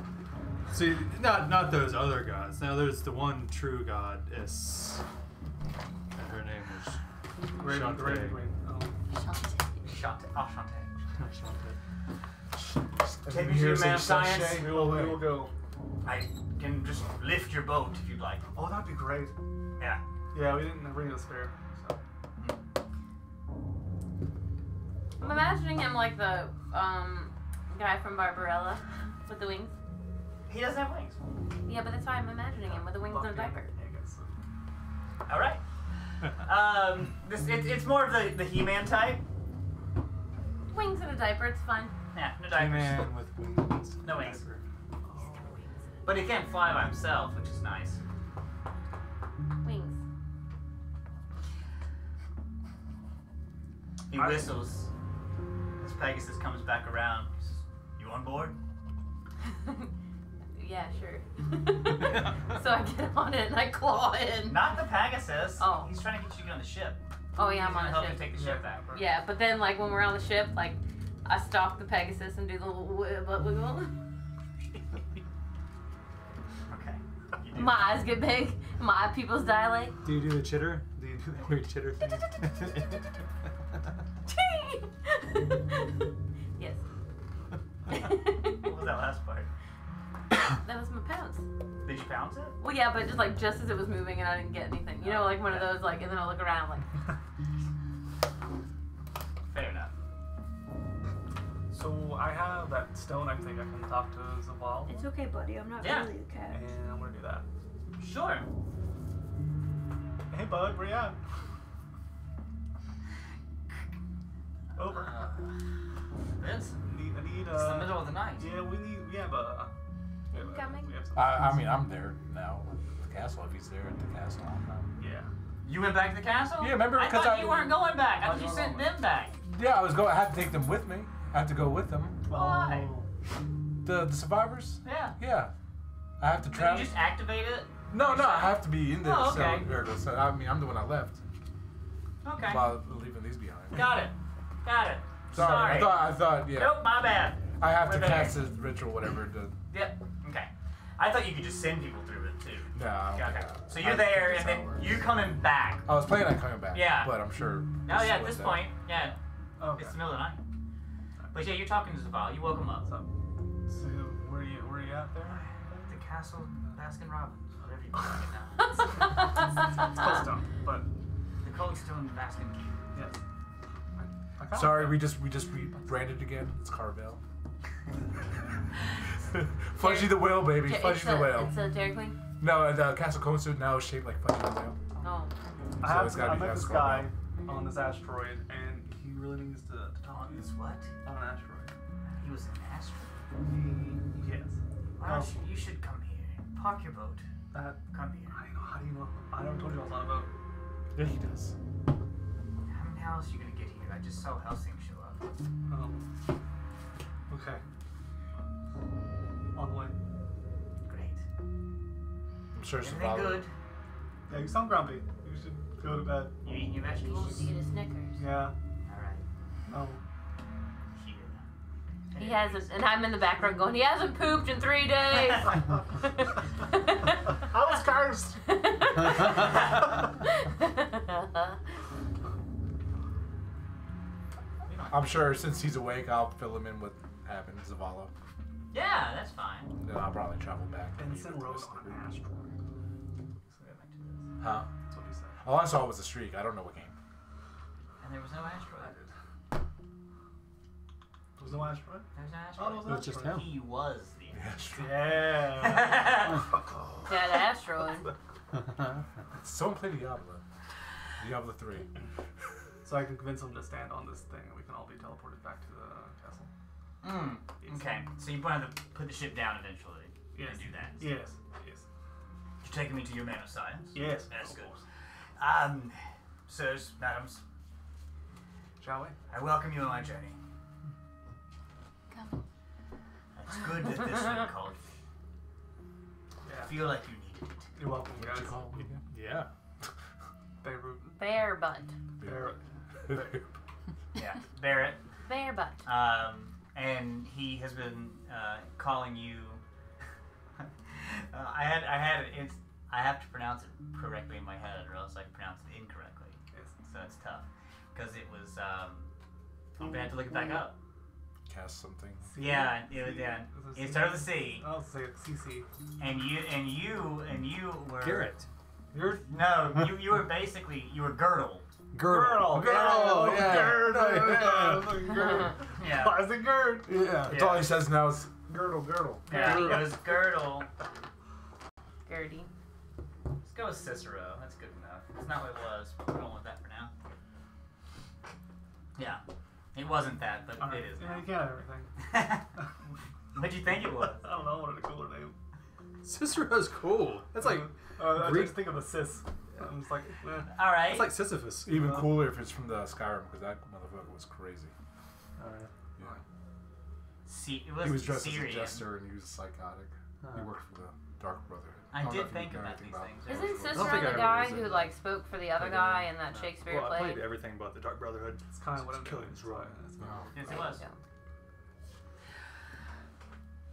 see, not those other gods. Now there's the one true goddess. Her name is Raven Queen. Take me to a man of science. We will go. I can just lift your boat if you'd like. Oh, that'd be great. Yeah. Yeah, we didn't bring a spare. So. I'm imagining him like the guy from Barbarella with the wings. He doesn't have wings. Yeah, but that's why I'm imagining him with the wings and a diaper. All right. It's more of the He-Man type. Wings and a diaper, it's fine. Yeah, no diapers. man with wings. No wings. But he can't fly by himself, which is nice. Wings. He whistles. As Pegasus comes back around, he says, "You on board?" Yeah, sure. So I get on it and I claw in. Not the Pegasus. Oh. He's trying to get you to get on the ship. Oh yeah, He's I'm on gonna a help ship. you take the ship back. Yeah, but then like when we're on the ship, like I stalk the Pegasus and do the little butt wiggle. Okay. You do. My eyes get big, my pupils dilate. Do you do the chitter? Do you do that weird chitter thing? Yes. What was that last part? That was my pounce. Did you pounce it? Well, yeah, but just as it was moving and I didn't get anything. You know, like one of those, like, and then I'll look around, like. Fair enough. So I have that stone. I think I can talk to Zaval, It's okay, buddy. I'm not Yeah. really a cat. and I'm gonna do that. Sure. Hey, bud, where you at? Over. Vince, I need it's the middle of the night. Yeah, we have Coming? we have some. I mean, I'm there now at the castle. If he's there at the castle, I'm not. Yeah. You went back to the castle? Yeah, remember, I because thought I- you weren't going back. I thought you I'm sent going them back. Yeah, I was going. I had to take them with me. I have to go with them. Why? Oh. The survivors. Yeah. Yeah, I have to Did travel. you just activate it? No, I have to be in there. Oh, okay. So I mean, I'm the one that left Okay. while leaving these behind. Got it. Sorry. I thought. Yeah. Nope, my bad. I have to We're there. cast a ritual, whatever. To, Yep. Okay. I thought you could just send people through it too. no. I don't Okay. think So I you're think there, that's and how it then works. you coming back. I was planning on coming back. Yeah. But I'm sure. Oh yeah, at split this that. point, yeah, Okay. it's the middle of the night. But yeah, you're talking to Zaval. You woke him up. So where you at there? The castle, Baskin Robbins, whatever you call it now. It's close down, but The Cold Stone Baskin Key. yes. I kinda Sorry, like we just rebranded again. It's Carvel. Fudgy the Whale, baby. Fudgy the Whale. It's a Dairy Queen? No, the Castle Kosu now is shaped like Fudgy the Whale. Oh. that. it's gotta I be met this Castle guy on this asteroid, and he really needs to talk On this what? on an asteroid. He was an astronaut. Yes. Why don't you should come here. Park your boat. That Come here. I know. How do you know? I never told you I was on a boat. Yeah, he does. How else are you gonna get here? I just saw Helsing show up. Okay. On the way. Great. I'm sure Everything Zavala. good? Yeah, you sound grumpy. You should go to bed. You eating your You vegetables? should eat a Snickers. Yeah. Alright. No. Here. He hasn't, and I'm in the background going, he hasn't pooped in 3 days. I was cursed. I'm sure since he's awake, I'll fill him in what happened to Zavala. Yeah, that's fine. Then I'll probably travel back. Vincent rode on an asteroid. Huh? That's what he said. All I saw was a streak. I don't know what game. And there was no asteroid. There was no asteroid? There's no Oh, asteroid. there was It an was just asteroid. him. He was the Asteroid. Yeah. Yeah, the asteroid. Someone play Diablo. Diablo 3. So I can convince him to stand on this thing and we can all be teleported back to the castle. Okay, so you plan to put the ship down eventually Yes. and do that. Yes. Yes. You're taking me to your man of science. Yes. That's of good. course. Sirs, madams, Shall we? I welcome you on my journey. Come. It's good that this one called you. I Yeah. feel like you needed it. You're welcome, What'd guys. you call him again? Yeah. Beirut. Bear butt. Barrett. Yeah, Barrett. Bear butt. And he has been calling you. I have to pronounce it correctly in my head, or else I pronounce it incorrectly. Yes. So it's tough because it was. I'm gonna have to look it back up. Cast something. Yeah, yeah. It started with a C, I'll say it. CC. and you were Garrett. You're you were basically Girdle. Girdle. Girdle. Yeah. Girdle. Yeah. Yeah. Classic Gerd. Yeah. That's all he says now is girdle, girdle. Yeah, it was Girdle. Gertie. Let's go with Cicero. That's good enough. It's not what it was, but we're going with that for now. Yeah. It wasn't that, but Alright. it is Yeah, now. you can't have everything. What'd you think it was? I don't know. I wanted a cooler name. Cicero's cool. That's like I Greek- just think of the cis. I'm just like, eh. Alright. that's like Sisyphus. Even cooler if it's from the Skyrim, because that motherfucker was crazy. Alright. Yeah. It He was dressed Syrian. as a jester and he was psychotic. He worked for the Dark Brotherhood. I don't know did if you think know about anything these things. Dark Isn't Brotherhood. Cicero think I the ever guy was who in- like spoke for the other guy in that Shakespeare Well, I play? played everything but the Dark Brotherhood. It's kind of what I'm Killing doing. is wrong. No. Yes, it was. Yeah.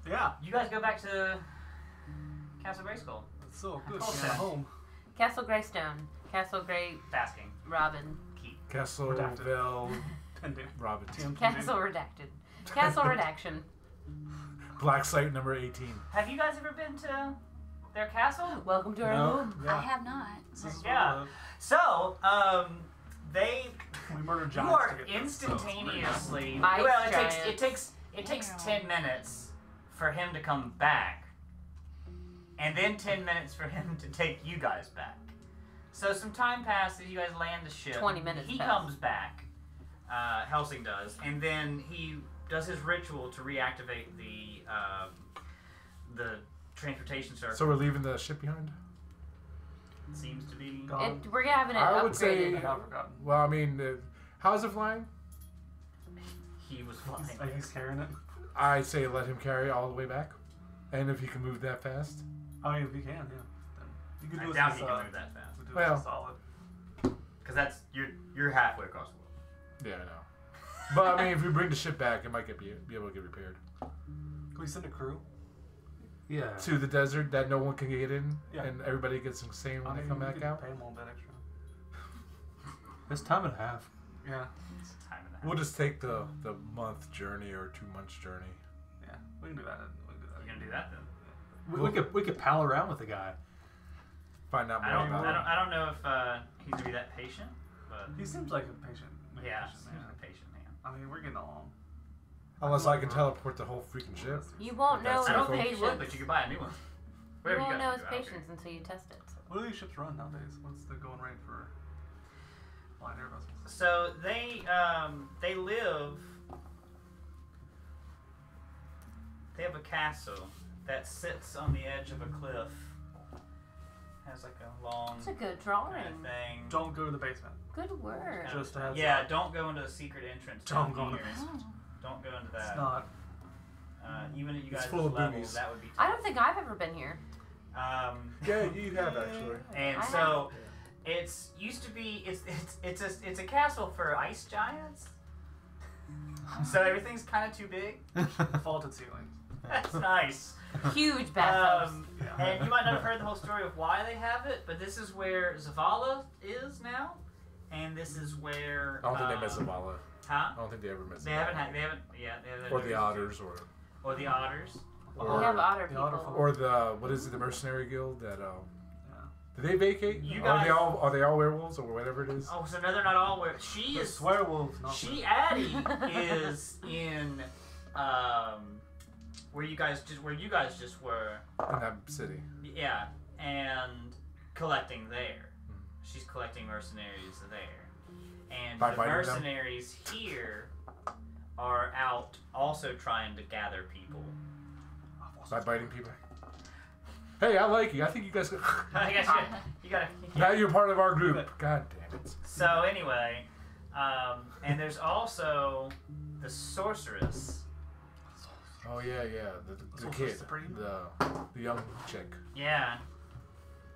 Yeah. You guys go back to Castle Grayskull. It's so good Cool. being at home. Castle Greystone. Castle Grey Basking. Robin. Keep. Castleville, Tendon. Robin. Castle Redacted. Castle Redaction. Black Site number 18. Have you guys ever been to their castle? Welcome to our No. home. Yeah. I have not. This is Yeah. what So, they we murdered you giants are to get this, so it's pretty instantaneously. Ice Well, it giants. takes Damn. 10 minutes for him to come back, and then 10 minutes for him to take you guys back. So some time passes. You guys land the ship. 20 minutes He pass. comes back. Helsing does, and then he does his ritual to reactivate the transportation circle. So we're leaving the ship behind? Seems to be. Gone. We're having it I would upgraded. say- I got forgotten. Well, I mean, how's it flying? He was flying. He's carrying it. I say let him carry all the way back. And if he can move that fast. Oh, yeah, if you can, yeah. Then you could I do doubt us he a can move that fast, we do Well. us a solid. because that's you're halfway across the world. Yeah, I know. But I mean, if we bring the ship back, it might be able to get repaired. Can we send a crew? Yeah. To the desert that no one can get in, Yeah. and everybody gets insane when I they mean, come we back could out. Pay them a little bit extra. It's time and a half. Yeah, It's time and a half. We'll just take the month journey or 2 months journey. yeah. We can do that. We can do that. You're gonna do that then? We could pal around with the guy. Find out I more don't about I don't know if he's gonna be that patient, but He seems like a patient. yeah, patient he's man. a patient man. I mean, we're getting along. Unless I can teleport the whole freaking ship. You won't know That's I his don't think you would, patience. but you could buy a new one. You Whatever won't guys know wanna his do, I don't care. patience until you test it. What do these ships run nowadays? What's the going rate for flying air vessels? So they live. They have a castle that sits on the edge of a cliff. Has like a long It's a good kind drawing. of thing. Don't go to the basement. Good work. Just as Yeah, don't go into a secret entrance. Don't down go in here. the Oh. Don't go into It's that. not. Even at you It's guys' full of level, boobies. that would be. I don't think I've ever been here. Yeah, you have actually. And I so, it's used to be it's a castle for ice giants. So everything's kind of too big. Vaulted ceiling. That's nice. Huge bathtubs. And you might not have heard the whole story of why they have it, but this is where Zavala is now, and this is where. I don't think they met Zavala. Huh? I don't think they ever met Zavala. They haven't. Yeah, they haven't. Or the Otters, or the Otters. Or, We have otter the otter people. folk. or the what is it? The Mercenary Guild that Did they vacate? You are guys- they all werewolves or whatever it is? Oh, so no, they're not all. She The is. werewolves. Not She Addie is in where you guys just were. In that city. Yeah, and collecting there. She's collecting mercenaries there. And By the biting them? mercenaries here are out also trying to gather people. By biting people. Hey, I like you. I think you guys. I guess you gotta. Now you're part of our group. God damn it. So anyway, and there's also the sorceress. Oh yeah. The Sorceress kid, Supreme? the young chick, Yeah.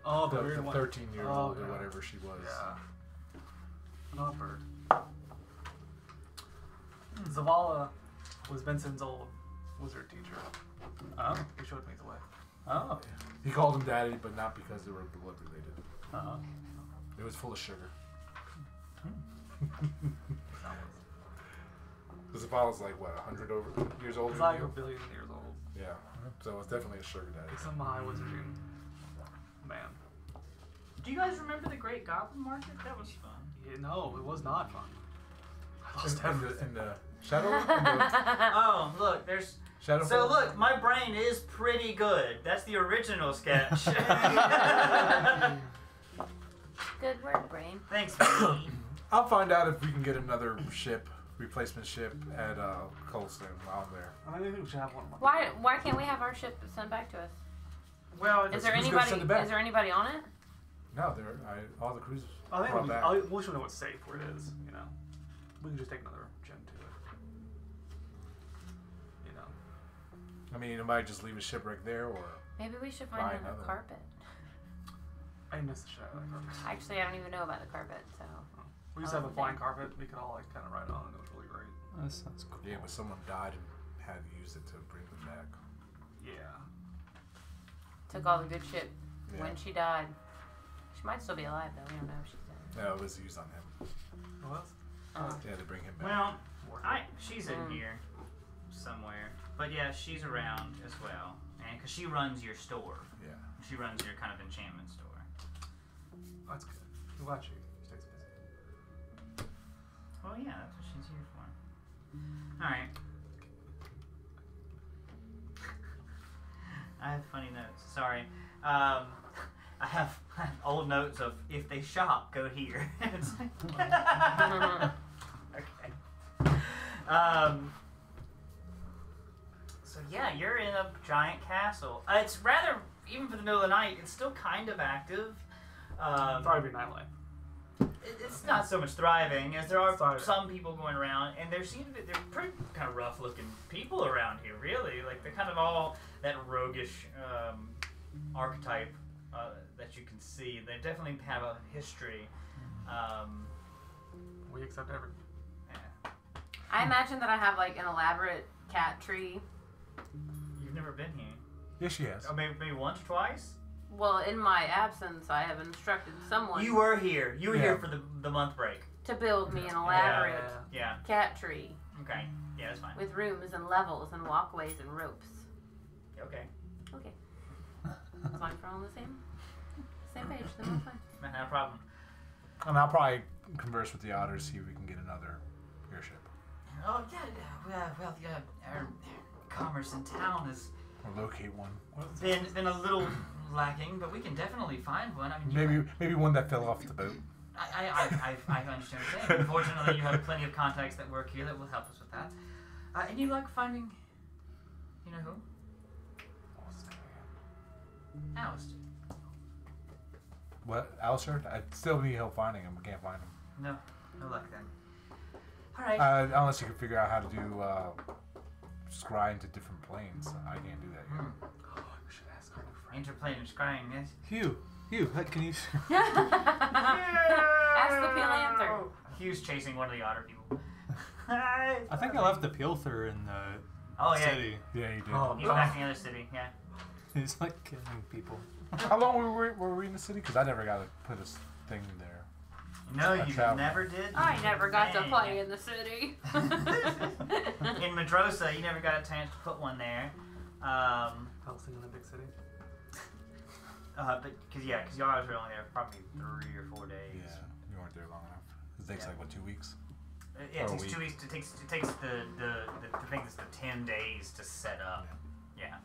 Oh, the weird one. 13-year-old Oh, or yeah. whatever she was. Yeah. Not bird. Zavala was Vincent's old wizard teacher. Oh. He showed me the way. Oh. He called him daddy, but not because they were blood related. Uh-huh. It was full of sugar. Because the Zavala's like what, 100 years older He's than like a you? billion years old. Yeah. So it's definitely a sugar daddy. He's some high wizarding man. Do you guys remember the Great Goblin Market? That was fun. Yeah, no, it was not fun. I In, lost everything. in the shadow. In the Oh, look, there's. shadow. So look, my brain is pretty good. That's the original sketch. Good work, brain. Thanks, baby. I'll find out if we can get another replacement ship at Colston while I'm there. I think we should have one more. Why can't we have our ship sent back to us? Well, Is there who's gonna anybody? send it back? Is there anybody on it? No, all the crews I think brought we, back. we should know what's safe where it is. You know, we can just take another gem to it. You know, I mean, it might just leave a shipwreck there, or Maybe we should Buy find another another. carpet. I miss the shit out of that carpet. Actually, I don't even know about the carpet, so. We used to have a flying carpet. We could all like kind of ride on, and it was really great. That sounds cool. yeah, but someone died and had to use it to bring them back. Yeah. Took all the good shit Yeah. when she died. She might still be alive though. We don't know if she's dead. No, it was used on him. What? Yeah, to bring him back. well, she's in here somewhere. But yeah, she's around as well, and because she runs your store, Yeah. she runs your kind of enchantment store. That's good. I'm glad she stays busy. Well, yeah, that's what she's here for. All right. I have funny notes. Sorry. I have old notes of if they shop, go here. It's like- okay. So yeah, you're in a giant castle. It's rather, even for the middle of the night, it's still kind of active. Thriving nightlife. It's not so much thriving as there are Thriving. some people going around, and there seem to be they're pretty kind of rough looking people around here. Really, like they're kind of all that roguish archetype that you can see. They definitely have a history. We accept everything. Yeah. I imagine that I have like an elaborate cat tree. You've never been here. Yes, she has. Oh, maybe once or twice. Well, in my absence, I have instructed someone You were here. You were Yeah. here for the month break. to build me an elaborate Yeah. cat tree Okay. Yeah, that's fine. with rooms and levels and walkways and ropes. Okay. Okay. As long as we're all on the same page, then we're fine. Not a problem. And I'll probably converse with the Otters, see if we can get another airship. Oh yeah. Well, our commerce in town has Or locate one. been a little lacking, but we can definitely find one. I mean, Maybe one that fell off the boat. I understand what you're saying. Unfortunately, you have plenty of contacts that work here that will help us with that. And you like finding, you know who? Alistair. What, Alistair? I still need help finding him. We can't find him. No luck then. All right. Unless you can figure out how to do scry into different planes. I can't do that yet. Oh, we should ask our new friend. Interplane and scrying, yes. Hugh, Hugh, can you? Ask the Peelanther. Hugh's chasing one of the otter people. I think I left the Pilther in the Oh yeah, city. Yeah, you did. Oh, he's back in the other city. Yeah. He's like killing people. How long were we in the city? Because I never got to put a thing there. No, I you traveled. never did. I never got to Dang. play in the city. In Madrosa, you never got a chance to put one there. Housing in a big city. But because y'all were only there probably 3 or 4 days. Yeah, you weren't there long enough. It takes like what, 2 weeks? Yeah, it Or a takes week. 2 weeks. It takes the thing that's the 10 days to set up. Yeah.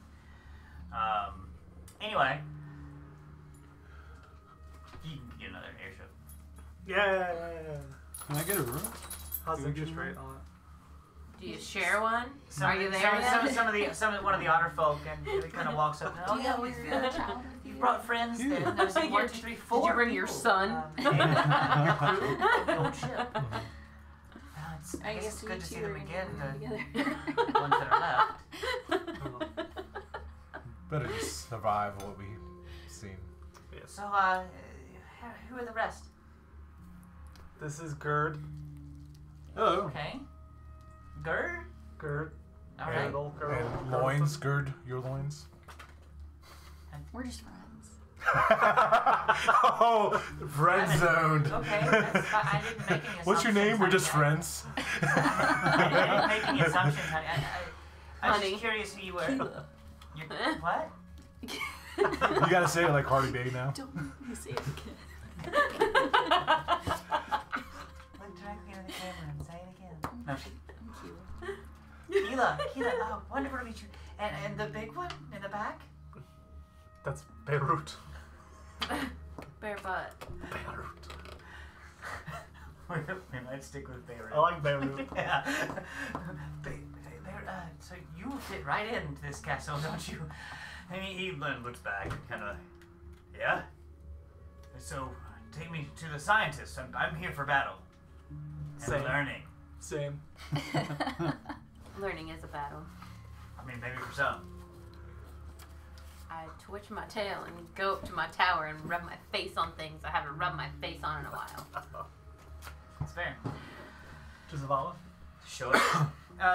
Anyway, you can get another airship. Yeah. Can I get a room? How's the Do we interest get rate on it? Do you share one? Some, Are you there some, yet? one of the otter folk, and he kind of walks up. Oh yeah, we've you brought friends. Yeah. There. There's like 1, 2, 3, 4. Did you bring your son? Your crew, the old ship. It's, I guess it's you good to see two them are again. together. The ones that are left. Better just survive what we've seen. Yes. So, who are the rest? This is Gerd. Oh. Okay. Gerd? Gerd. All right. Girdle, And loins, gird your loins. We're just friends. Oh, friend zoned. Okay, that's fine. I didn't make any assumptions. What's your name? We're honey. just friends. I didn't make any assumptions, honey. I was Honey. just curious who you were. You're, what? You gotta say it like Cardi B now. Don't make me say it again. Look directly into the camera and say it again. No, I'm cute. Keela, oh, wonderful to meet you. And the big one in the back? That's Beirut. Bare butt. Beirut. We might stick with Barrett. I like Beirut. Yeah. So you fit right into this castle, don't you? And he then looks back and kind of, yeah? So, take me to the scientists. I'm here for battle. And Same. learning. Same. Learning is a battle. I mean, maybe for some. I twitch my tail and go up to my tower and rub my face on things I haven't rubbed my face on in a while. It's fair. Zavala. Sure.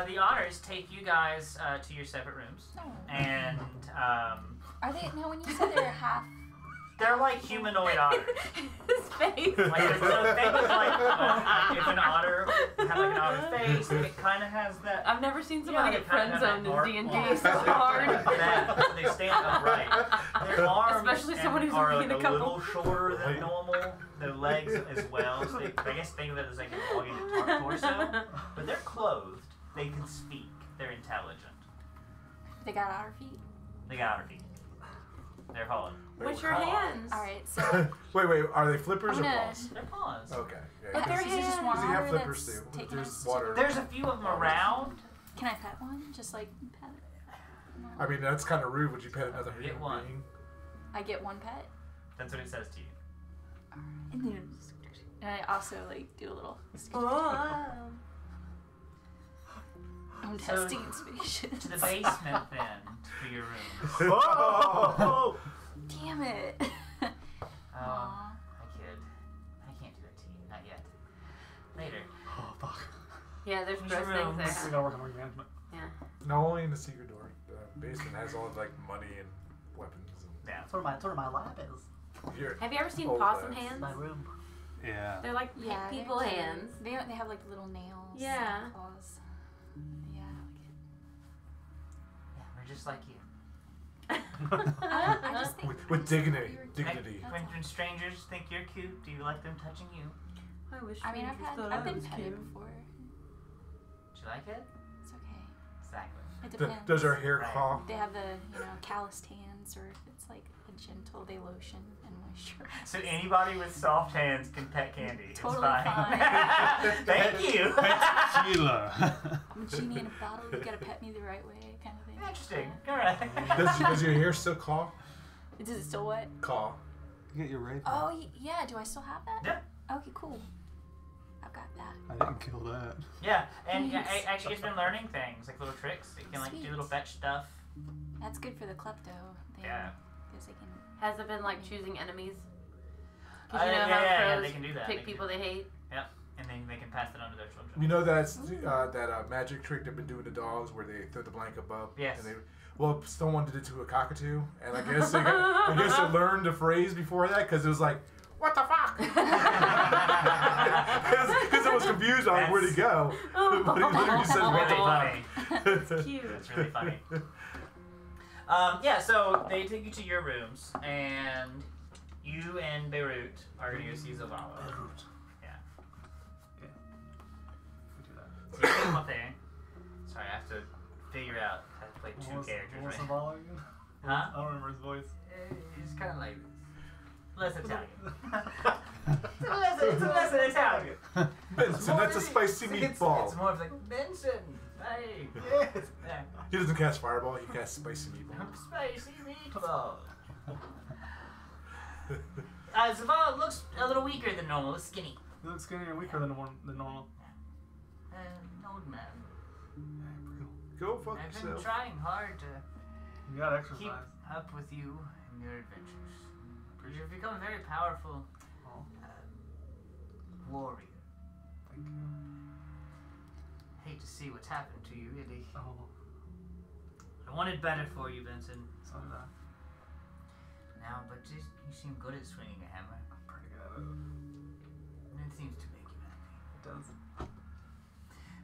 The otters take you guys to your separate rooms. No. And Are they now? When you said they're half, they're like humanoid otters. His face. Like, so think of like if an otter had like an otter face, it kind of has that. I've never seen somebody Yeah, get kind of friend zoned that in arc. D&D so hard. That they stand upright. Their arms Especially someone who's are only like in a a little couple. shorter than normal. Their legs as well. So I guess think of it as like a logging torso. But they're clothed. They can speak. They're intelligent. they got otter feet. They got otter feet. They're hauling. What's your hands? All right, so Wait, are they flippers I'm or gonna- paws? They're paws. Okay. Yeah, But they're this is just one Does he have otter flippers that's too? taking There's us water. to There's a few of them around. Can I pet one? Just like pet it? No. I mean, that's kind of rude. Would you pet another Get human one. being? I get one pet, That's what it says to you. and I also like do a little. I'm So- testing inspiration. To the basement then, to your room. Oh! Damn it. Oh, Aw. I kid. I can't do that to you. Not yet. Later. Oh, fuck. Yeah, there's Where's gross your things room? there. We gotta work on our management. Yeah. No, only in the secret door. The basement has all like money and weapons. Yeah. That's where my lab is. And here, Have you ever seen Old possum ass. hands? My room. Yeah. They're like Yeah, they're people cute. hands. They have like little nails. Yeah. And claws. Yeah, Yeah, we're just like you. I just think with dignity, You're- dignity. When strangers think you're cute, do you like them touching you? I wish. I mean, I've been petted before. Do you like it? It's okay. Exactly. It depends. Does her hair Right. claw? They have the calloused hands, or if it's like a gentle, they lotion and moisturize. So anybody with soft hands can pet candy. Totally it's fine. Thank you. Sheila. I'm a genie in a bottle. You gotta pet me the right way, kind of thing. Interesting. All right. Does your hair still claw? Does it still what? Claw. You get your raven. Oh yeah. Do I still have that? Yeah. Okay, cool. I've got that. I didn't kill that. Yeah, and yeah, Thanks. actually, it's been learning things like little tricks. It can like do Sweet. little fetch stuff. That's good for the klepto thing. Yeah. Because they can. Has it been like choosing enemies? Because you know yeah, how crows they can do that. pick people they hate. Yep, and then they can pass it on to their children. You know that's that magic trick they've been doing to dogs where they throw the blanket above. Yes. And well, someone did it to a cockatoo, and I guess they learned the phrase before that because it was like, "What the fuck?" Because it was confused on where to go. But he literally said, "What the fuck?" That's cute. That's really funny. Yeah, so they take you to your rooms, and you and Beirut are going to go see Zavala. Beirut. Yeah. Yeah. We do that. So you get them up there. Sorry, I have to figure out how to play two characters, What's right? Zavala again? Huh? I don't remember his voice. He's kind of like this. Less Italian. It's a less Italian. Benson, that's a spicy meatball. It's more of like, Benson, hey. Yes. Yeah. He doesn't cast fireball, he casts spicy meatball. Spicy meatball. Zavala looks a little weaker than normal, skinny. He looks skinnier and weaker than normal. Old man. Go fuck I've been yourself. trying hard to You gotta exercise. keep up with you and your adventures. You've become a very powerful Oh, warrior. thank you. Hate to see what's happened to you, really. Oh, I wanted better for you, Benson. so did I. Now, but you seem good at swinging a hammer. I'm pretty good at it. And it seems to make you happy. It does.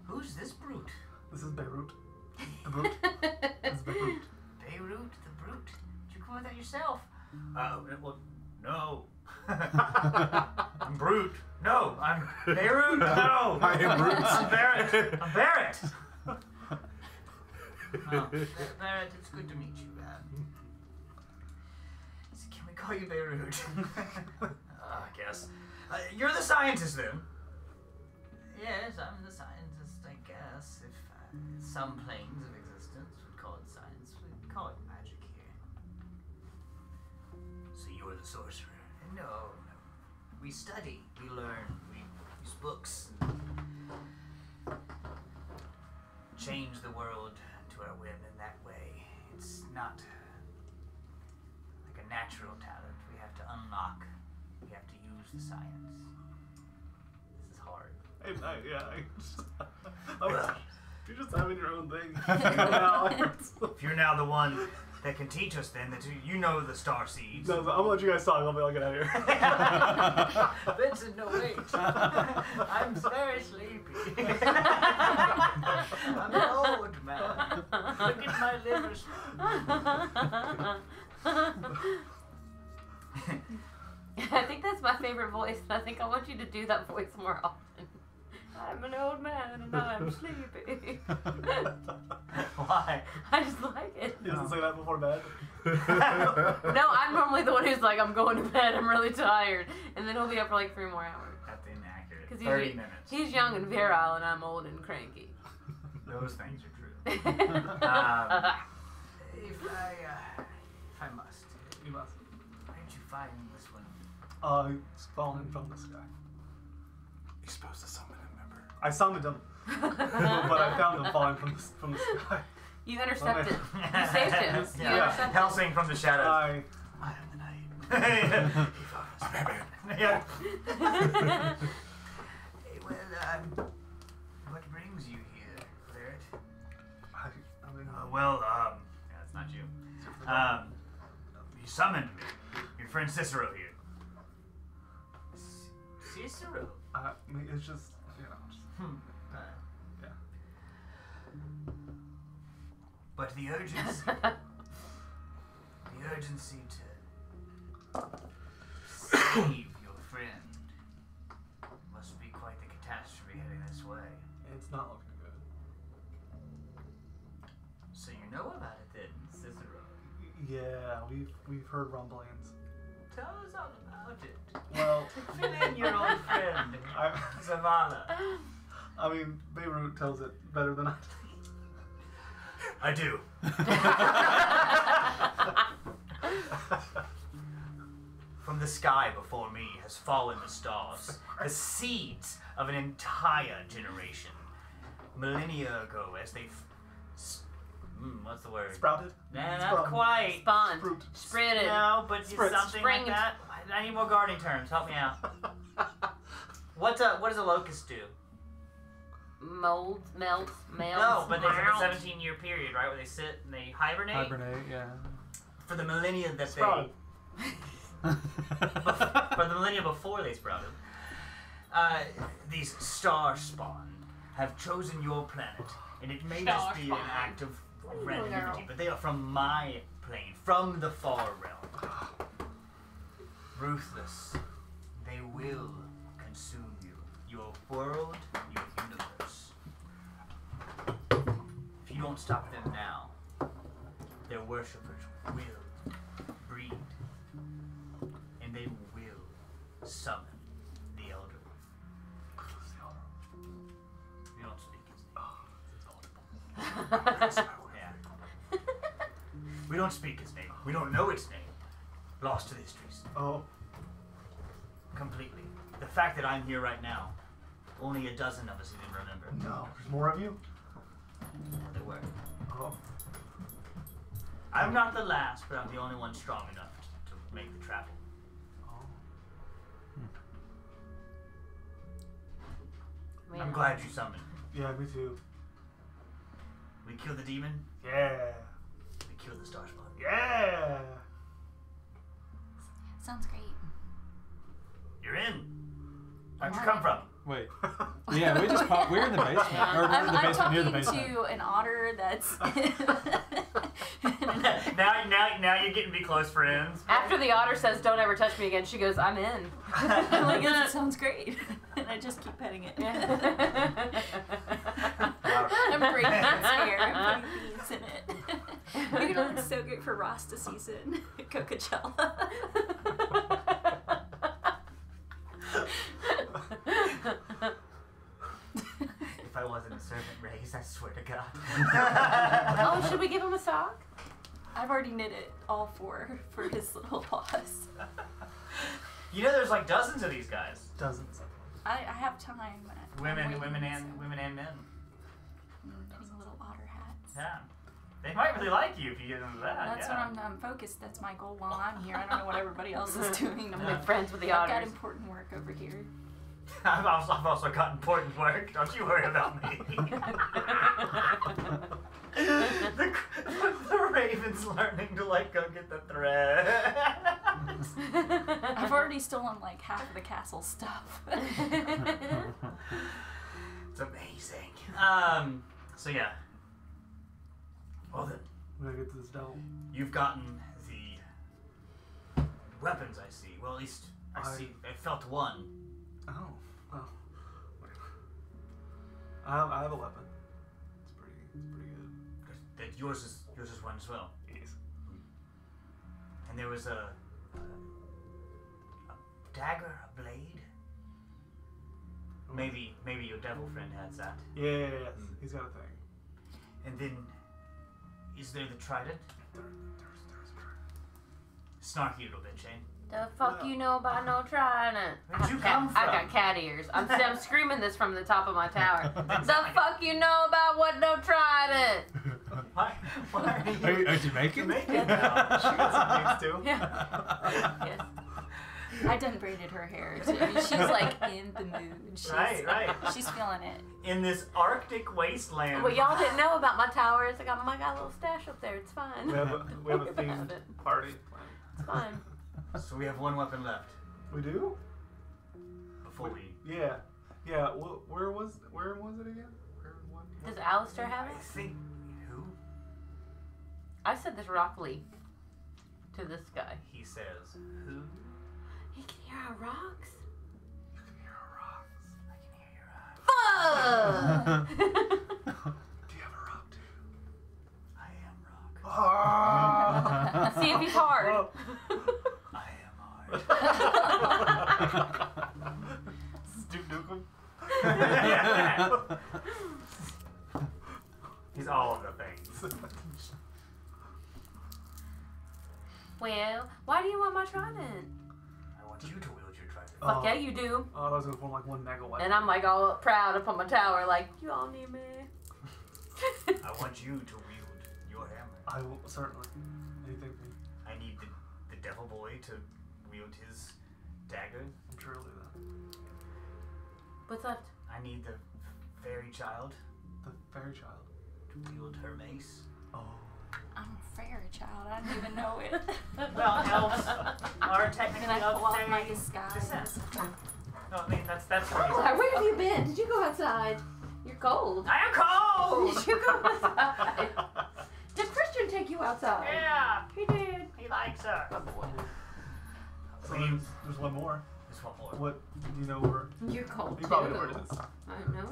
Who's this brute? This is Beirut. The brute. This is Beirut. Beirut, the brute. Did you come with that yourself? Well, no. I'm Brute. No, I'm Beirut. No, I am Brute. I'm Barrett. I'm Barrett. Well, Barrett, it's good to meet you. So can we call you Beirut? I guess. You're the scientist, then. Yes, I'm the scientist, I guess. If some planes of existence would call it science, we'd call it magic here. So you're the sorcerer? No. We study, we learn, we use books, and change the world to our whim in that way. It's not like a natural talent. We have to unlock. We have to use the science. This is hard. You're just having your own thing. If you're now the one that can teach us, then that you know the star seeds. No, I'm gonna let you guys talk. I'll be like, get out of here. Vincent, no wait. I'm very sleepy. I'm an old man. Look at my liver. I think that's my favorite voice, and I think I want you to do that voice more often. I'm an old man and I'm sleepy. Why? I just like it. He doesn't say that before bed. No, I'm normally the one who's like, I'm going to bed, I'm really tired. And then he'll be up for like 3 more hours. That's inaccurate. 'Cause 30 minutes. He's young and virile, and I'm old and cranky. Those things are true. If I must, You must. where did you find this one? It's falling from the sky. You're supposed to summon him, remember? I sounded him, but I found him falling from the sky. You intercepted. You saved him. You Yeah. intercepted. Helsing from the shadows. I I am the night. I'm Batman. Yeah. Hey, well, what brings you here, Barrett? mean, Yeah, that's not you. You summoned me. Your friend Cicero here. Cicero? I mean, it's just, just, yeah. But the urgency to save your friend must be quite the catastrophe heading this way. It's not looking good. So you know about it then, Cicero. Yeah, we've heard rumblings. Tell us all about it. Well, Fill in your old friend, Zavala. I mean, Beirut tells it better than I do. I do. From the sky before me has fallen the stars, the seeds of an entire generation. Millennia ago, as they what's the word? Sprouted? Nah, Sprung. not quite. Spawn. Fruit. Spreaded. No, but it's Spritz. something Springed. like that. I need more gardening terms. Help me out. What does a locust do? Molds, melts, melts. No, but there's like a melts. 17-year period, right, where they sit and they hibernate. Hibernate, yeah. For the millennia that Sprouted. for the millennia before they sprouted, these star spawn have chosen your planet, and it may just be an act of randomity, but they are from my plane, from the far realm. Ruthless, they will consume you, your world, your universe. If you don't stop them now, their worshippers will breed, and they will summon the Elder. We don't speak his name. Yeah. We don't speak his name. We don't know its name. Lost to the histories. Oh. Completely. The fact that I'm here right now, only a dozen of us even remember. No. There's more of you? There were. Oh. I'm not the last, but I'm the only one strong enough to make the travel. I'm glad you summoned. Yeah, me too. We killed the demon. Yeah. We killed the star spawn. Yeah. Sounds great. You're in. Where'd you come from? Wait. Yeah, we just popped. We're in the basement. Or we're in the I'm basement, talking near the basement. to an otter that's. now you're getting to be close friends. After the otter says, "Don't ever touch me again," she goes, "I'm in." I'm like, "Yes, it sounds great," and I just keep petting it. I'm breaking its hair. I'm putting beads in it. You're gonna look so good for Rasta season, Coachella. If I wasn't a servant race, I swear to God. Oh, should we give him a sock? I've already knit it all for his little paws. You know, there's like dozens of these guys. Dozens. I have time. I'm Women waiting, and so men. I'm knitting little otter hats. Yeah. They might really like you if you get into that. That's yeah. what I'm focused. That's my goal while I'm here. I don't know what everybody else is doing. I'm We're friends with the I've got otters. important work over here. I've also got important work. Don't you worry about me. the raven's learning to like go get the thread. I've already stolen like half of the castle stuff. It's amazing. So yeah. Well then, We gotta get to this devil. you've gotten the weapons. I see. Well, at least I felt one. Oh. Oh. I have a weapon. It's pretty good. That yours is one as well. Yes. And there was a dagger, a blade. Maybe your devil friend has that. Yes. He's got a thing. And then, is there the trident? There's Snarky little bitch, eh? The fuck you know about no trident? Where'd you come I from? got cat ears. I'm screaming this from the top of my tower. The fuck you know about what no trident? Why are you Are you making? making now? She got some things too. Yeah. Yes. I done braided her hair too. She's like in the mood. She's, Right. She's feeling it. In this Arctic wasteland. Well, y'all didn't know about my towers. I got a little stash up there. It's fine. We have a Don't worry about themed it. party. It's fine. So we have one weapon left We do? before we. Yeah. Yeah. Where was it again? What? Does Alistair have I it? think who? I said this roughly to this guy. He says who? He can hear our rocks. You can hear our rocks. I can hear your eyes. Fuck! Do you have a rock too? I am rock. Ah! See if he's hard. I am hard. Duke Nukem. He's all of the things. Well, why do you want my trident? I want you to wield your trident. Fuck yeah, you do. Oh, I was gonna form like one mega weapon. And I'm like all proud up on my tower, like, you all need me. I want you to wield I will certainly. Anything for you. I need the devil boy to wield his dagger. I'm sure I'll do that. What's left? I need the fairy child The fairy child. to wield her mace. Oh. I'm a fairy child. I didn't even know it. Well, elves are And technically I pull of off my fairy disguise. descent. No, I mean that's what he's Where have you been? Did you go outside? You're cold. I am cold! Did you go outside? Did Christian take you outside? Yeah! He did. He likes her. Oh boy. So there's one more. There's one more. What do you know where? You're cold You too. probably know where it is. I know.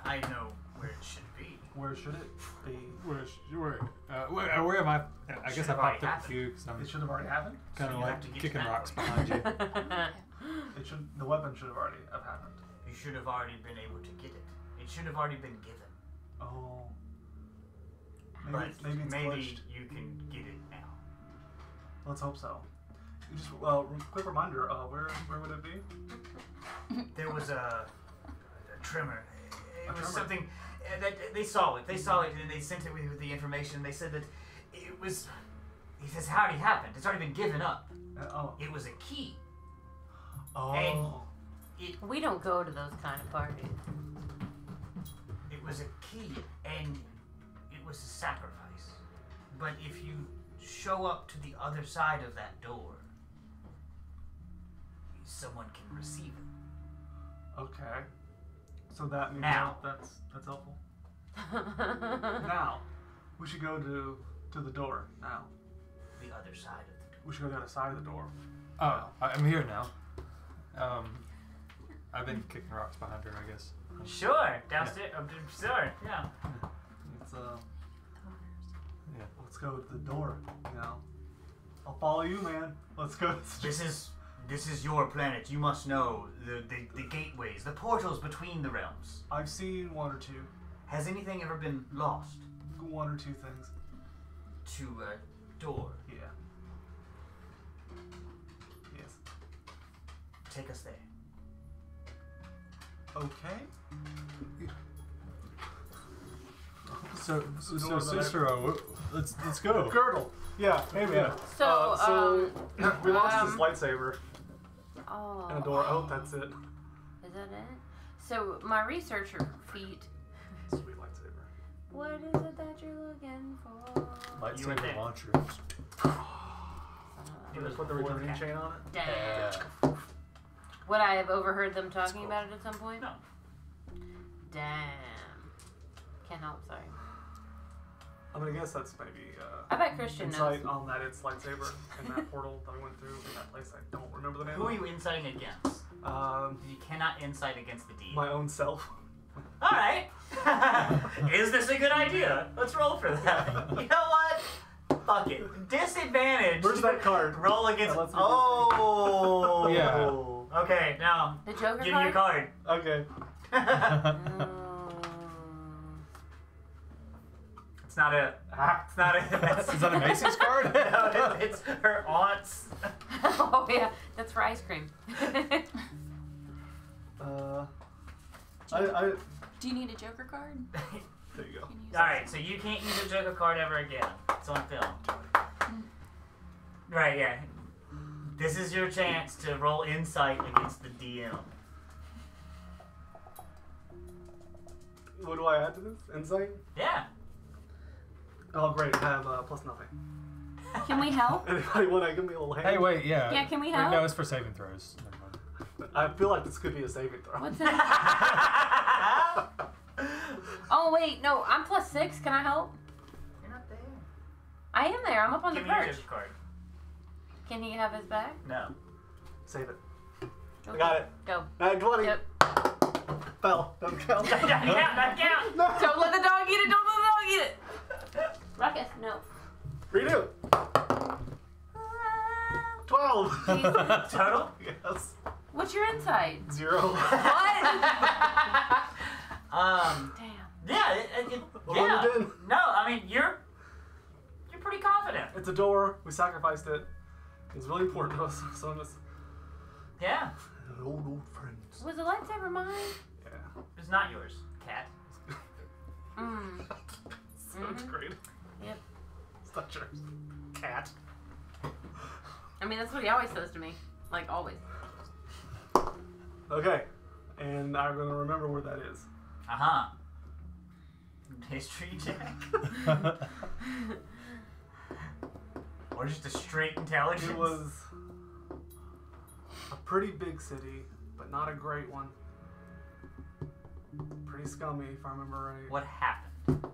I know where it should be. Where should it be? Where am I? I guess I popped up a few because I'm It should have already happened. kind So of you have like to get kicking that rocks way. behind you. It should. The weapon should have already have happened. You should have already been able to get it. It should have already been given. Oh. But Maybe it's glitched. you can get it now. Let's hope so. You just quick reminder. Where would it be? There was a tremor. It A was tremor? something that they saw it. They saw it and they sent it with the information. They said that it was. He says, "How already happened? It's already been given up. Oh. It was a key. Oh. And it We don't go to those kind of parties. It was a key, and it was a sacrifice. But if you show up to the other side of that door, someone can receive it. Okay. So that means Now. that's helpful. Now, we should go to the door. Now, The other side of the door. we should go to the other side of the door. Oh, I'm here now. I've been kicking rocks behind her, I guess. Sure, downstairs. Sure, yeah. Let's Yeah. let's go to the door. You know, I'll follow you, man. Let's go. This is your planet. You must know the gateways, the portals between the realms. I've seen one or two. Has anything ever been lost One or two things. to a door? Yeah. Yes. Take us there. Okay. So door that I- Cicero, let's go. Girdle. Yeah. Maybe. Yeah. So, we lost his lightsaber oh, and a door. Oh, that's it. Is that it? So my researcher feat. Sweet lightsaber. What is it that you're looking for? You were there. Lightsaber launcher. Did they put the returning chain on it? Damn. Would I have overheard them talking cool. about it at some point? No. Damn. Can't help, sorry. I'm gonna guess that's maybe I bet Christian knows. insight on that it's lightsaber in that portal that we went through in that place. I don't remember the name. Who are of you inciting against? it. You cannot incite against the deed. My own self. All right. Is this a good idea? Let's roll for that. You know what? Fuck it. Disadvantage. Where's that card? Roll against. Let's see. Oh. Yeah. Okay, now The Joker give me your card. Okay. It's not it. It's not it. Is that a Macy's card? No, it's her aunt's. Oh yeah, that's for ice cream. Do you need a Joker card? There you go. Can you use All right, so you can't use a Joker card ever again. It's on film. Right, yeah. This is your chance to roll insight against the DM. What do I add to this? Insight? Yeah. Oh, great. I have plus nothing. Can we help? Anybody want to give me a little hand? Hey, wait, yeah. Yeah, can we Wait, help? no, it's for saving throws. Never mind. I feel like this could be a saving throw. What's that? Oh wait, no, I'm +6. Can I help? You're not there. I am there. I'm up on Give the me your perch. Joker card. Can he have his back? No. Save it. Okay. I got it. Go. 920. Yep. Fell. Don't count. Don't count. No. Don't let the dog eat it. Don't let the dog eat it. Ruckus, no. Redo. 12. Total? Yes. What's your insight? 0. What? Um. Damn. Yeah. What Yeah. are we doing? No, I mean you're pretty confident. It's a door. We sacrificed it. It's really important to us. So I'm just Yeah. old friends. Was the lightsaber mine? Yeah. It's not yours, cat. Mm. Sounds great. Yep. It's not yours. Cat. I mean, that's what he always says to me. Like, always. Okay. And I'm going to remember where that is. Uh-huh. History check? Or just a straight intelligence? It was a pretty big city, but not a great one. Pretty scummy, if I remember right. What happened?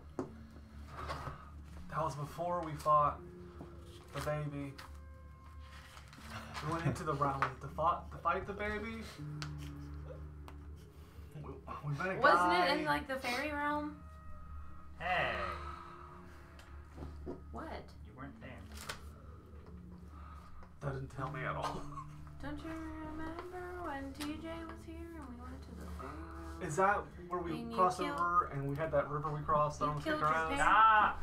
That was before we fought the baby. We went into the realm to fight the baby. We met a guy. Wasn't it in, like, the fairy realm? Hey. What? You weren't there. That didn't tell me at all. Don't you remember when TJ was here and we went to the fairy realm? Is that where we And you crossed killed- over and we had that river we crossed? You That was killed kicking your around? parents? Ah!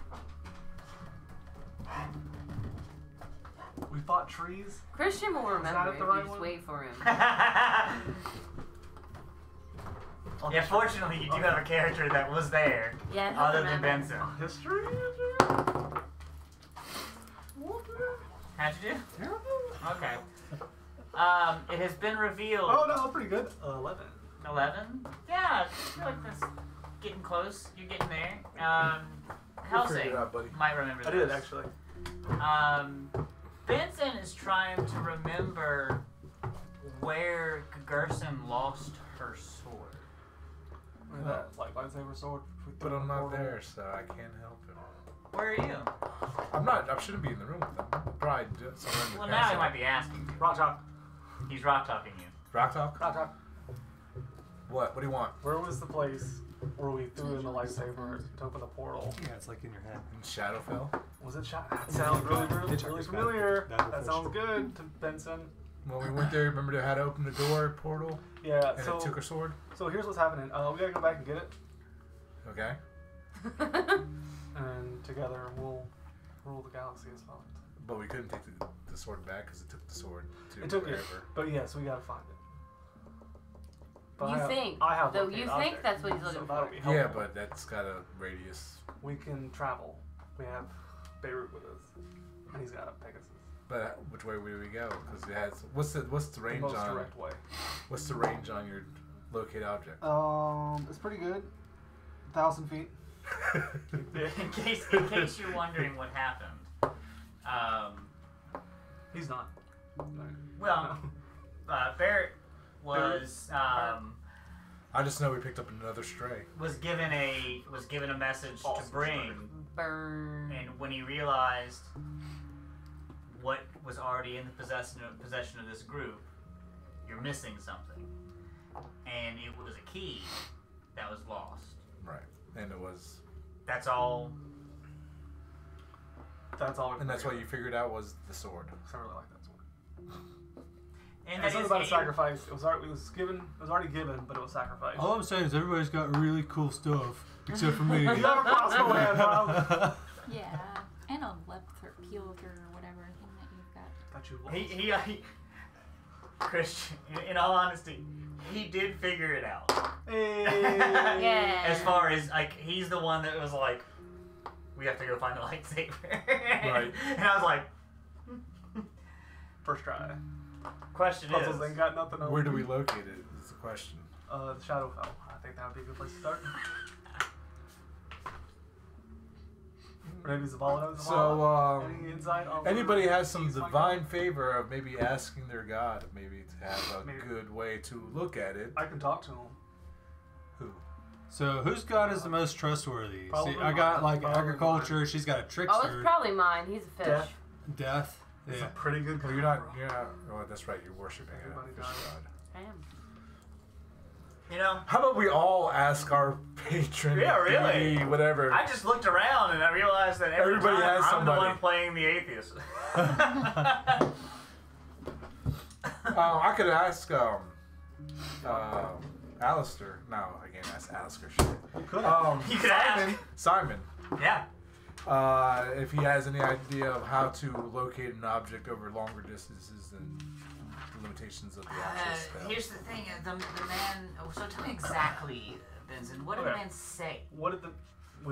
We fought trees. Christian will remember it if the you right just one? wait for him. Yeah, fortunately, you do have a character that was there, Yeah, he'll other than remember. Benson. History? How'd you do? Okay. It has been revealed. Oh no, pretty good. 11. 11? Yeah, I feel like that's getting close. You're getting there. We'll figure Helsing it out, buddy. might remember I this. did actually. Benson is trying to remember where Gerson lost her sword. Look at that, like lightsaber sword. But I'm not there, so I can't help him. Where are you? I'm not. I shouldn't be in the room with them. Probably somewhere in the Well, now he castle. might be asking. Rock talk. He's rock talking you. Rock talk? Rock talk. What? What do you want? Where was the place where we threw in the lightsaber to open the portal? Yeah, it's like in your head. In Shadowfell? Was it shot? That sounds really, really, Hitchhiker's really Guide. familiar. That'll That push. sounds good to Benson. When we went there, remember they had to open the door portal? Yeah, And so it took her sword? so here's what's happening. We gotta go back and get it, Okay. and together we'll rule the galaxy as well. But we couldn't take the sword back because it took the sword to It took it, wherever. but yes, we gotta find it. But You I have, think, I have though, located you object, think that's what he's looking so that'll for. be Yeah, helpful. but that's got a radius. We can travel. We have Beirut with us, and he's got a Pegasus. But which way would we go? Because it has what's the The range most on direct way. what's the range on your locate object? It's pretty good. 1,000 feet. In case you're wondering what happened, He's not. No. well, Barrett was I just know we picked up another stray. was given a message to Awesome bring, Burn. and when he realized what was already in the possession of this group, you're missing something, and it was a key that was lost. Right. And it was That's all. That's all. and that's what you figured out was the sword. I really like that sword. And It's that not is about a sacrifice. It was already given, but it was sacrificed. All I'm saying is everybody's got really cool stuff, except for me. You have a crossbow hand, bro. Yeah, and a left or peeled or whatever thing that you've got. That you He Christian, in all honesty, he did figure it out. Hey. Yeah. As far as, like, he's the one that was like, we have to go find the lightsaber. Right. And I was like, First try. question Puzzles is, ain't got nothing on. Where do we locate it? Is the question. The Shadowfell. I think that would be a good place to start. Or maybe Zavala knows So, Any insight on anybody where has some he's finding divine favor of maybe asking their god, maybe to have a Maybe. good way to look at it. it? I can talk to him. Who? So whose god is the most trustworthy? Probably See, I got mine. like Probably agriculture. She's got a Oh, it's trickster. probably mine. He's a fish. Death. Death. It's Yeah. a pretty good. Well, you're not. Oh, that's right. You're worshiping a Everybody fish dies. god. I am. you know, How about we all ask our patron? Yeah, really. deity, whatever. I just looked around and I realized that every Everybody time has I'm the somebody. one playing the atheist. I could ask Alistair. No, I can't ask Alistair. Shit. You could. You could Simon. ask. Simon. Yeah. If he has any idea of how to locate an object over longer distances than the limitations of the actual spell. Here's the thing, the man. So tell me exactly, Benson. What did Okay. the man say? What did the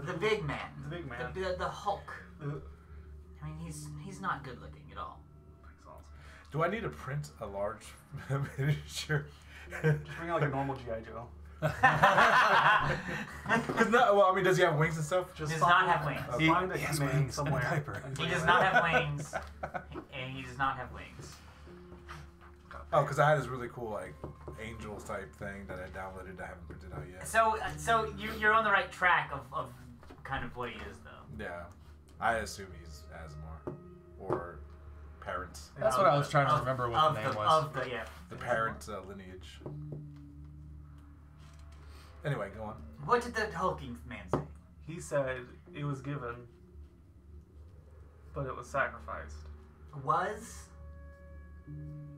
The big man. The big man. The Hulk. not good looking at all. Do I need to print a large miniature? Just bring out like a normal G.I. Joe. Well, I mean, does he have wings and stuff? He does not have wings. Find a He has He-Man wings and a somewhere. diaper. He does not have wings, and he does not have wings. Oh, because I had this really cool like angels type thing that I downloaded. I haven't printed out yet. So you're on the right track of kind of what he is, though. Yeah, I assume he's Asmar or parents. That's what I was trying to remember what the name was. The parent lineage. Anyway, go on. What did the hulking man say? He said it was given, but it was sacrificed. Was?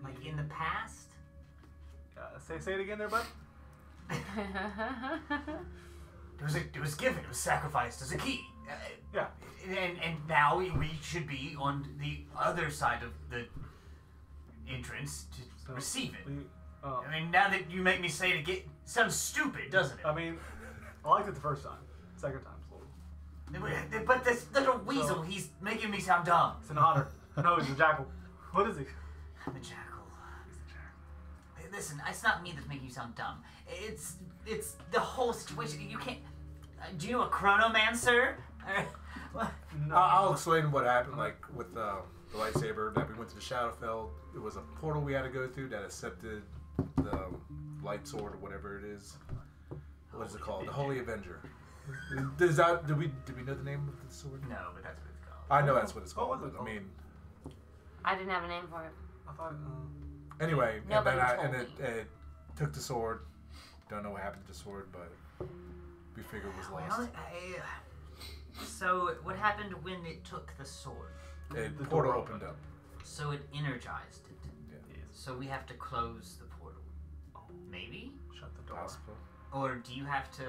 Like in the past? Say it again there, bud. It was given. It was sacrificed as a key. Yeah. And now we should be on the other side of the entrance to receive it. I mean, now that you make me say it again, sounds stupid, doesn't it? I mean, I liked it the first time. Second time's a little. But this little weasel, he's making me sound dumb. It's an otter. No, he's a jackal. What is he? I'm a jackal. He's a jackal. Listen, it's not me that's making you sound dumb. It's the whole situation. You can't. Do you know a chronomancer? No. I'll explain what happened, like with the lightsaber that we went to the Shadowfell. It was a portal we had to go through that accepted the light sword or whatever it is. What is it called? The Holy Avenger. Did we know the name of the sword? No, but that's what it's called. I know that's what it's called. What was it I mean, I didn't have a name for it. I thought. anyway, Nobody and told then me. it took the sword. Don't know what happened to the sword, but we figured it was lost. So what happened when it took the sword? The The portal door opened up. So it energized it. Yeah. So we have to close the portal. Maybe? Shut the door. Possible. Or do you have to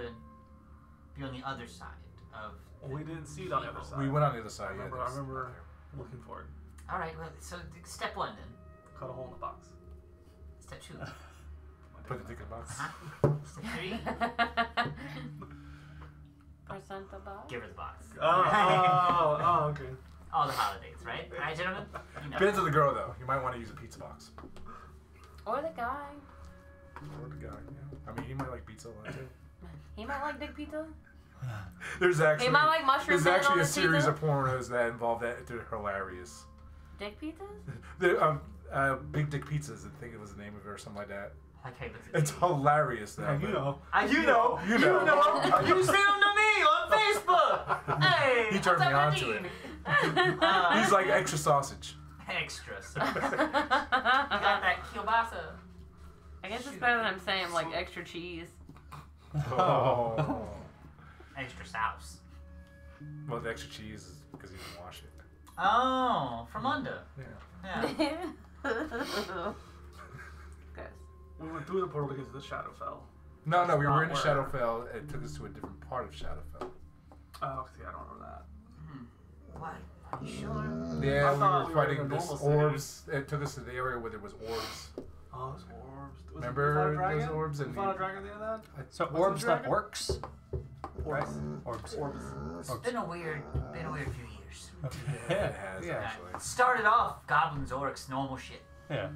be on the other side of... We didn't see it on the other side. We went on the other side. I remember, yeah, I there's- remember looking for it. Alright, well, so step one then. Cut a hole in the box. Step two. Put the dick in the box. Step three. Present the box. Give her the box. Oh, okay. All the holidays, right? Alright, gentlemen? You know. Depends on the girl, though. You might want to use a pizza box. Or the guy. Or the guy, yeah. I mean, he might like pizza a lot, too. He might like big pizza. There's actually, He might like mushrooms there's on actually a his series pizza. of pornos that involve that. They're hilarious. Dick pizzas? They're, Big Dick Pizzas, I think it was the name of it or something like that. Okay, It's hilarious, though. Yeah, you but- know. You know. You sent them to me on Facebook! Hey! He turned me on to it. He's like extra sausage. Extra. Got that kielbasa. I guess it's better than I'm saying like extra cheese. Oh. Extra sauce. Well, the extra cheese is because he didn't wash it. Oh, from under. Yeah. Yeah. Gross. We went through the portal to get to the Shadowfell. No, we were in Not where. Shadowfell. It took us to a different part of Shadowfell. Oh, see, I don't remember that. What? Are you sure? Yeah, I we thought were we were in fighting a this normal city. orbs. It took us to the area where there was orbs. Oh, those orbs. Was Remember it, we fought a dragon? those orbs and we fought we- a dragon the other day? So Was it orbs like dragon? orcs? Right? Orbs. Orbs. It's been a weird few years. Yeah, it has Yeah. actually. It started off goblins, orcs, normal shit. Yeah.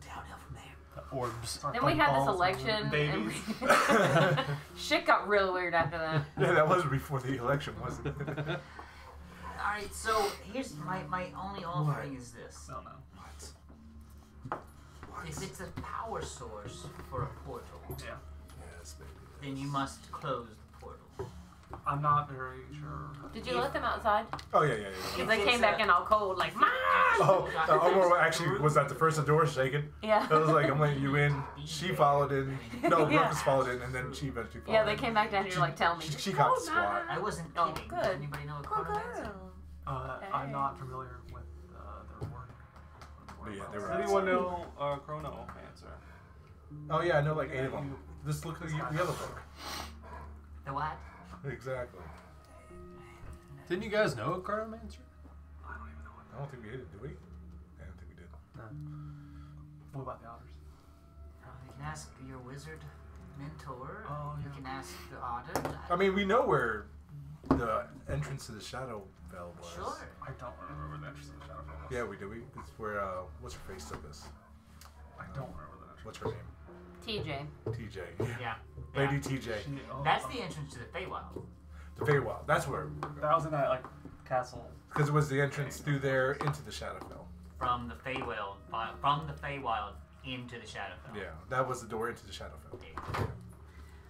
Downhill from there. The orbs. Then we had this Balls election, and babies. shit got real weird after that. Yeah, that was before the election, wasn't it? Alright, so here's my only offering is this. No, no. If it's a power source for a portal, Yeah. Yes, baby. then you must close the portal. I'm not very sure. Did you let them outside? Oh yeah. Because they came back in all cold, like, Mom! Oh, well, actually, was that the first door shaking? Yeah. I was like, I'm letting you in. She followed in. No, Yeah. Ruckus followed in, and then she eventually followed Yeah, they in. came back down here to like tell me. She caught the "Oh, squad. I wasn't Oh, kidding. good. Does anybody know what Good chronomancer? girl. I'm not familiar with their work. Yeah, they were Does anyone know Chronomancer? Oh yeah, I know like 8 of them. Just look at the yellow book. The what? Exactly. Didn't you guys know a Chronomancer? I don't even know what. I don't think we did we? I don't think we did. What about the otters? You can ask your wizard mentor. Oh, You yeah. can ask the otter. I mean, we know where the entrance to the Shadowfell was. Sure. I don't remember where that Yeah, we do. It's where what's her face took us. I don't remember that. What's her name? TJ. TJ. Yeah. Lady TJ. That's the entrance to the Feywild. The Feywild. That's where. That was in that like castle. Because it was the entrance through there into the Shadowfell. From the Feywild into the Shadowfell. Yeah, that was the door into the Shadowfell. Yeah.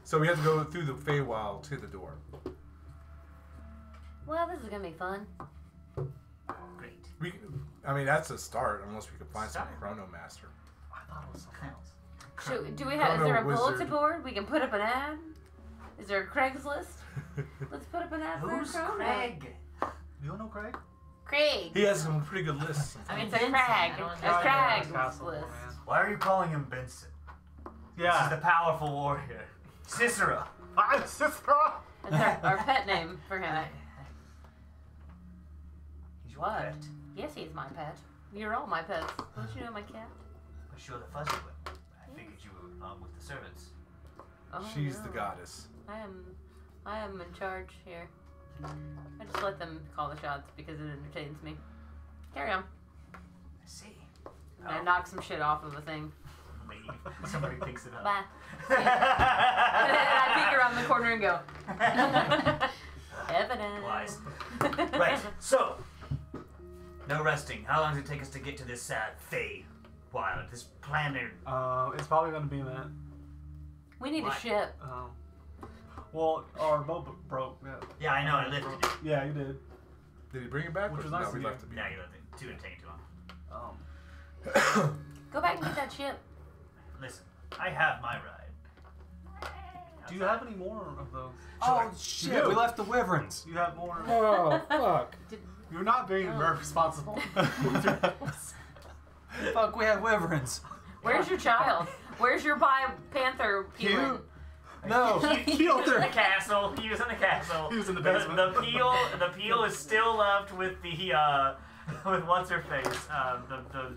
So we had to go through the Feywild to the door. Well, this is gonna be fun. Great. I mean, that's a start, unless we could find some Start. Chrono Master. I thought it was something else. Do we have? Is there a Chrono bulletin wizard. board? We can put up an ad. Is there a Craigslist? Let's put up an ad for a Who's Chrono. Craig? You don't know Craig? Craig. He has some pretty good lists. I mean, It's a Benson, Craig. I don't It's know. Craig's Castle, list. man. Why are you calling him Benson? This is the Yeah. powerful warrior. Cicero. I'm sister. That's our pet name for him. He's your What? pet. Yes, he's my pet. You're all my pets. Don't you know my cat? But you're the fuzzy one. I figured you were with the servants. Oh, She's no. the goddess. I am in charge here. I just let them call the shots because it entertains me. Carry on. I see. And I knock some shit off of a thing. Leave. Somebody picks it up. Bye. And I peek around the corner and go. Evidence. Wise. Right. So, no resting. How long does it take us to get to this Feywild? This planet. It's probably gonna be a minute. We need What? a ship. Well, our boat broke. Yeah. Yeah, I know. I lifted it. Yeah, you did. Did he bring it back? Which or was no, nice we of you. left it. Yeah, you left it. Too entertaining to him. Go back and get that ship. Listen, I have my ride. Do you have any more of those? Oh shit! do. We left the wyverns. You have more. Oh fuck! You're not being very responsible. Fuck! We have wyverns. Where's your child? Where's your panther peeling? No, He was in the castle. He was in the castle. He was in the basement. The peel is still left with the with what's her face.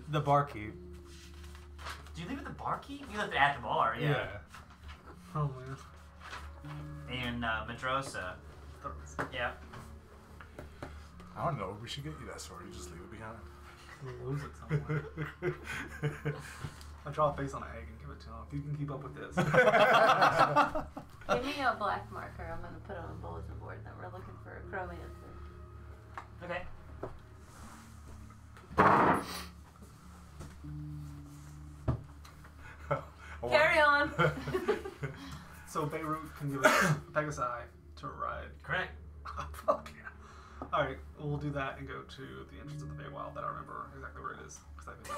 the barkeep. Did you leave it at the barkeep? You left it at the bar. Yeah. Oh man. In Medrosa. Yeah. I don't know. We should get you that sword. You just leave it behind. We'll lose it somewhere. I draw a face on an egg and give it to him. If you can keep up with this. Give me a black marker. I'm gonna put on a bulletin board that we're looking for a chromancer. Okay. Carry on. So Beirut can give us Pegasi to ride. Correct. Fuck yeah. Alright, we'll do that and go to the entrance of the Feywild that I remember exactly where it is. 'Cause I think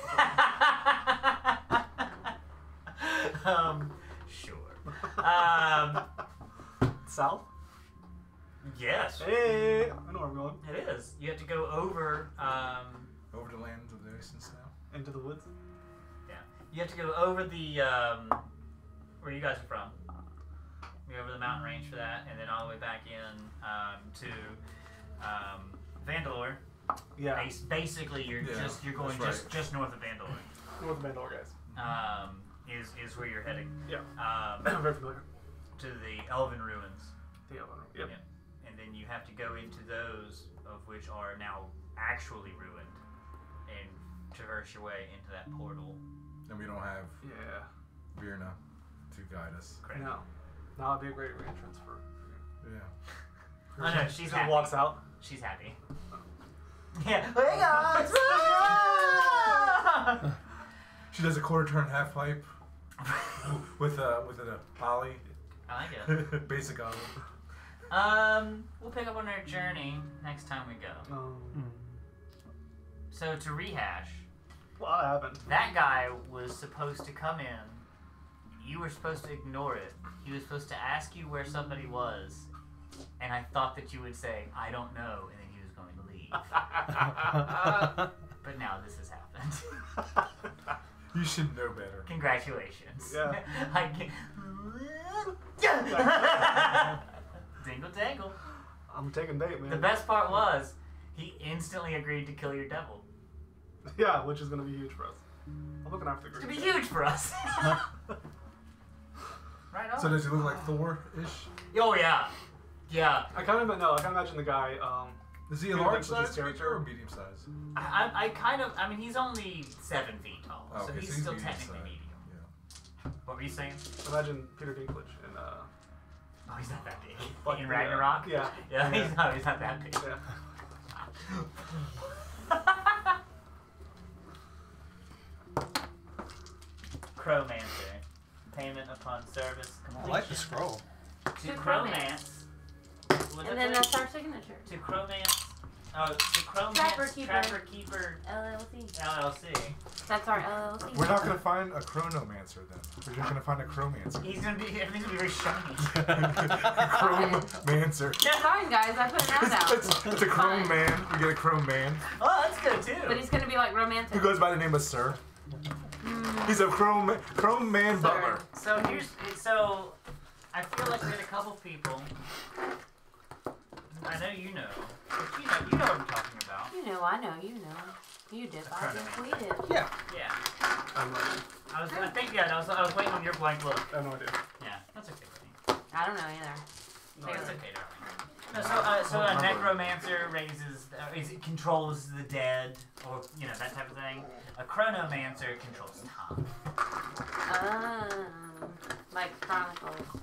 Sure. South? Yes. Hey! I know where I'm going. It is. You have to go over. Over the lands of the distance now. Into the woods? Yeah. You have to go over the where you guys are from. You go over the mountain range for that, and then all the way back in to Vandalore. Yeah. Basically, you're Yeah, you're going that's right. just north of Vandalore. North of Mandalore, guys. Is where you're heading. Yeah. I'm very familiar. To the Elven Ruins. The Elven Yep. Yeah. And then you have to go into those of which are now actually ruined, and traverse your way into that portal. And we don't have Yeah. Virna to guide us. Correct. No. Now would be a great entrance for. Yeah. Oh no, she's She happy. walks out. She's happy. Yeah. Hey guys! She does a quarter turn half pipe with a poly. I like it. Basic on. We'll pick up on our journey next time we go. So to rehash, What happened? that guy was supposed to come in. You were supposed to ignore it. He was supposed to ask you where somebody was, and I thought that you would say, "I don't know," and then he was going to leave. But now this has happened. You should know better. Congratulations. Yeah. I can... Dingle dangle. I'm taking bait, man. The best part was, he instantly agreed to kill your devil. Yeah, which is gonna be huge for us. I'm looking after the It's green. gonna be huge for us. Right on. So does he look like Thor-ish? Oh yeah. Yeah. I kind of imagine the guy Is he a Peter large Dinklage is size territory. creature or medium size? I mean, he's only 7 feet tall, Oh, so okay, he's so he's still medium technically size. medium. Yeah. What were you saying? Imagine Peter Dinklage in Oh, he's not that big. Like, In Ragnarok? Yeah. Yeah, he's not that big. Yeah. Crowmancer. Payment upon service I completion. like the scroll. To To crowmance. What And is then it? that's our signature. To crowmance. Oh, to crowmance. Trapper Keeper. LLC. LLC. That's our LLC. We're not gonna find a chronomancer then. We're just gonna find a chromancer. Everything's gonna be very shiny. Chromancer. Fine, guys. I put an ad out. It's a chrome man. We get a chrome man Oh, that's good too. But he's gonna be like romantic. who goes by the name of Sir. He's a chrome man Sir. butler. So I feel like we had a couple people. I know you know. But you know what I'm talking about. You know, I know, you know. You did. I did. We did. Yeah. Yeah. I'm not. I was waiting on your blank look. I have no idea. Yeah, that's okay with me. I don't know either. That's okay, darling. No, so a necromancer it controls the dead, or that type of thing. A chronomancer controls time. Like Chronicles.